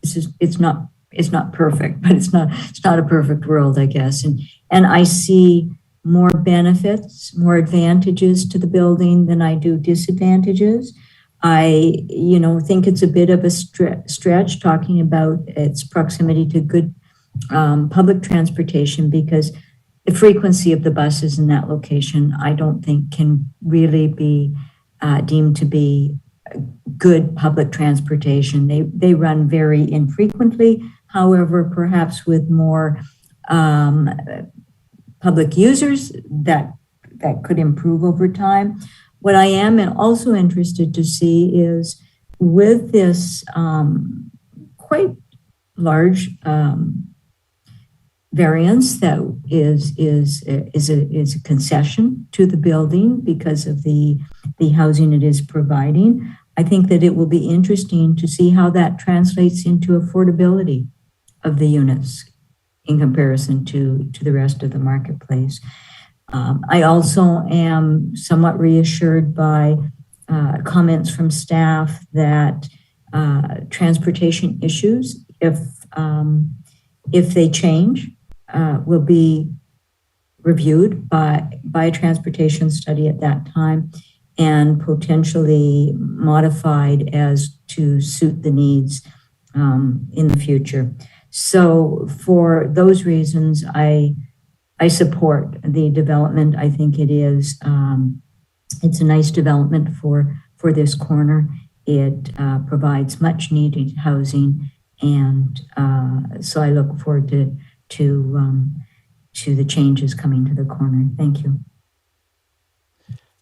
It's not perfect, but it's not a perfect world, I guess. And I see more benefits, more advantages to the building than I do disadvantages. I, think it's a bit of a stretch talking about its proximity to good public transportation, because the frequency of the buses in that location, I don't think can really be deemed to be good public transportation. They run very infrequently. However, perhaps with more public users, that could improve over time. What I am also interested to see is with this quite large variance that is a concession to the building because of the housing it is providing. I think that it will be interesting to see how that translates into affordability of the units in comparison to the rest of the marketplace. I also am somewhat reassured by comments from staff that transportation issues, if they change, will be reviewed by a transportation study at that time and potentially modified as to suit the needs in the future. So for those reasons, I support the development. I think it is it's a nice development for this corner. It provides much needed housing, and so I look forward to the changes coming to the corner. Thank you.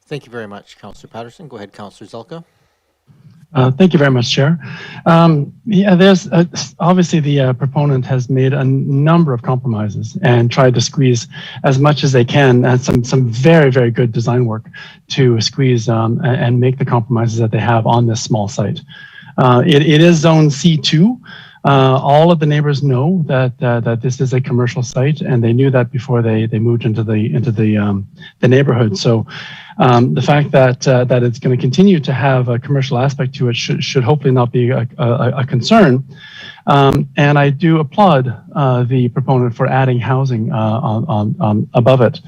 Thank you very much, Councillor Patterson. Go ahead, Councillor Zelka. Thank you very much, Chair. Yeah, there's obviously the proponent has made a number of compromises and tried to squeeze as much as they can, and some very, very good design work to squeeze and make the compromises that they have on this small site. It is zone C2. All of the neighbors know that this is a commercial site, and they knew that before they moved into the neighborhood. So the fact that it's going to continue to have a commercial aspect to it should hopefully not be a concern. And I do applaud the proponent for adding housing above it.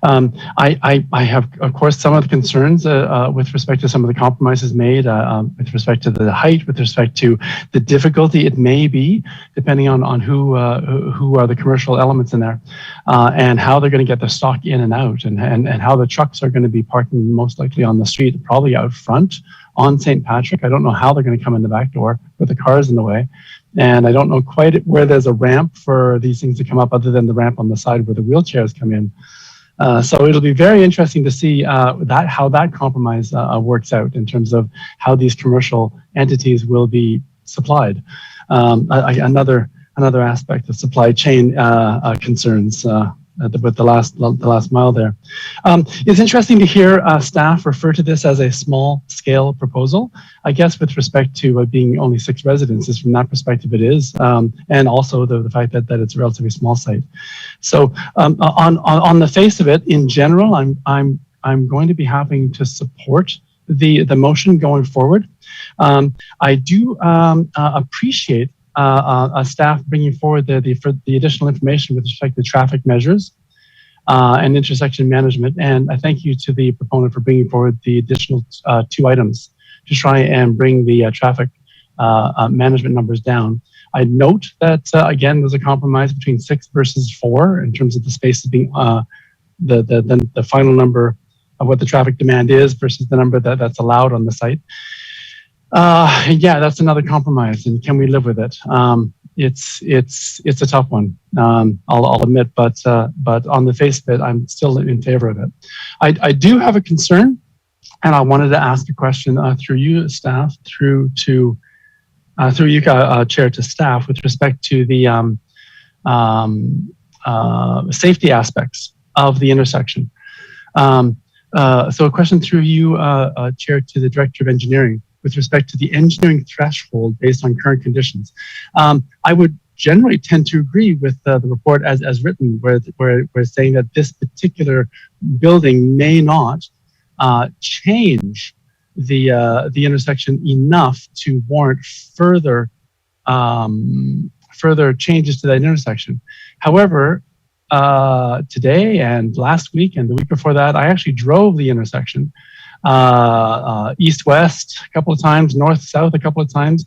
I have, of course, some of the concerns with respect to some of the compromises made, with respect to the height, with respect to the difficulty it may be, depending on who are the commercial elements in there, and how they're going to get the stock in and out, and how the trucks are going to be parking most likely on the street, probably out front on St. Patrick. I don't know how they're going to come in the back door with the cars in the way. And I don't know quite where there's a ramp for these things to come up other than the ramp on the side where the wheelchairs come in. So it'll be very interesting to see how that compromise works out in terms of how these commercial entities will be supplied. Another aspect of supply chain concerns with the last mile there. It's interesting to hear staff refer to this as a small scale proposal. I guess with respect to being only 6 residences, from that perspective it is, and also the fact that it's a relatively small site. So on the face of it, in general, I'm going to be having to support the motion going forward. I do appreciate staff bringing forward the additional information with respect to traffic measures and intersection management. And I thank you to the proponent for bringing forward the additional 2 items to try and bring the traffic management numbers down. I note that, again, there's a compromise between 6 versus 4 in terms of the spaces being the final number of what the traffic demand is versus the number that's allowed on the site. Yeah, that's another compromise, and can we live with it? It's a tough one, I'll admit, but on the face of it, I'm still in favor of it. I do have a concern, and I wanted to ask a question through you, staff, through you, Chair, to staff with respect to the safety aspects of the intersection. So a question through you, Chair, to the Director of Engineering, with respect to the engineering threshold based on current conditions. I would generally tend to agree with the report as written, where it's saying that this particular building may not change the intersection enough to warrant further changes to that intersection. However, today and last week and the week before that, I actually drove the intersection east-west a couple of times, north-south a couple of times.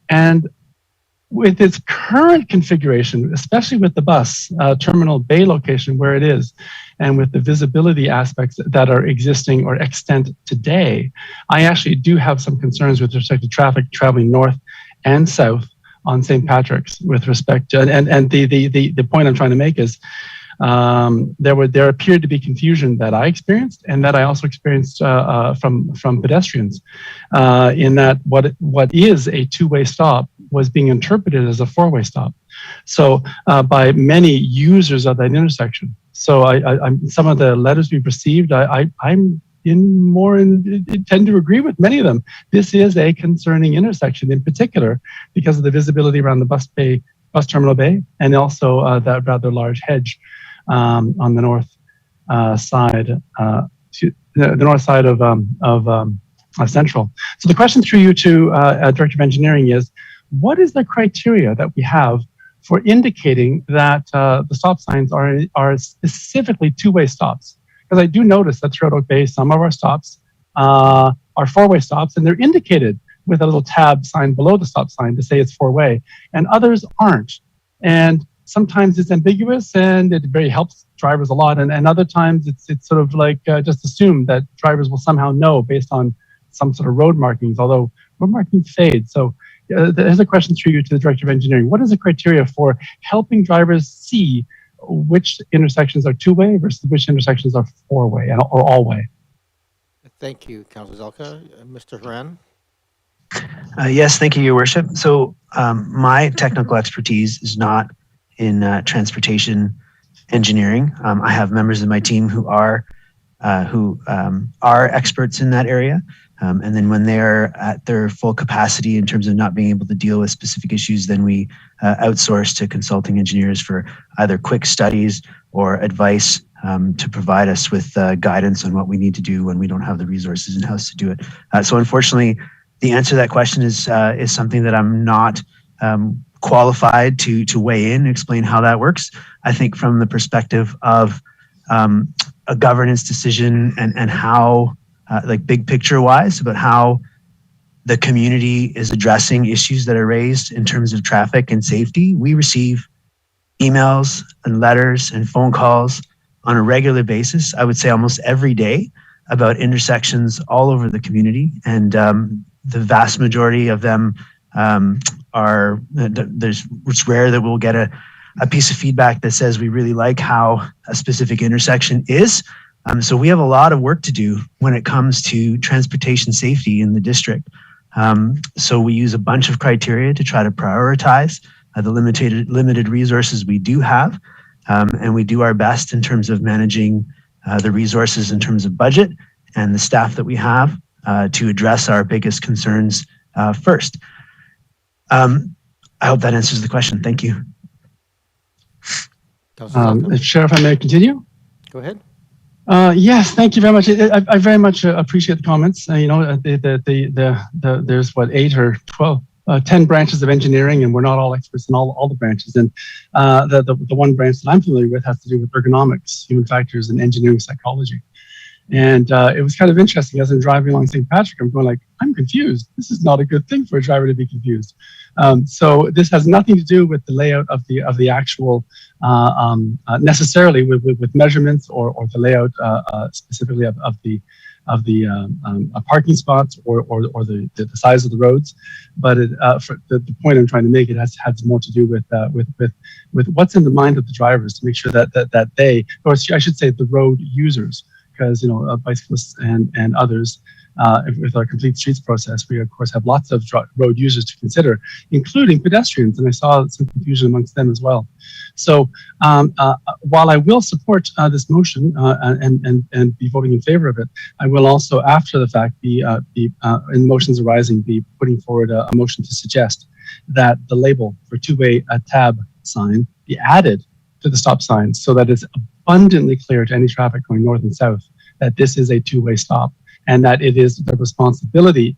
And with its current configuration, especially with the bus terminal bay location where it is, and with the visibility aspects that are existing or extant today, I actually do have some concerns with respect to traffic traveling north and south on St. Patrick's with respect to, and the point I'm trying to make is, there appeared to be confusion that I experienced and that I also experienced from pedestrians in that what is a two-way stop was being interpreted as a four-way stop. So by many users of that intersection. So some of the letters we've received, I'm tend to agree with many of them. This is a concerning intersection in particular because of the visibility around the bus terminal bay, and also that rather large hedge on the north side, the north side of Central. So the question through you to Director of Engineering is, what is the criteria that we have for indicating that the stop signs are specifically two-way stops? Because I do notice that throughout Oak Bay, some of our stops are four-way stops, and they're indicated with a little tab sign below the stop sign to say it's four-way, and others aren't. And sometimes it's ambiguous, and it very helps drivers a lot, and other times it's sort of like just assumed that drivers will somehow know based on some sort of road markings, although road markings fade. So there's a question through you to the Director of Engineering. What is the criteria for helping drivers see which intersections are two-way versus which intersections are four-way or all-way? Thank you, Councillor Zelka. Mr. Horan? Yes, thank you, Your Worship. So my technical expertise is not in transportation engineering. I have members of my team who are experts in that area. And then when they're at their full capacity in terms of not being able to deal with specific issues, then we outsource to consulting engineers for either quick studies or advice to provide us with guidance on what we need to do when we don't have the resources in-house to do it. So unfortunately, the answer to that question is something that I'm not qualified to weigh in and explain how that works. I think from the perspective of a governance decision and how like big picture wise about how the community is addressing issues that are raised in terms of traffic and safety. We receive emails and letters and phone calls on a regular basis, I would say almost every day, about intersections all over the community. And the vast majority of them it's rare that we'll get a piece of feedback that says we really like how a specific intersection is. So we have a lot of work to do when it comes to transportation safety in the district. So we use a bunch of criteria to try to prioritize the limited resources we do have. And we do our best in terms of managing the resources in terms of budget and the staff that we have to address our biggest concerns first. I hope that answers the question. Thank you. Sheriff, I may continue? Go ahead. Yes, thank you very much. I very much appreciate the comments. There's what 8 or 12, 10 branches of engineering, and we're not all experts in all the branches. And the one branch that I'm familiar with has to do with ergonomics, human factors, and engineering psychology. And it was kind of interesting as I'm driving along St. Patrick. I'm going like, I'm confused. This is not a good thing for a driver to be confused. So this has nothing to do with the layout of the actual necessarily with measurements or the layout specifically of the parking spots or the size of the roads. But for the point I'm trying to make, it has more to do with what's in the mind of the drivers to make sure that they, or I should say the road users, because bicyclists and others, with our complete streets process, we of course have lots of road users to consider, including pedestrians, and I saw some confusion amongst them as well. So while I will support this motion and be voting in favor of it, I will also, after the fact, in the motions arising, be putting forward a motion to suggest that the label for two-way tab sign be added to the stop signs so that it's abundantly clear to any traffic going north and south that this is a two-way stop, and that it is the responsibility,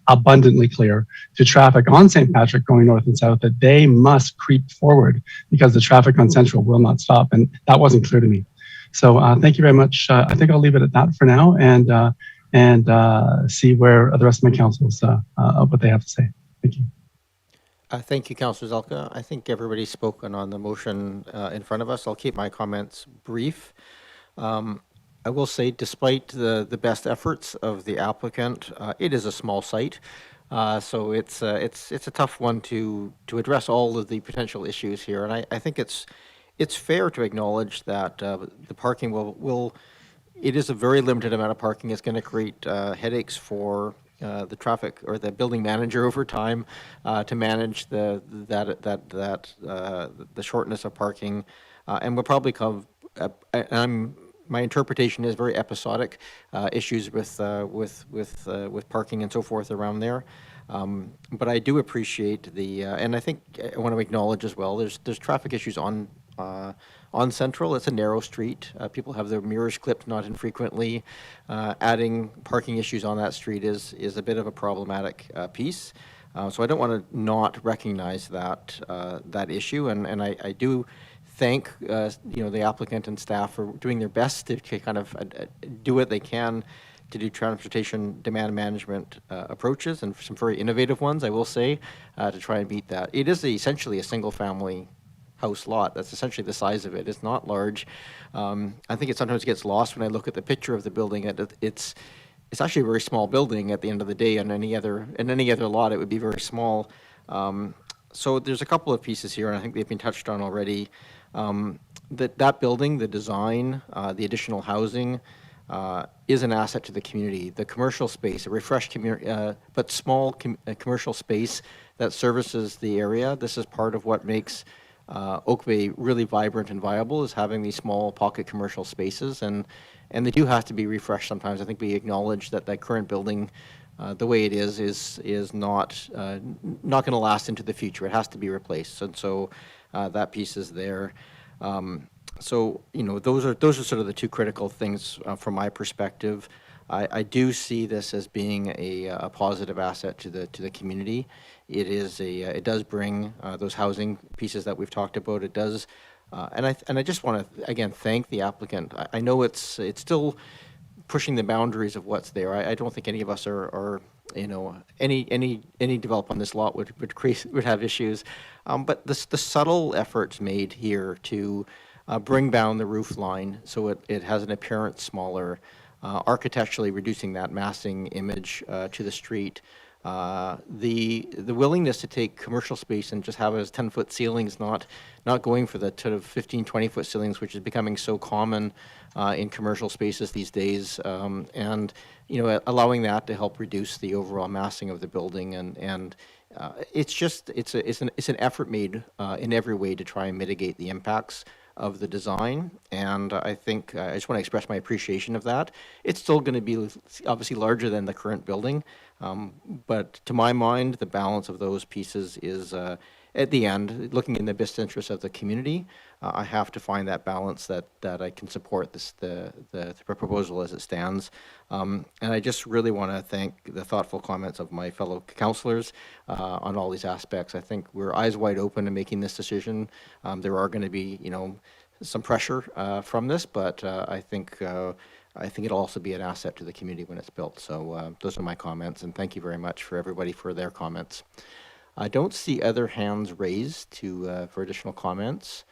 abundantly clear, to traffic on St. Patrick going north and south that they must creep forward because the traffic on Central will not stop, and that wasn't clear to me. So thank you very much. I think I'll leave it at that for now and see where the rest of my councils, what they have to say. Thank you. Thank you, Councillor Zelka. I think everybody's spoken on the motion in front of us. I'll keep my comments brief. I will say, despite the best efforts of the applicant, it is a small site, so it's a tough one to address all of the potential issues here. And I think it's it's fair to acknowledge that the parking it is a very limited amount of parking. It's going to create headaches for the traffic or the building manager over time to manage the shortness of parking, and we'll probably come. My interpretation is very episodic issues with parking and so forth around there. But I do appreciate and I think I want to acknowledge as well. There's traffic issues on Central. It's a narrow street. People have their mirrors clipped not infrequently. Adding parking issues on that street is a bit of a problematic piece. So I don't want to not recognize that issue, and I do thank the applicant and staff for doing their best to kind of do what they can to do transportation demand management approaches, and some very innovative ones, I will say, to try and beat that. It is essentially a single-family house lot. That's essentially the size of it. It's not large. I think it sometimes gets lost when I look at the picture of the building. It's actually a very small building at the end of the day. In any other lot, it would be very small. So there's a couple of pieces here, and I think they've been touched on already. That building, the design, the additional housing, is an asset to the community. The commercial space, a refreshed but small commercial space that services the area. This is part of what makes Oak Bay really vibrant and viable, is having these small pocket commercial spaces, and they do have to be refreshed sometimes. I think we acknowledge that current building, the way it is not going to last into the future. It has to be replaced, and so that piece is there. So those are sort of the two critical things from my perspective. I do see this as being a positive asset to the community. It does bring those housing pieces that we've talked about. It does, and I just want to again thank the applicant. I know it's still pushing the boundaries of what's there. I don't think any of us are any develop on this lot would have issues, but the subtle efforts made here to bring down the roof line so it has an appearance smaller, architecturally reducing that massing image to the street. The willingness to take commercial space and just have it as 10-foot ceilings, not going for the sort of 15, 20-foot ceilings, which is becoming so common in commercial spaces these days, and allowing that to help reduce the overall massing of the building, and it's an effort made in every way to try and mitigate the impacts of the design, and I think I just want to express my appreciation of that. It's still going to be obviously larger than the current building, but to my mind, the balance of those pieces is at the end, looking in the best interest of the community. I have to find that balance that I can support the proposal as it stands, and I just really want to thank the thoughtful comments of my fellow councillors on all these aspects. I think we're eyes wide open to making this decision. There are going to be some pressure from this, but I think it'll also be an asset to the community when it's built. So those are my comments, and thank you very much for everybody for their comments. I don't see other hands raised for additional comments.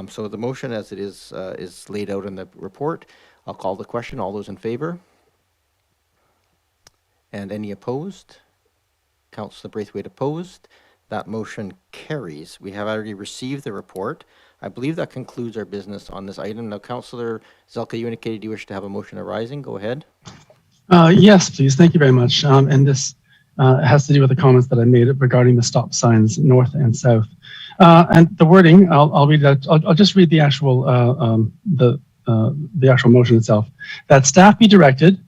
So the motion as it is laid out in the report. I'll call the question. All those in favor? And any opposed? Councillor Braithwaite opposed. That motion carries. We have already received the report. I believe that concludes our business on this item. Now, Councillor Zelka, you indicated you wish to have a motion arising. Go ahead. Yes, please. Thank you very much. And this has to do with the comments that I made regarding the stop signs north and south. And the wording, I'll read that. I'll just read the actual the actual motion itself. That staff be directed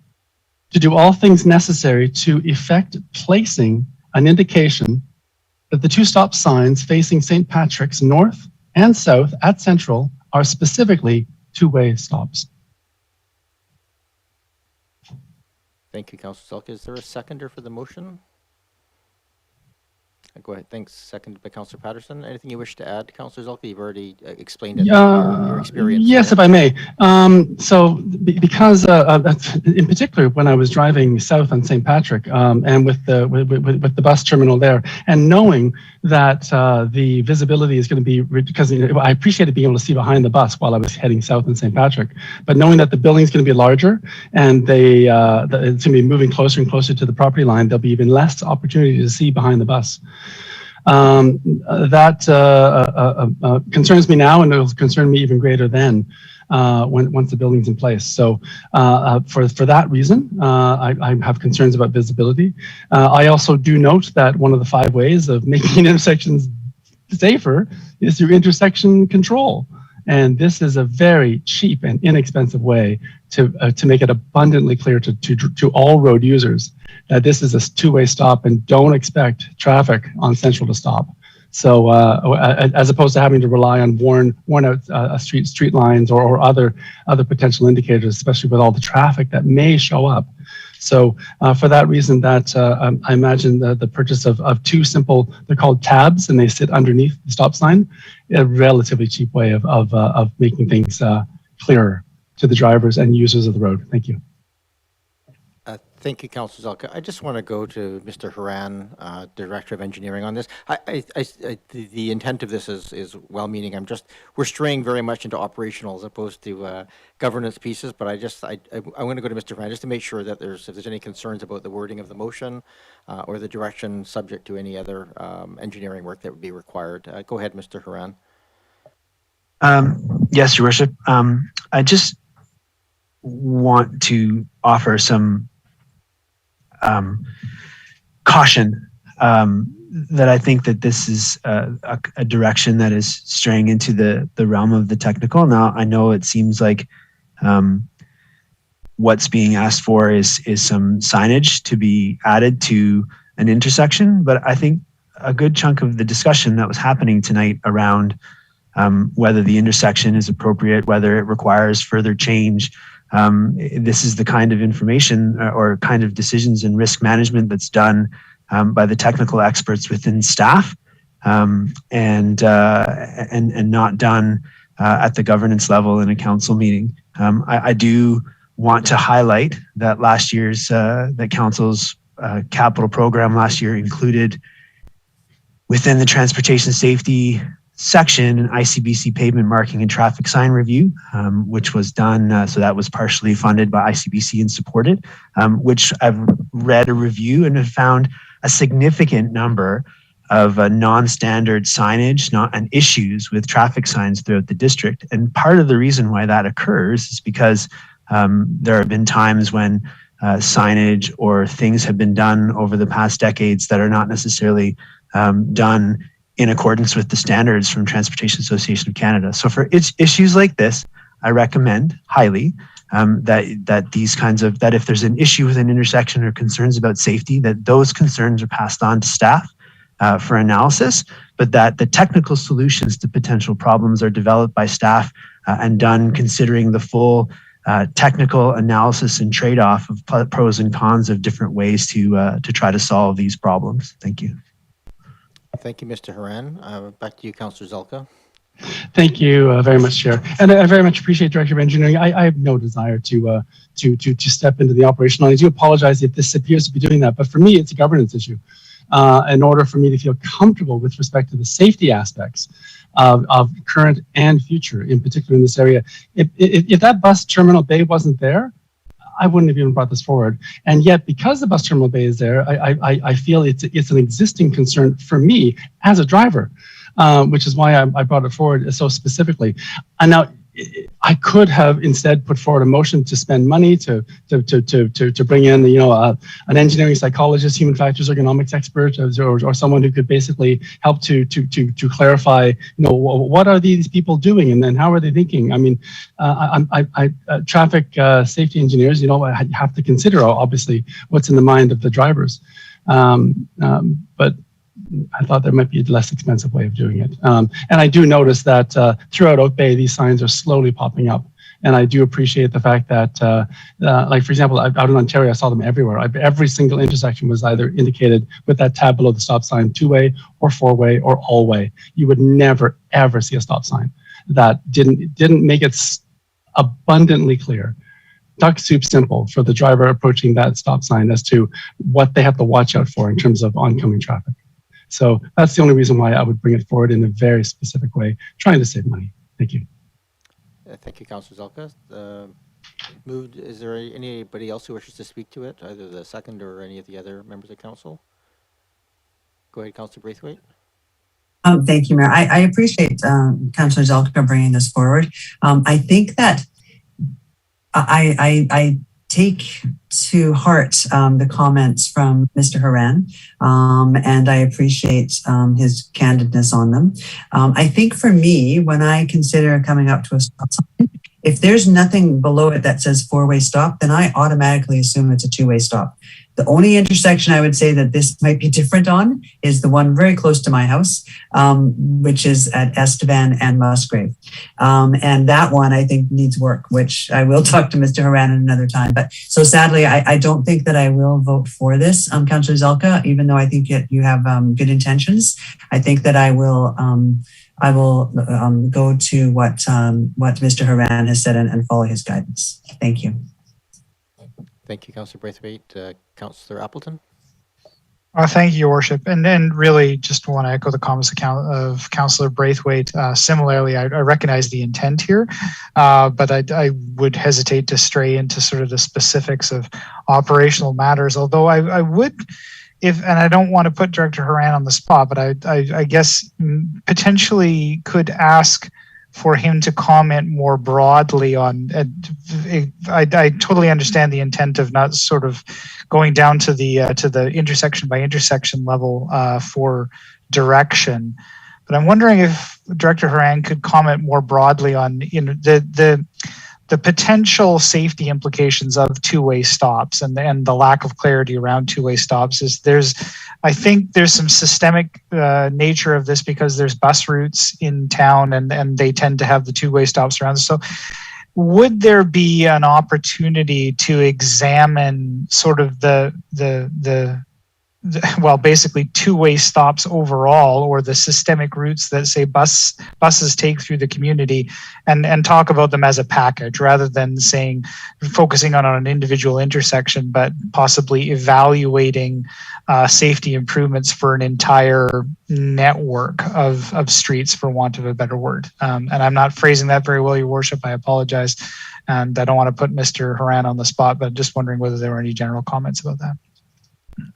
to do all things necessary to effect placing an indication that the two stop signs facing St. Patrick's north and south at Central are specifically two-way stops. Thank you, Councillor Zelka. Is there a seconder for the motion? Go ahead. Thanks. Seconded by Councillor Patterson. Anything you wish to add, Councillor Zelka? You've already explained it. Your experience. Yes, if I may. Because in particular, when I was driving south on St. Patrick and with the bus terminal there, and knowing that the visibility is going to be, because I appreciated being able to see behind the bus while I was heading south in St. Patrick, but knowing that the building is going to be larger and it's going to be moving closer and closer to the property line, there'll be even less opportunity to see behind the bus. That concerns me now, and it'll concern me even greater then once the building's in place. So for that reason, I have concerns about visibility. I also do note that one of the 5 ways of making intersections safer is through intersection control. And this is a very cheap and inexpensive way to make it abundantly clear to all road users that this is a 2-way stop and don't expect traffic on Central to stop. So as opposed to having to rely on worn out street lines or other potential indicators, especially with all the traffic that may show up. So for that reason, that I imagine the purchase of 2 simple, they're called tabs, and they sit underneath the stop sign, a relatively cheap way of making things clearer to the drivers and users of the road. Thank you. Thank you, Councillor Zelka. I just want to go to Mr. Horan, Director of Engineering, on this. The intent of this is well-meaning. We're straying very much into operational as opposed to governance pieces. But I want to go to Mr. Horan just to make sure that if there's any concerns about the wording of the motion or the direction subject to any other engineering work that would be required. Go ahead, Mr. Horan. Yes, Your Worship. I just want to offer some caution that I think that this is a direction that is straying into the realm of the technical. Now, I know it seems like what's being asked for is some signage to be added to an intersection, but I think a good chunk of the discussion that was happening tonight around whether the intersection is appropriate, whether it requires further change, this is the kind of information or kind of decisions and risk management that's done by the technical experts within staff and not done at the governance level in a council meeting. I do want to highlight that last year's, that council's capital program last year included within the transportation safety section, an ICBC pavement marking and traffic sign review, which was done, so that was partially funded by ICBC and supported, which I've read a review and have found a significant number of non-standard signage and issues with traffic signs throughout the district. And part of the reason why that occurs is because there have been times when signage or things have been done over the past decades that are not necessarily done in accordance with the standards from Transportation Association of Canada. So for issues like this, I recommend highly that these kinds of, that if there's an issue with an intersection or concerns about safety, that those concerns are passed on to staff for analysis, but that the technical solutions to potential problems are developed by staff and done considering the full technical analysis and trade-off of pros and cons of different ways to try to solve these problems. Thank you. Thank you, Mr. Horan. Back to you, Councillor Zelka. Thank you very much, Chair. And I very much appreciate Director of Engineering. I have no desire to step into the operational. I do apologize if this appears to be doing that, but for me, it's a governance issue. In order for me to feel comfortable with respect to the safety aspects of current and future, in particular in this area, if that bus terminal bay wasn't there, I wouldn't have even brought this forward. And yet, because the bus terminal bay is there, I feel it's an existing concern for me as a driver, which is why I brought it forward so specifically. And now, I could have instead put forward a motion to spend money to bring in, an engineering psychologist, human factors ergonomics expert, or someone who could basically help to clarify, what are these people doing, and then how are they thinking? I mean, traffic safety engineers, have to consider obviously what's in the mind of the drivers, but I thought there might be a less expensive way of doing it. And I do notice that throughout Oak Bay, these signs are slowly popping up. And I do appreciate the fact that, like, for example, out in Ontario, I saw them everywhere. Every single intersection was either indicated with that tab below the stop sign, 2-way or 4-way or all-way. You would never, ever see a stop sign that didn't make it abundantly clear, duck soup simple, for the driver approaching that stop sign as to what they have to watch out for in terms of oncoming traffic. So that's the only reason why I would bring it forward in a very specific way, trying to save money. Thank you. Thank you, Councillor Zelka. Is there anybody else who wishes to speak to it, either the second or any of the other members of council? Go ahead, Councillor Braithwaite. Thank you, Mayor. I appreciate Councillor Zelka bringing this forward. I think that I take to heart the comments from Mr. Horan, and I appreciate his candidness on them. I think for me, when I consider coming up to a stop sign, if there's nothing below it that says four-way stop, then I automatically assume it's a two-way stop. The only intersection I would say that this might be different on is the one very close to my house, which is at Estevan and Musgrave. And that one I think needs work, which I will talk to Mr. Horan another time. But so sadly, I don't think that I will vote for this, Councillor Zelka, even though I think you have good intentions. I think that I will go to what Mr. Horan has said and follow his guidance. Thank you. Thank you, Councillor Braithwaite. Councillor Appleton. Thank you, Your Worship. And then really just want to echo the comments of Councillor Braithwaite. Similarly, I recognize the intent here, but I would hesitate to stray into sort of the specifics of operational matters, although I would, and I don't want to put Director Horan on the spot, but I guess potentially could ask for him to comment more broadly on. I totally understand the intent of not sort of going down to the intersection by intersection level for direction, but I'm wondering if Director Horan could comment more broadly on the potential safety implications of two-way stops and the lack of clarity around two-way stops. I think there's some systemic nature of this because there's bus routes in town and they tend to have the two-way stops around. So would there be an opportunity to examine sort of basically two-way stops overall, or the systemic routes that say buses take through the community, and talk about them as a package rather than focusing on an individual intersection, but possibly evaluating safety improvements for an entire network of streets, for want of a better word. And I'm not phrasing that very well, Your Worship. I apologize. And I don't want to put Mr. Horan on the spot, but just wondering whether there were any general comments about that.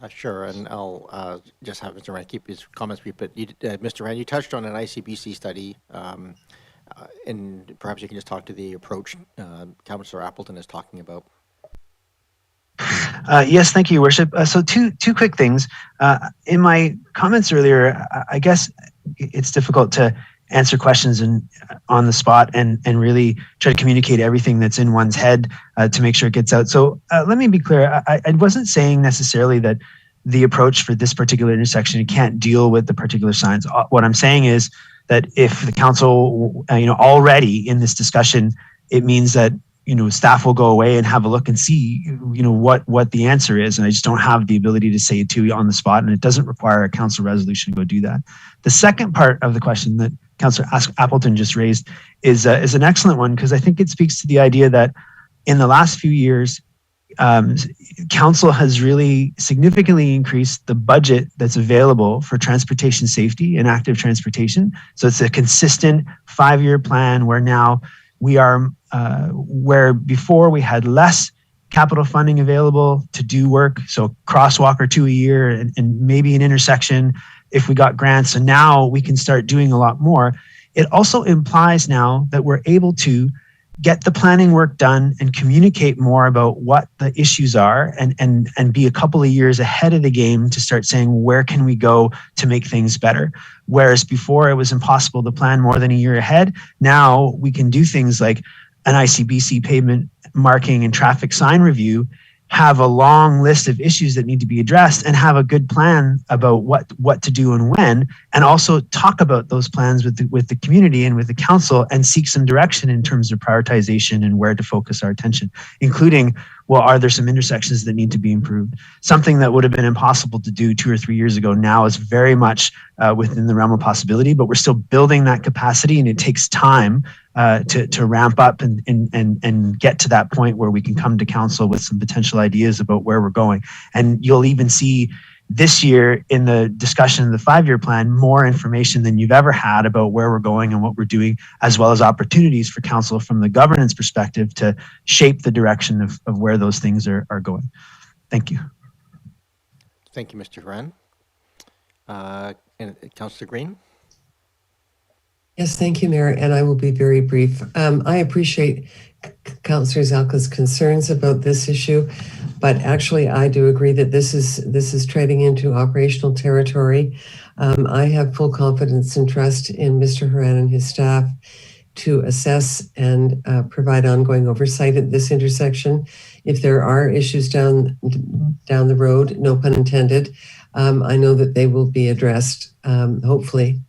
Sure, and I'll just have Mr. Horan keep his comments brief, but Mr. Horan, you touched on an ICBC study, and perhaps you can just talk to the approach Councillor Appleton is talking about. Yes, thank you, Your Worship. So two quick things. In my comments earlier, I guess it's difficult to answer questions on the spot and really try to communicate everything that's in one's head to make sure it gets out. So let me be clear. I wasn't saying necessarily that the approach for this particular intersection can't deal with the particular signs. What I'm saying is that if the council, already in this discussion, it means that staff will go away and have a look and see, what the answer is. And I just don't have the ability to say it to you on the spot, and it doesn't require a council resolution to go do that. The second part of the question that Councillor Appleton just raised is an excellent one, because I think it speaks to the idea that in the last few years, council has really significantly increased the budget that's available for transportation safety and active transportation. So it's a consistent 5-year plan where now we are, where before we had less capital funding available to do work, so crosswalk or two a year and maybe an intersection if we got grants. So now we can start doing a lot more. It also implies now that we're able to get the planning work done and communicate more about what the issues are and be a couple of years ahead of the game to start saying, where can we go to make things better? Whereas before it was impossible to plan more than a year ahead. Now we can do things like an ICBC pavement marking and traffic sign review, have a long list of issues that need to be addressed, and have a good plan about what to do and when, and also talk about those plans with the community and with the council and seek some direction in terms of prioritization and where to focus our attention, including, well, are there some intersections that need to be improved? Something that would have been impossible to do 2 or 3 years ago now is very much within the realm of possibility, but we're still building that capacity, and it takes time to ramp up and get to that point where we can come to council with some potential ideas about where we're going. And you'll even see this year in the discussion of the 5-year plan, more information than you've ever had about where we're going and what we're doing, as well as opportunities for council from the governance perspective to shape the direction of where those things are going. Thank you. Thank you, Mr. Horan. And Councillor Green. Yes, thank you, Mayor, and I will be very brief. I appreciate Councillor Zalka's concerns about this issue, but actually I do agree that this is treading into operational territory. I have full confidence and trust in Mr. Horan and his staff to assess and provide ongoing oversight at this intersection. If there are issues down the road, no pun intended, I know that they will be addressed, hopefully.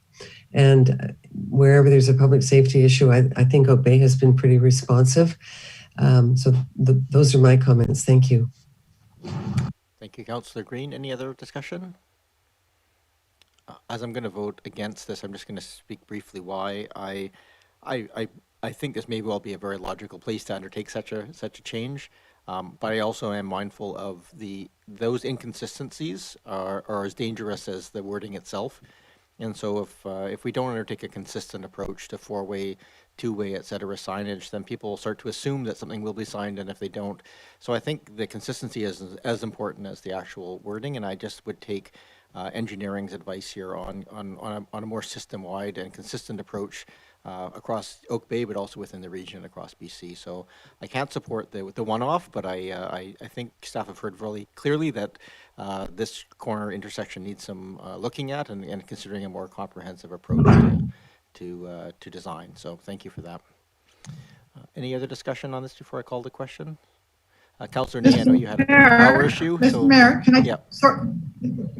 And wherever there's a public safety issue, I think Oak Bay has been pretty responsive. Those are my comments. Thank you. Thank you, Councillor Green. Any other discussion? As I'm going to vote against this, I'm just going to speak briefly why I think this may well be a very logical place to undertake such a change, but I also am mindful of those inconsistencies are as dangerous as the wording itself. And so if we don't undertake a consistent approach to four-way, two-way, et cetera, signage, then people will start to assume that something will be signed, and if they don't. So I think the consistency is as important as the actual wording, and I just would take engineering's advice here on a more system-wide and consistent approach across Oak Bay, but also within the region across BC. So I can't support the one-off, but I think staff have heard really clearly that this corner intersection needs some looking at and considering a more comprehensive approach to design. So thank you for that. Any other discussion on this before I call the question? Councillor Nay, I know you had a power issue. Mr. Mayor, can I, sorry,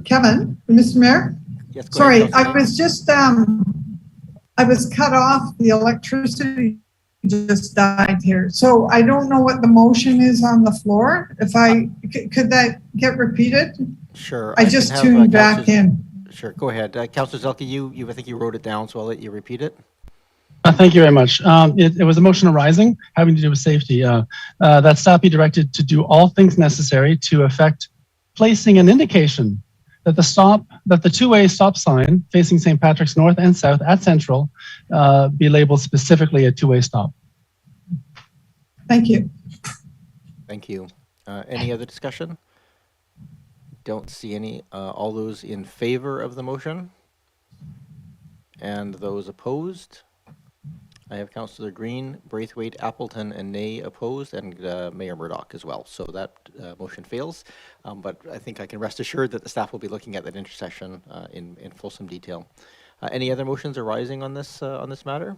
Kevin, Mr. Mayor? Yes, go sorry, ahead, I was just, I was cut off. The electricity just died here. So I don't know what the motion is on the floor. If could that get repeated? Sure. I just tuned back in. Sure, go ahead. Councillor Zelke, I think you wrote it down, so I'll let you repeat it. Thank you very much. It was a motion arising having to do with safety. That staff be directed to do all things necessary to effect placing an indication that the two-way stop sign facing St. Patrick's North and South at Central be labeled specifically a two-way stop. Thank you. Thank you. Any other discussion? Don't see any. All those in favor of the motion? And those opposed? I have Councillor Green, Braithwaite, Appleton, and Nay opposed, and Mayor Murdoch as well. So that motion fails. But I think I can rest assured that the staff will be looking at that intersection in fulsome detail. Any other motions arising on this matter?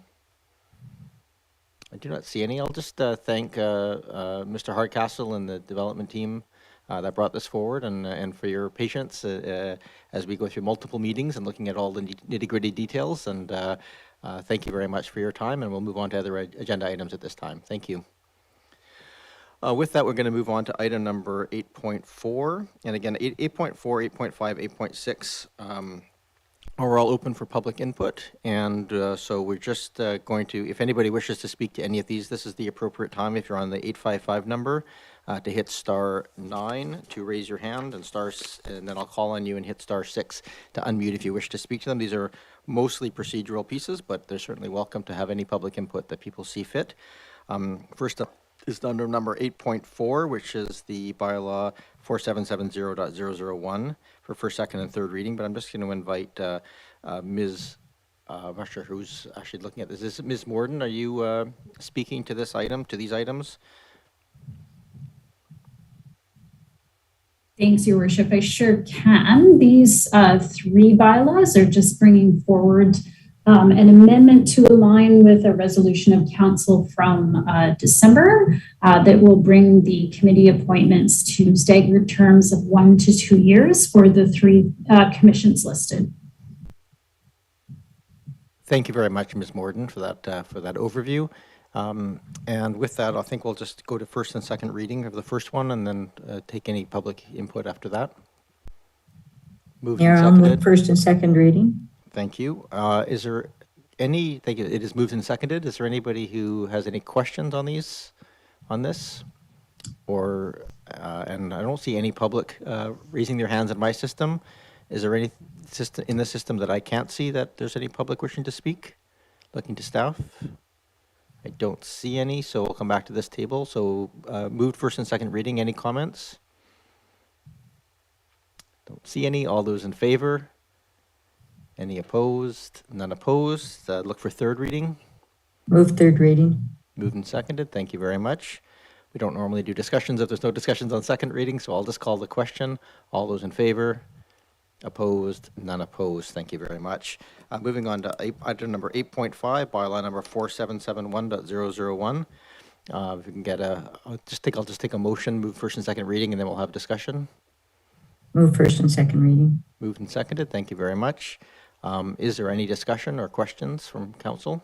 I do not see any. I'll just thank Mr. Hardcastle and the development team that brought this forward, and for your patience as we go through multiple meetings and looking at all the nitty-gritty details. And thank you very much for your time, and we'll move on to other agenda items at this time. Thank you. With that, we're going to move on to item number 8.4. And again, 8.4, 8.5, 8.6 are all open for public input. And so we're just going to, if anybody wishes to speak to any of these, this is the appropriate time. If you're on the 855 number, to hit *9 to raise your hand, and then I'll call on you and hit *6 to unmute if you wish to speak to them. These are mostly procedural pieces, but they're certainly welcome to have any public input that people see fit. First up is under number 8.4, which is the bylaw 4770.001 for first, second, and third reading. But I'm just going to invite Ms. I'm not sure who's actually looking at this. Is it Ms. Morden? Are you speaking to this item, to these items? Thanks, Your Worship. I sure can. These three bylaws are just bringing forward an amendment to align with a resolution of council from December that will bring the committee appointments to staggered terms of 1 to 2 years for the three commissions listed. Thank you very much, Ms. Morden, for that overview. And with that, I think we'll just go to first and second reading of the first one, and then take any public input after that. Moved and I'll seconded. move first and second reading. Thank you. Is there any? Thank you. It is moved and seconded. Is there anybody who has any questions on this, or and I don't see any public raising their hands in my system. Is there any system in the system that I can't see that there's any public wishing to speak? Looking to staff. I don't see any, so we'll come back to this table. So moved first and second reading. Any comments? Don't see any. All those in favor? Any opposed? None opposed. Look for third reading. Move third reading. Moved and seconded. Thank you very much. We don't normally do discussions if there's no discussions on second reading, so I'll just call the question. All those in favor? Opposed? None opposed. Thank you very much. Moving on to item number 8.5, bylaw number 4771.001. If we can get I'll just take a motion, move first and second reading, and then we'll have discussion. Move first and second reading. Moved and seconded. Thank you very much. Is there any discussion or questions from council?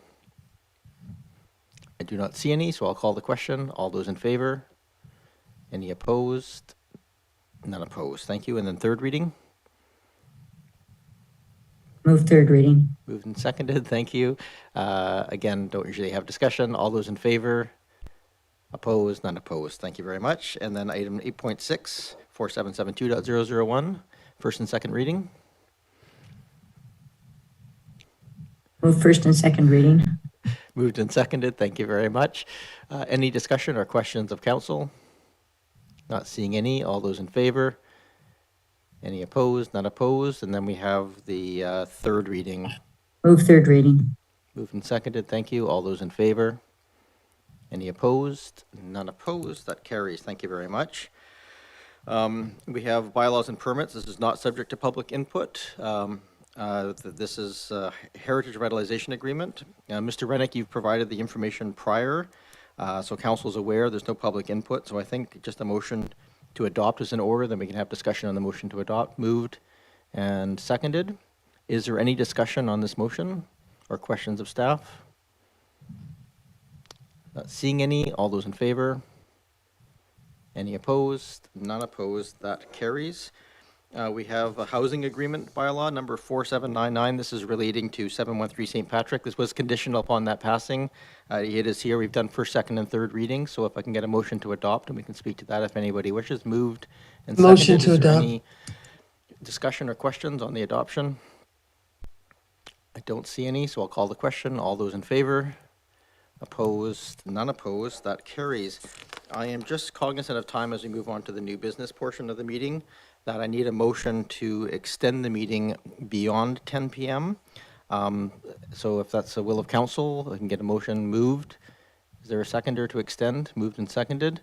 I do not see any, so I'll call the question. All those in favor? Any opposed? None opposed. Thank you. And then third reading? Move third reading. Moved and seconded. Thank you. Again, don't usually have discussion. All those in favor? Opposed? None opposed. Thank you very much. And then item 8.6, 4772.001, first and second reading. Move first and second reading. Moved and seconded. Thank you very much. Any discussion or questions of council? Not seeing any. All those in favor? Any opposed? None opposed. And then we have the third reading. Move third reading. Moved and seconded. Thank you. All those in favor? Any opposed? None opposed. That carries. Thank you very much. We have bylaws and permits. This is not subject to public input. This is a Heritage Revitalization Agreement. Mr. Rennick, you've provided the information prior, so council is aware there's no public input. So I think just a motion to adopt is in order, then we can have discussion on the motion to adopt. Moved and seconded. Is there any discussion on this motion or questions of staff? Not seeing any. All those in favor? Any opposed? None opposed. That carries. We have a housing agreement bylaw number 4799. This is relating to 713 St. Patrick. This was conditional upon that passing. It is here. We've done first, second, and third readings. So if I can get a motion to adopt, and we can speak to that if anybody wishes. Moved and seconded. Motion to adopt. Any discussion or questions on the adoption? I don't see any, so I'll call the question. All those in favor? Opposed? None opposed. That carries. I am just cognizant of time as we move on to the new business portion of the meeting, that I need a motion to extend the meeting beyond 10 p.m. So if that's the will of council, I can get a motion moved. Is there a seconder to extend? Moved and seconded.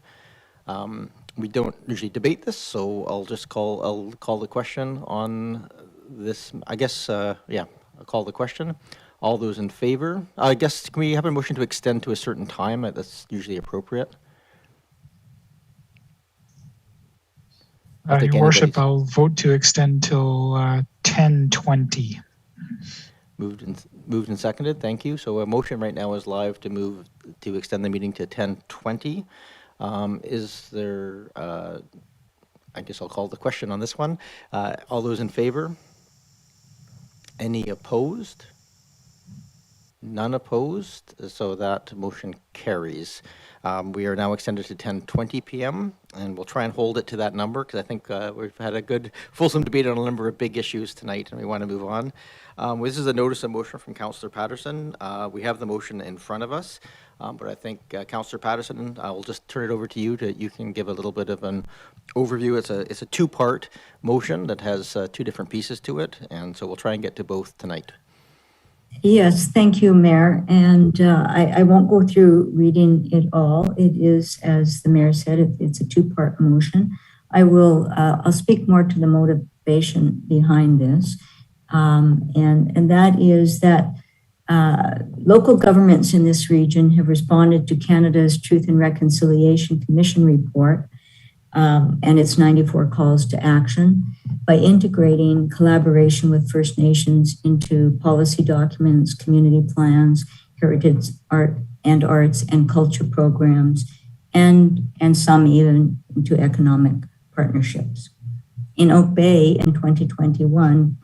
We don't usually debate this, so I'll call the question on this. I guess, yeah, I'll call the question. All those in favor? I guess, can we have a motion to extend to a certain time? That's usually appropriate. Your Worship, I'll vote to extend till 10:20. Moved and seconded. Thank you. So a motion right now is live to move to extend the meeting to 10:20. Is there? I guess I'll call the question on this one. All those in favor? Any opposed? None opposed. So that motion carries. We are now extended to 10:20 p.m. and we'll try and hold it to that number because I think we've had a good, fulsome debate on a number of big issues tonight and we want to move on. This is a notice of motion from Councillor Patterson. We have the motion in front of us, but I think Councillor Patterson, I will just turn it over to you. You can give a little bit of an overview. It's a two-part motion that has two different pieces to it, and so we'll try and get to both tonight. Yes, thank you, Mayor. And I won't go through reading it all. It is, as the Mayor said, it's a two-part motion. I'll speak more to the motivation behind this. And that is that local governments in this region have responded to Canada's Truth and Reconciliation Commission report and its 94 calls to action by integrating collaboration with First Nations into policy documents, community plans, heritage arts and culture programs, and some even into economic partnerships. In Oak Bay in 2021,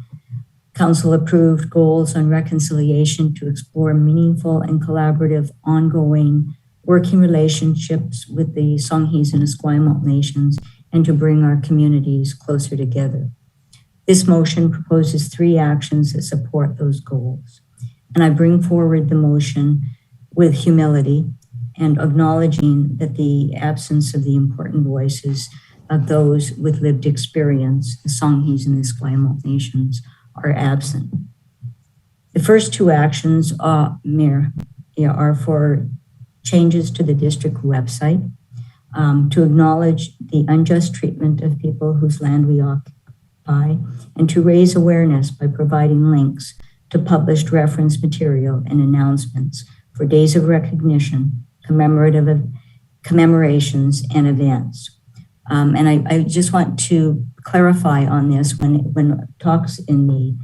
Council approved goals on reconciliation to explore meaningful and collaborative ongoing working relationships with the Songhees and Esquimalt nations and to bring our communities closer together. This motion proposes 3 actions that support those goals. And I bring forward the motion with humility and acknowledging that the absence of the important voices of those with lived experience, the Songhees and the Esquimalt nations, are absent. The first two actions, Mayor, are for changes to the district website to acknowledge the unjust treatment of people whose land we occupy and to raise awareness by providing links to published reference material and announcements for days of recognition, commemorations, and events. And I just want to clarify on this when it talks in the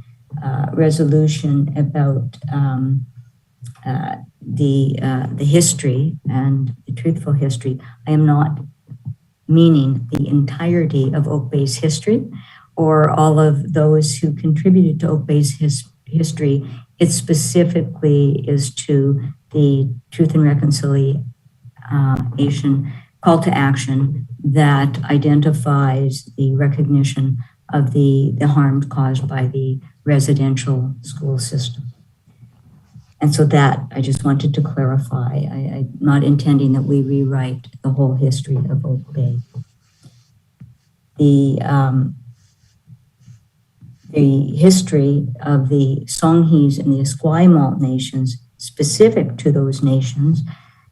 resolution about the history and the truthful history. I am not meaning the entirety of Oak Bay's history or all of those who contributed to Oak Bay's history. It specifically is to the Truth and Reconciliation call to action that identifies the recognition of the harm caused by the residential school system. And so that I just wanted to clarify. I'm not intending that we rewrite the whole history of Oak Bay. The history of the Songhees and the Esquimalt nations, specific to those nations,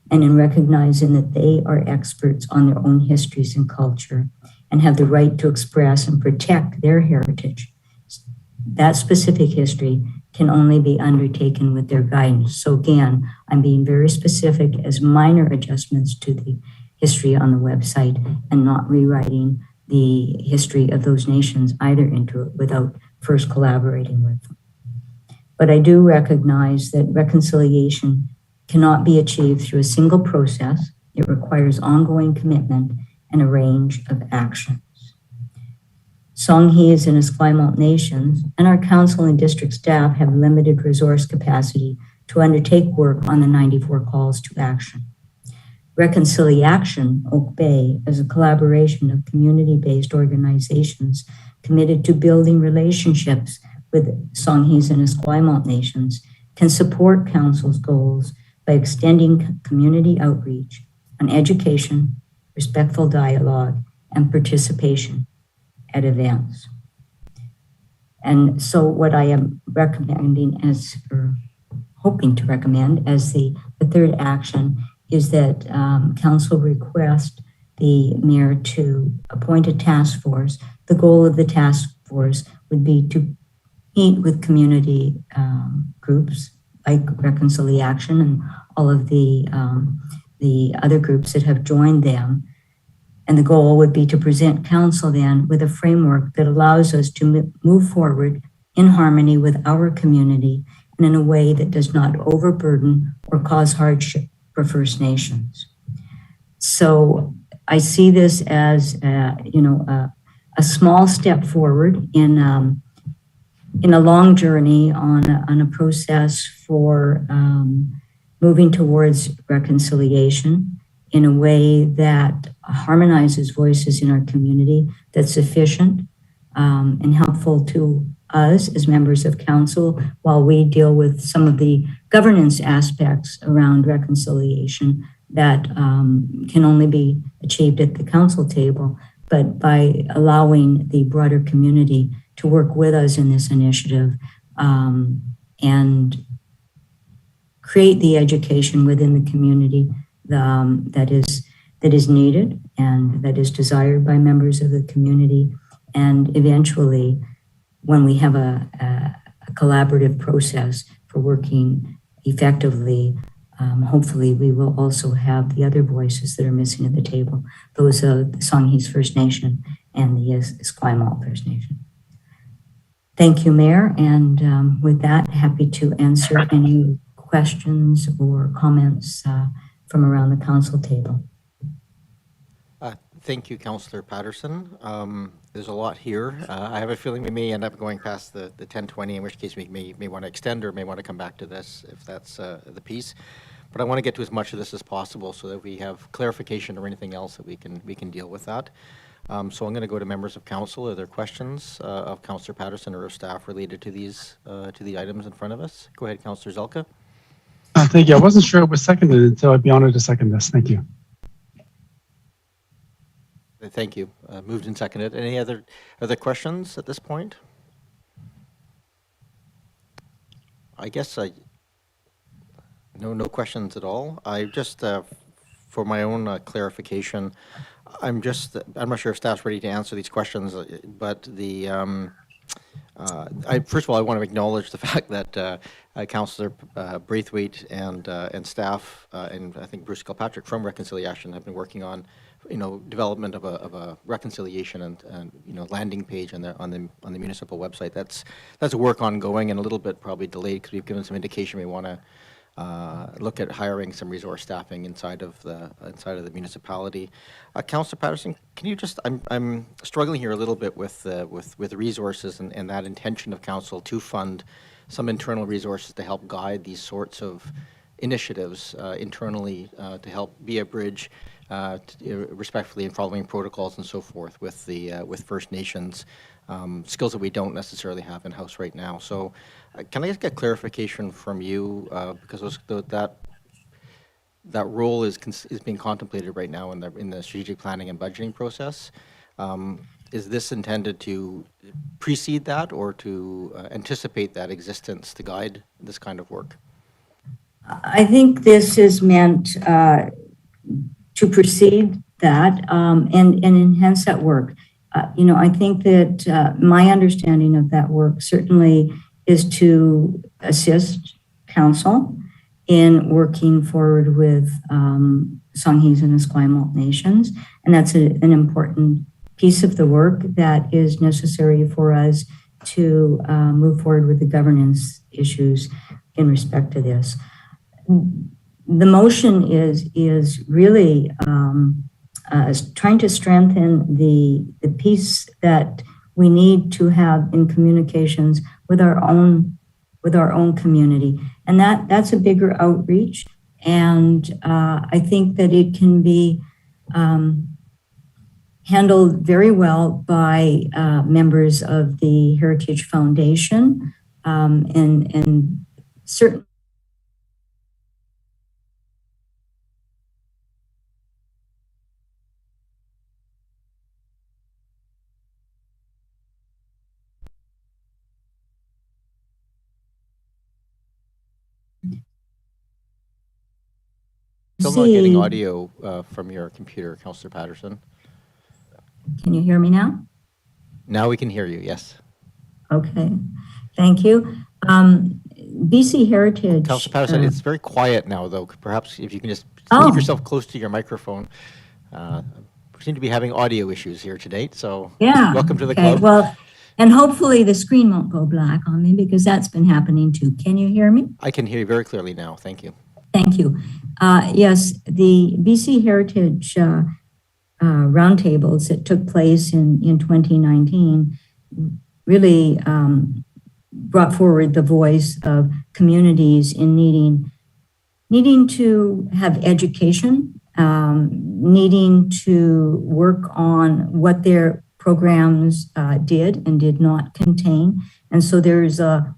and in recognizing that they are experts on their own histories and culture and have the right to express and protect their heritage. That specific history can only be undertaken with their guidance. So again, I'm being very specific as minor adjustments to the history on the website and not rewriting the history of those nations either into it without first collaborating with them. But I do recognize that reconciliation cannot be achieved through a single process. It requires ongoing commitment and a range of actions. Songhees and Esquimalt nations and our council and district staff have limited resource capacity to undertake work on the 94 calls to action. Reconciliation Oak Bay is a collaboration of community-based organizations committed to building relationships with Songhees and Esquimalt nations can support council's goals by extending community outreach on education, respectful dialogue, and participation at events. And so what I am recommending or hoping to recommend as the third action is that council request the mayor to appoint a task force. The goal of the task force would be to meet with community groups like Reconciliation and all of the other groups that have joined them. And the goal would be to present council then with a framework that allows us to move forward in harmony with our community and in a way that does not overburden or cause hardship for First Nations. So I see this as a small step forward in a long journey on a process for moving towards reconciliation in a way that harmonizes voices in our community, that's efficient and helpful to us as members of council while we deal with some of the governance aspects around reconciliation that can only be achieved at the council table, but by allowing the broader community to work with us in this initiative and create the education within the community that is needed and that is desired by members of the community. And eventually, when we have a collaborative process for working effectively, hopefully we will also have the other voices that are missing at the table, those of the Songhees First Nation and the Esquimalt First Nation. Thank you, Mayor. And with that, happy to answer any questions or comments from around the council table. Thank you, Councillor Patterson. There's a lot here. I have a feeling we may end up going past the 10:20, in which case we may want to extend or may want to come back to this if that's the piece. But I want to get to as much of this as possible so that we have clarification or anything else that we can deal with that. So I'm going to go to members of council. Are there questions of Councillor Patterson or of staff related to the items in front of us? Go ahead, Councillor Zelka. Thank you. I wasn't sure it was seconded, so I'd be honored to second this. Thank you. Thank you. Moved and seconded. Any other questions at this point? I guess no questions at all. I just, for my own clarification, I'm not sure if staff's ready to answer these questions, but first of all, I want to acknowledge the fact that Councillor Braithwaite and staff, and I think Bruce Kilpatrick from Reconciliation have been working on, development of a reconciliation and landing page on the municipal website. That's a work ongoing and a little bit probably delayed because we've given some indication we want to look at hiring some resource staffing inside of the municipality. Councillor Patterson, can you just? I'm struggling here a little bit with resources and that intention of council to fund some internal resources to help guide these sorts of initiatives internally to help be a bridge, respectfully in following protocols and so forth with First Nations. Skills that we don't necessarily have in-house right now. So can I just get clarification from you, because that role is being contemplated right now in the strategic planning and budgeting process. Is this intended to precede that or to anticipate that existence to guide this kind of work? I think this is meant to precede that and enhance that work. I think that my understanding of that work certainly is to assist council in working forward with Songhees and Esquimalt nations. And that's an important piece of the work that is necessary for us to move forward with the governance issues in respect to this. The motion is really trying to strengthen the piece that we need to have in communications with our own community, and that's a bigger outreach. And I think that it can be handled very well by members of the Heritage Foundation and certain. Still not getting audio from your computer, Councillor Patterson. Can you hear me now? Now we can hear you, yes. Okay, thank you. BC Heritage. Councillor Patterson, it's very quiet now, though. Perhaps if you can just keep yourself close to your microphone. We seem to be having audio issues here today, so yeah, welcome to the club. Well, and hopefully the screen won't go black on me because that's been happening too. Can you hear me? I can hear you very clearly now. Thank you. Thank you. Yes, the BC Heritage roundtables that took place in 2019 really brought forward the voice of communities in needing to have education, needing to work on what their programs did and did not contain. And so there's a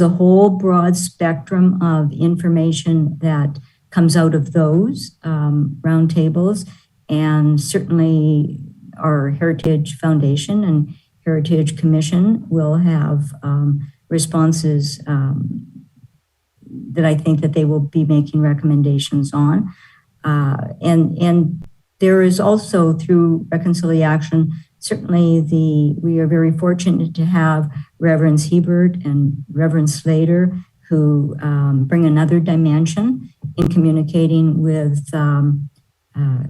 whole broad spectrum of information that comes out of those roundtables, and certainly our Heritage Foundation and Heritage Commission will have responses that I think that they will be making recommendations on. And there is also, through Reconciliation, certainly we are very fortunate to have Reverends Hebert and Reverend Slater, who bring another dimension in communicating with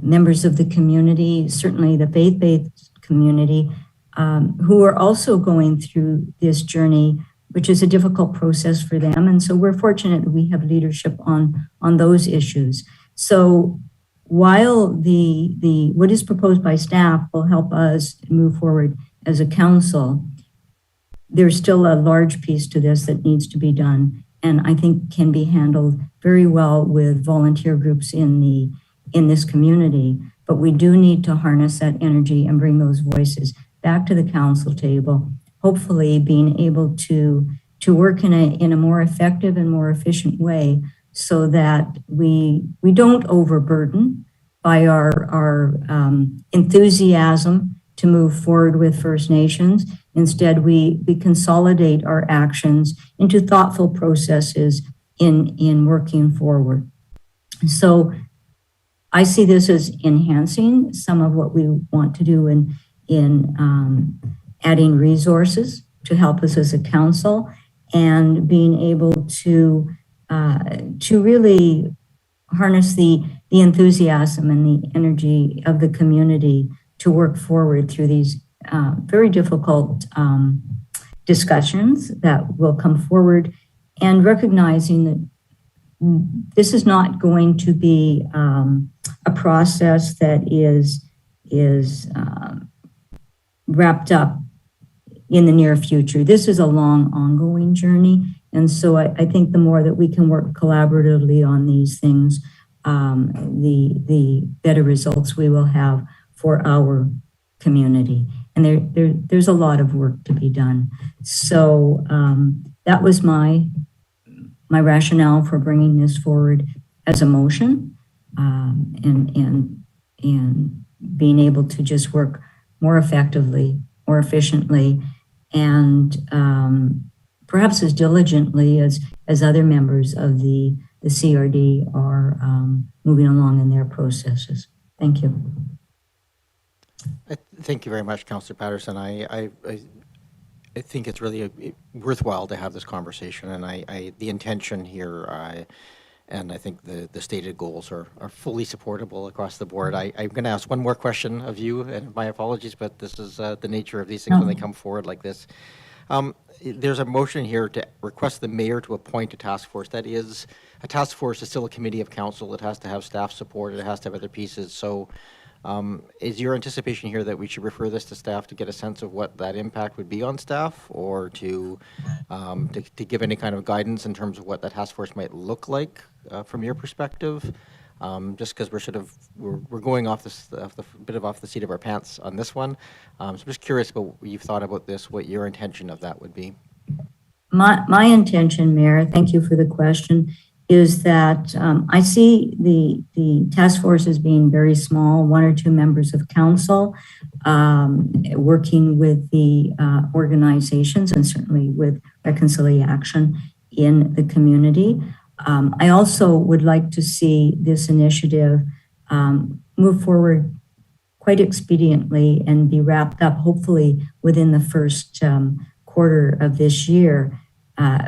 members of the community, certainly the faith-based community, who are also going through this journey, which is a difficult process for them. And so we're fortunate that we have leadership on those issues. So while the what is proposed by staff will help us move forward as a council, there's still a large piece to this that needs to be done, and I think can be handled very well with volunteer groups in this community. But we do need to harness that energy and bring those voices back to the council table, hopefully being able to work in a more effective and more efficient way, so that we don't overburden by our enthusiasm to move forward with First Nations Instead, we consolidate our actions into thoughtful processes in working forward. So I see this as enhancing some of what we want to do in adding resources to help us as a council and being able to really harness the enthusiasm and the energy of the community to work forward through these very difficult discussions that will come forward, and recognizing that this is not going to be a process that is wrapped up in the near future. This is a long, ongoing journey. And so I think the more that we can work collaboratively on these things, the better results we will have for our community. And there's a lot of work to be done. So that was my rationale for bringing this forward as a motion, and being able to just work more effectively, more efficiently, and perhaps as diligently as other members of the CRD are moving along in their processes. Thank you. Thank you very much, Councillor Patterson. I think it's really worthwhile to have this conversation, and the intention here, and I think the stated goals are fully supportable across the board. I'm going to ask one more question of you, and my apologies, but this is the nature of these things when they come forward like this. There's a motion here to request the mayor to appoint a task force. That is, a task force is still a committee of council. It has to have staff support. It has to have other pieces. So is your anticipation here that we should refer this to staff to get a sense of what that impact would be on staff, or to give any kind of guidance in terms of what that task force might look like from your perspective? Just because we're going off the seat of our pants on this one. So I'm just curious about what you've thought about this, what your intention of that would be. My intention, Mayor, thank you for the question, is that I see the task force as being very small, 1 or 2 members of council, working with the organizations and certainly with Reconciliation in the community. I also would like to see this initiative move forward quite expediently and be wrapped up, hopefully within the first quarter of this year,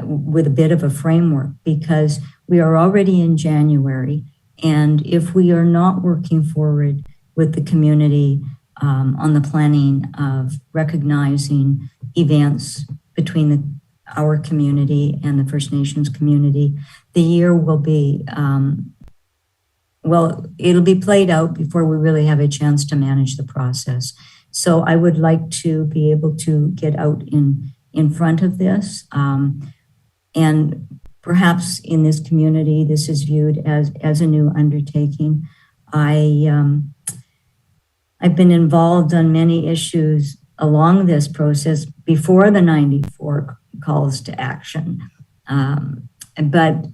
with a bit of a framework, because we are already in January. And if we are not working forward with the community on the planning of recognizing events between our community and the First Nations community, the year will be, it'll be played out before we really have a chance to manage the process. So I would like to be able to get out in front of this. And perhaps in this community, this is viewed as a new undertaking. I've been involved on many issues along this process before the 94 calls to action. But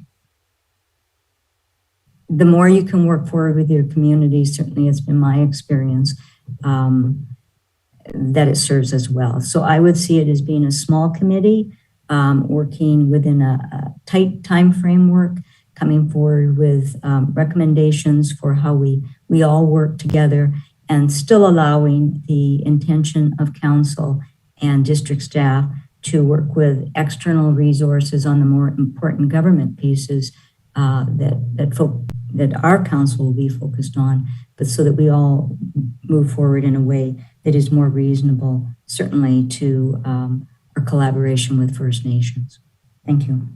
the more you can work forward with your community, certainly it's been my experience, that it serves as well. So I would see it as being a small committee, working within a tight time framework, coming forward with recommendations for how we all work together, and still allowing the intention of council and district staff to work with external resources on the more important government pieces that our council will be focused on, but so that we all move forward in a way that is more reasonable, certainly to our collaboration with First Nations. Thank you.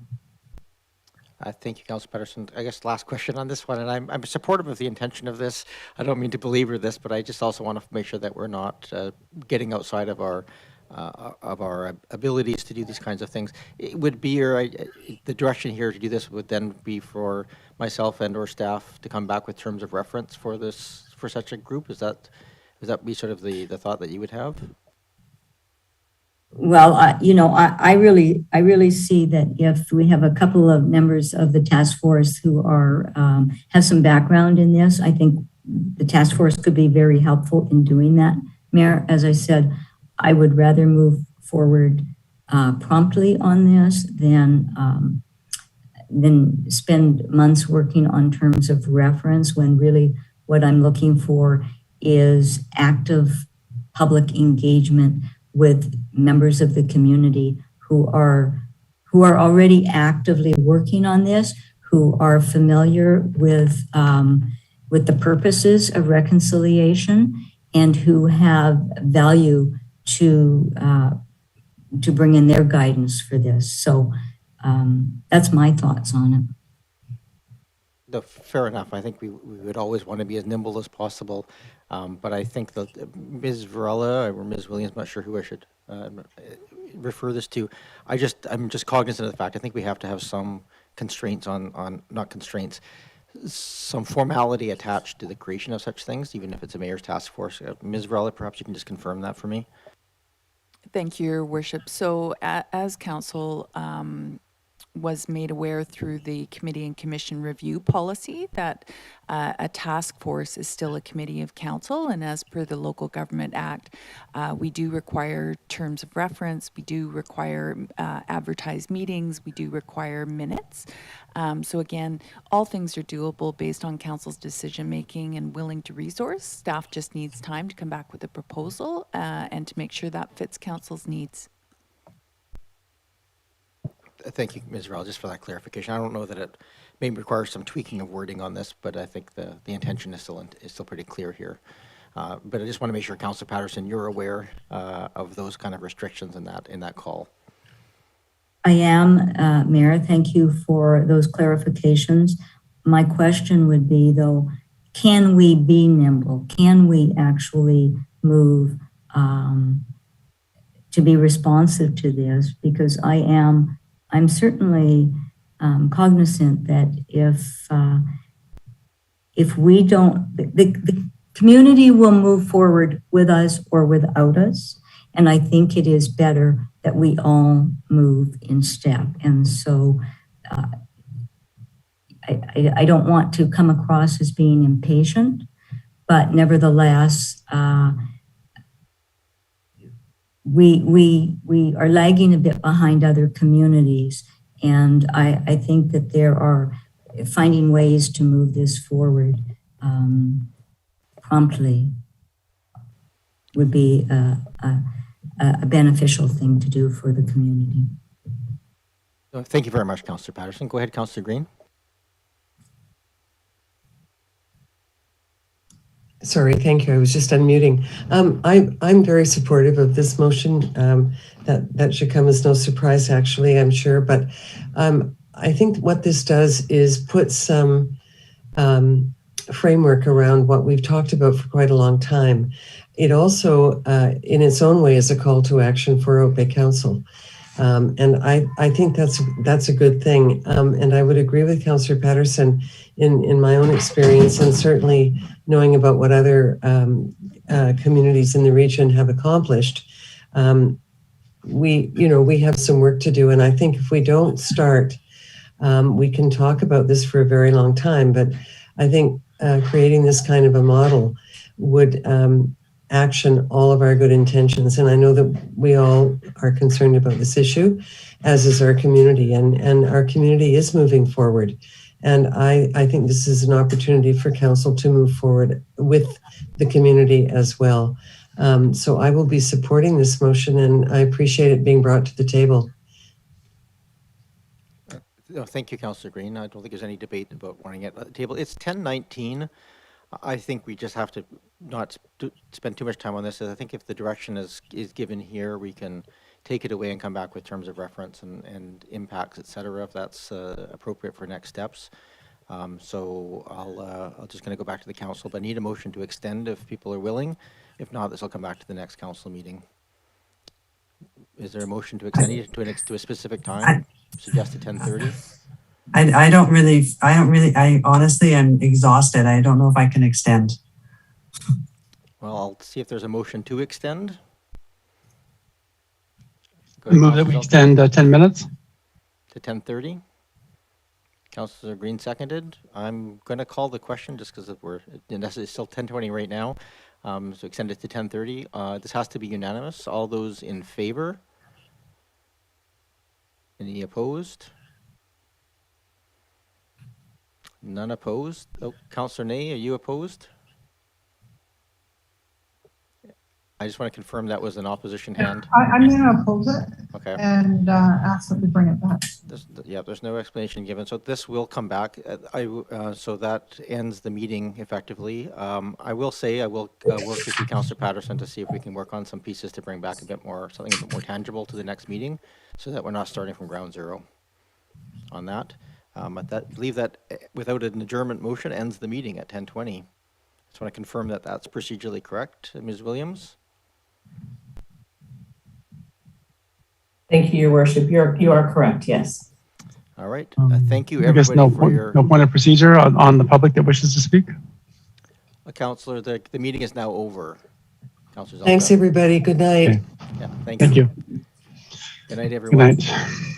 Thank you, Councillor Patterson. I guess last question on this one, and I'm supportive of the intention of this. I don't mean to belabor this, but I just also want to make sure that we're not getting outside of our abilities to do these kinds of things. It would be the direction here to do this would then be for myself and or staff to come back with terms of reference for such a group. Is that be sort of the thought that you would have? Well, I really see that if we have a couple of members of the task force who are have some background in this, I think the task force could be very helpful in doing that. Mayor, as I said, I would rather move forward promptly on this than spend months working on terms of reference, when really what I'm looking for is active public engagement with members of the community who are already actively working on this, who are familiar with the purposes of reconciliation, and who have value to bring in their guidance for this. So that's my thoughts on it. No, fair enough. I think we would always want to be as nimble as possible. But I think that Ms. Varela or Ms. Williams, I'm not sure who I should refer this to. I'm just cognizant of the fact I think we have to have some constraints on not constraints, some formality attached to the creation of such things, even if it's a mayor's task force. Ms. Varela, perhaps you can just confirm that for me. Thank you, Your Worship. So as council was made aware through the committee and commission review policy that a task force is still a committee of council, and as per the Local Government Act, we do require terms of reference, we do require advertised meetings, we do require minutes. So again, all things are doable based on council's decision making and willing to resource. Staff just needs time to come back with a proposal and to make sure that fits council's needs. Thank you, Ms. Rowell, just for that clarification. I don't know that it may require some tweaking of wording on this, but I think the intention is still pretty clear here. But I just want to make sure, Councillor Patterson, you're aware of those kind of restrictions in that call. I am, Mayor. Thank you for those clarifications. My question would be, though, can we be nimble? Can we actually move to be responsive to this? Because I'm certainly cognizant that if we don't, the community will move forward with us or without us. And I think it is better that we all move in step. And so I don't want to come across as being impatient, but nevertheless, we are lagging a bit behind other communities, and I think that there are finding ways to move this forward promptly would be a beneficial thing to do for the community. Thank you very much, Councillor Patterson. Go ahead, Councillor Green. Sorry, thank you. I was just unmuting. I'm very supportive of this motion. That should come as no surprise, actually, I'm sure. But I think what this does is put some framework around what we've talked about for quite a long time. It also, in its own way, is a call to action for Oak Bay Council. And I think that's a good thing. And I would agree with Councillor Patterson in my own experience, and certainly knowing about what other communities in the region have accomplished. We have some work to do. And I think if we don't start, we can talk about this for a very long time. But I think creating this kind of a model would action all of our good intentions. And I know that we all are concerned about this issue, as is our community, and our community is moving forward. And I think this is an opportunity for council to move forward with the community as well. So I will be supporting this motion, and I appreciate it being brought to the table. Thank you, Councillor Green. I don't think there's any debate about wanting it at the table. It's 10:19. I think we just have to not spend too much time on this. I think if the direction is given here, we can take it away and come back with terms of reference and impacts, et cetera, if that's appropriate for next steps. So I'll just going to go back to the council, but I need a motion to extend if people are willing. If not, this will come back to the next council meeting. Is there a motion to extend it to a specific time? Suggested 10:30? I honestly am exhausted. I don't know if I can extend. Well, I'll see if there's a motion to extend. Move that we extend 10 minutes. To 10:30. Councillor Green seconded. I'm going to call the question just because it's still 10:20 right now. So extend it to 10:30. This has to be unanimous. All those in favor Any opposed? None opposed? Oh, Councillor Ney, are you opposed? I just want to confirm that was an opposition hand. I'm going to oppose it. Okay. And ask that we bring it back. There's no explanation given, so this will come back. So that ends the meeting effectively. I will say I will work with you, Councillor Patterson, to see if we can work on some pieces to bring back something a bit more tangible to the next meeting, so that we're not starting from ground zero on that. I believe that without an adjournment motion ends the meeting at 10:20. Just want to confirm that that's procedurally correct, Ms. Williams. Thank you, Your Worship. You are correct, yes. All right. Thank you, I guess everybody, for your... no point of procedure on the public that wishes to speak? Councillor, the meeting is now over. Thanks, everybody. Good night. Okay. Yeah, Thank you. Good night, everyone. Good night.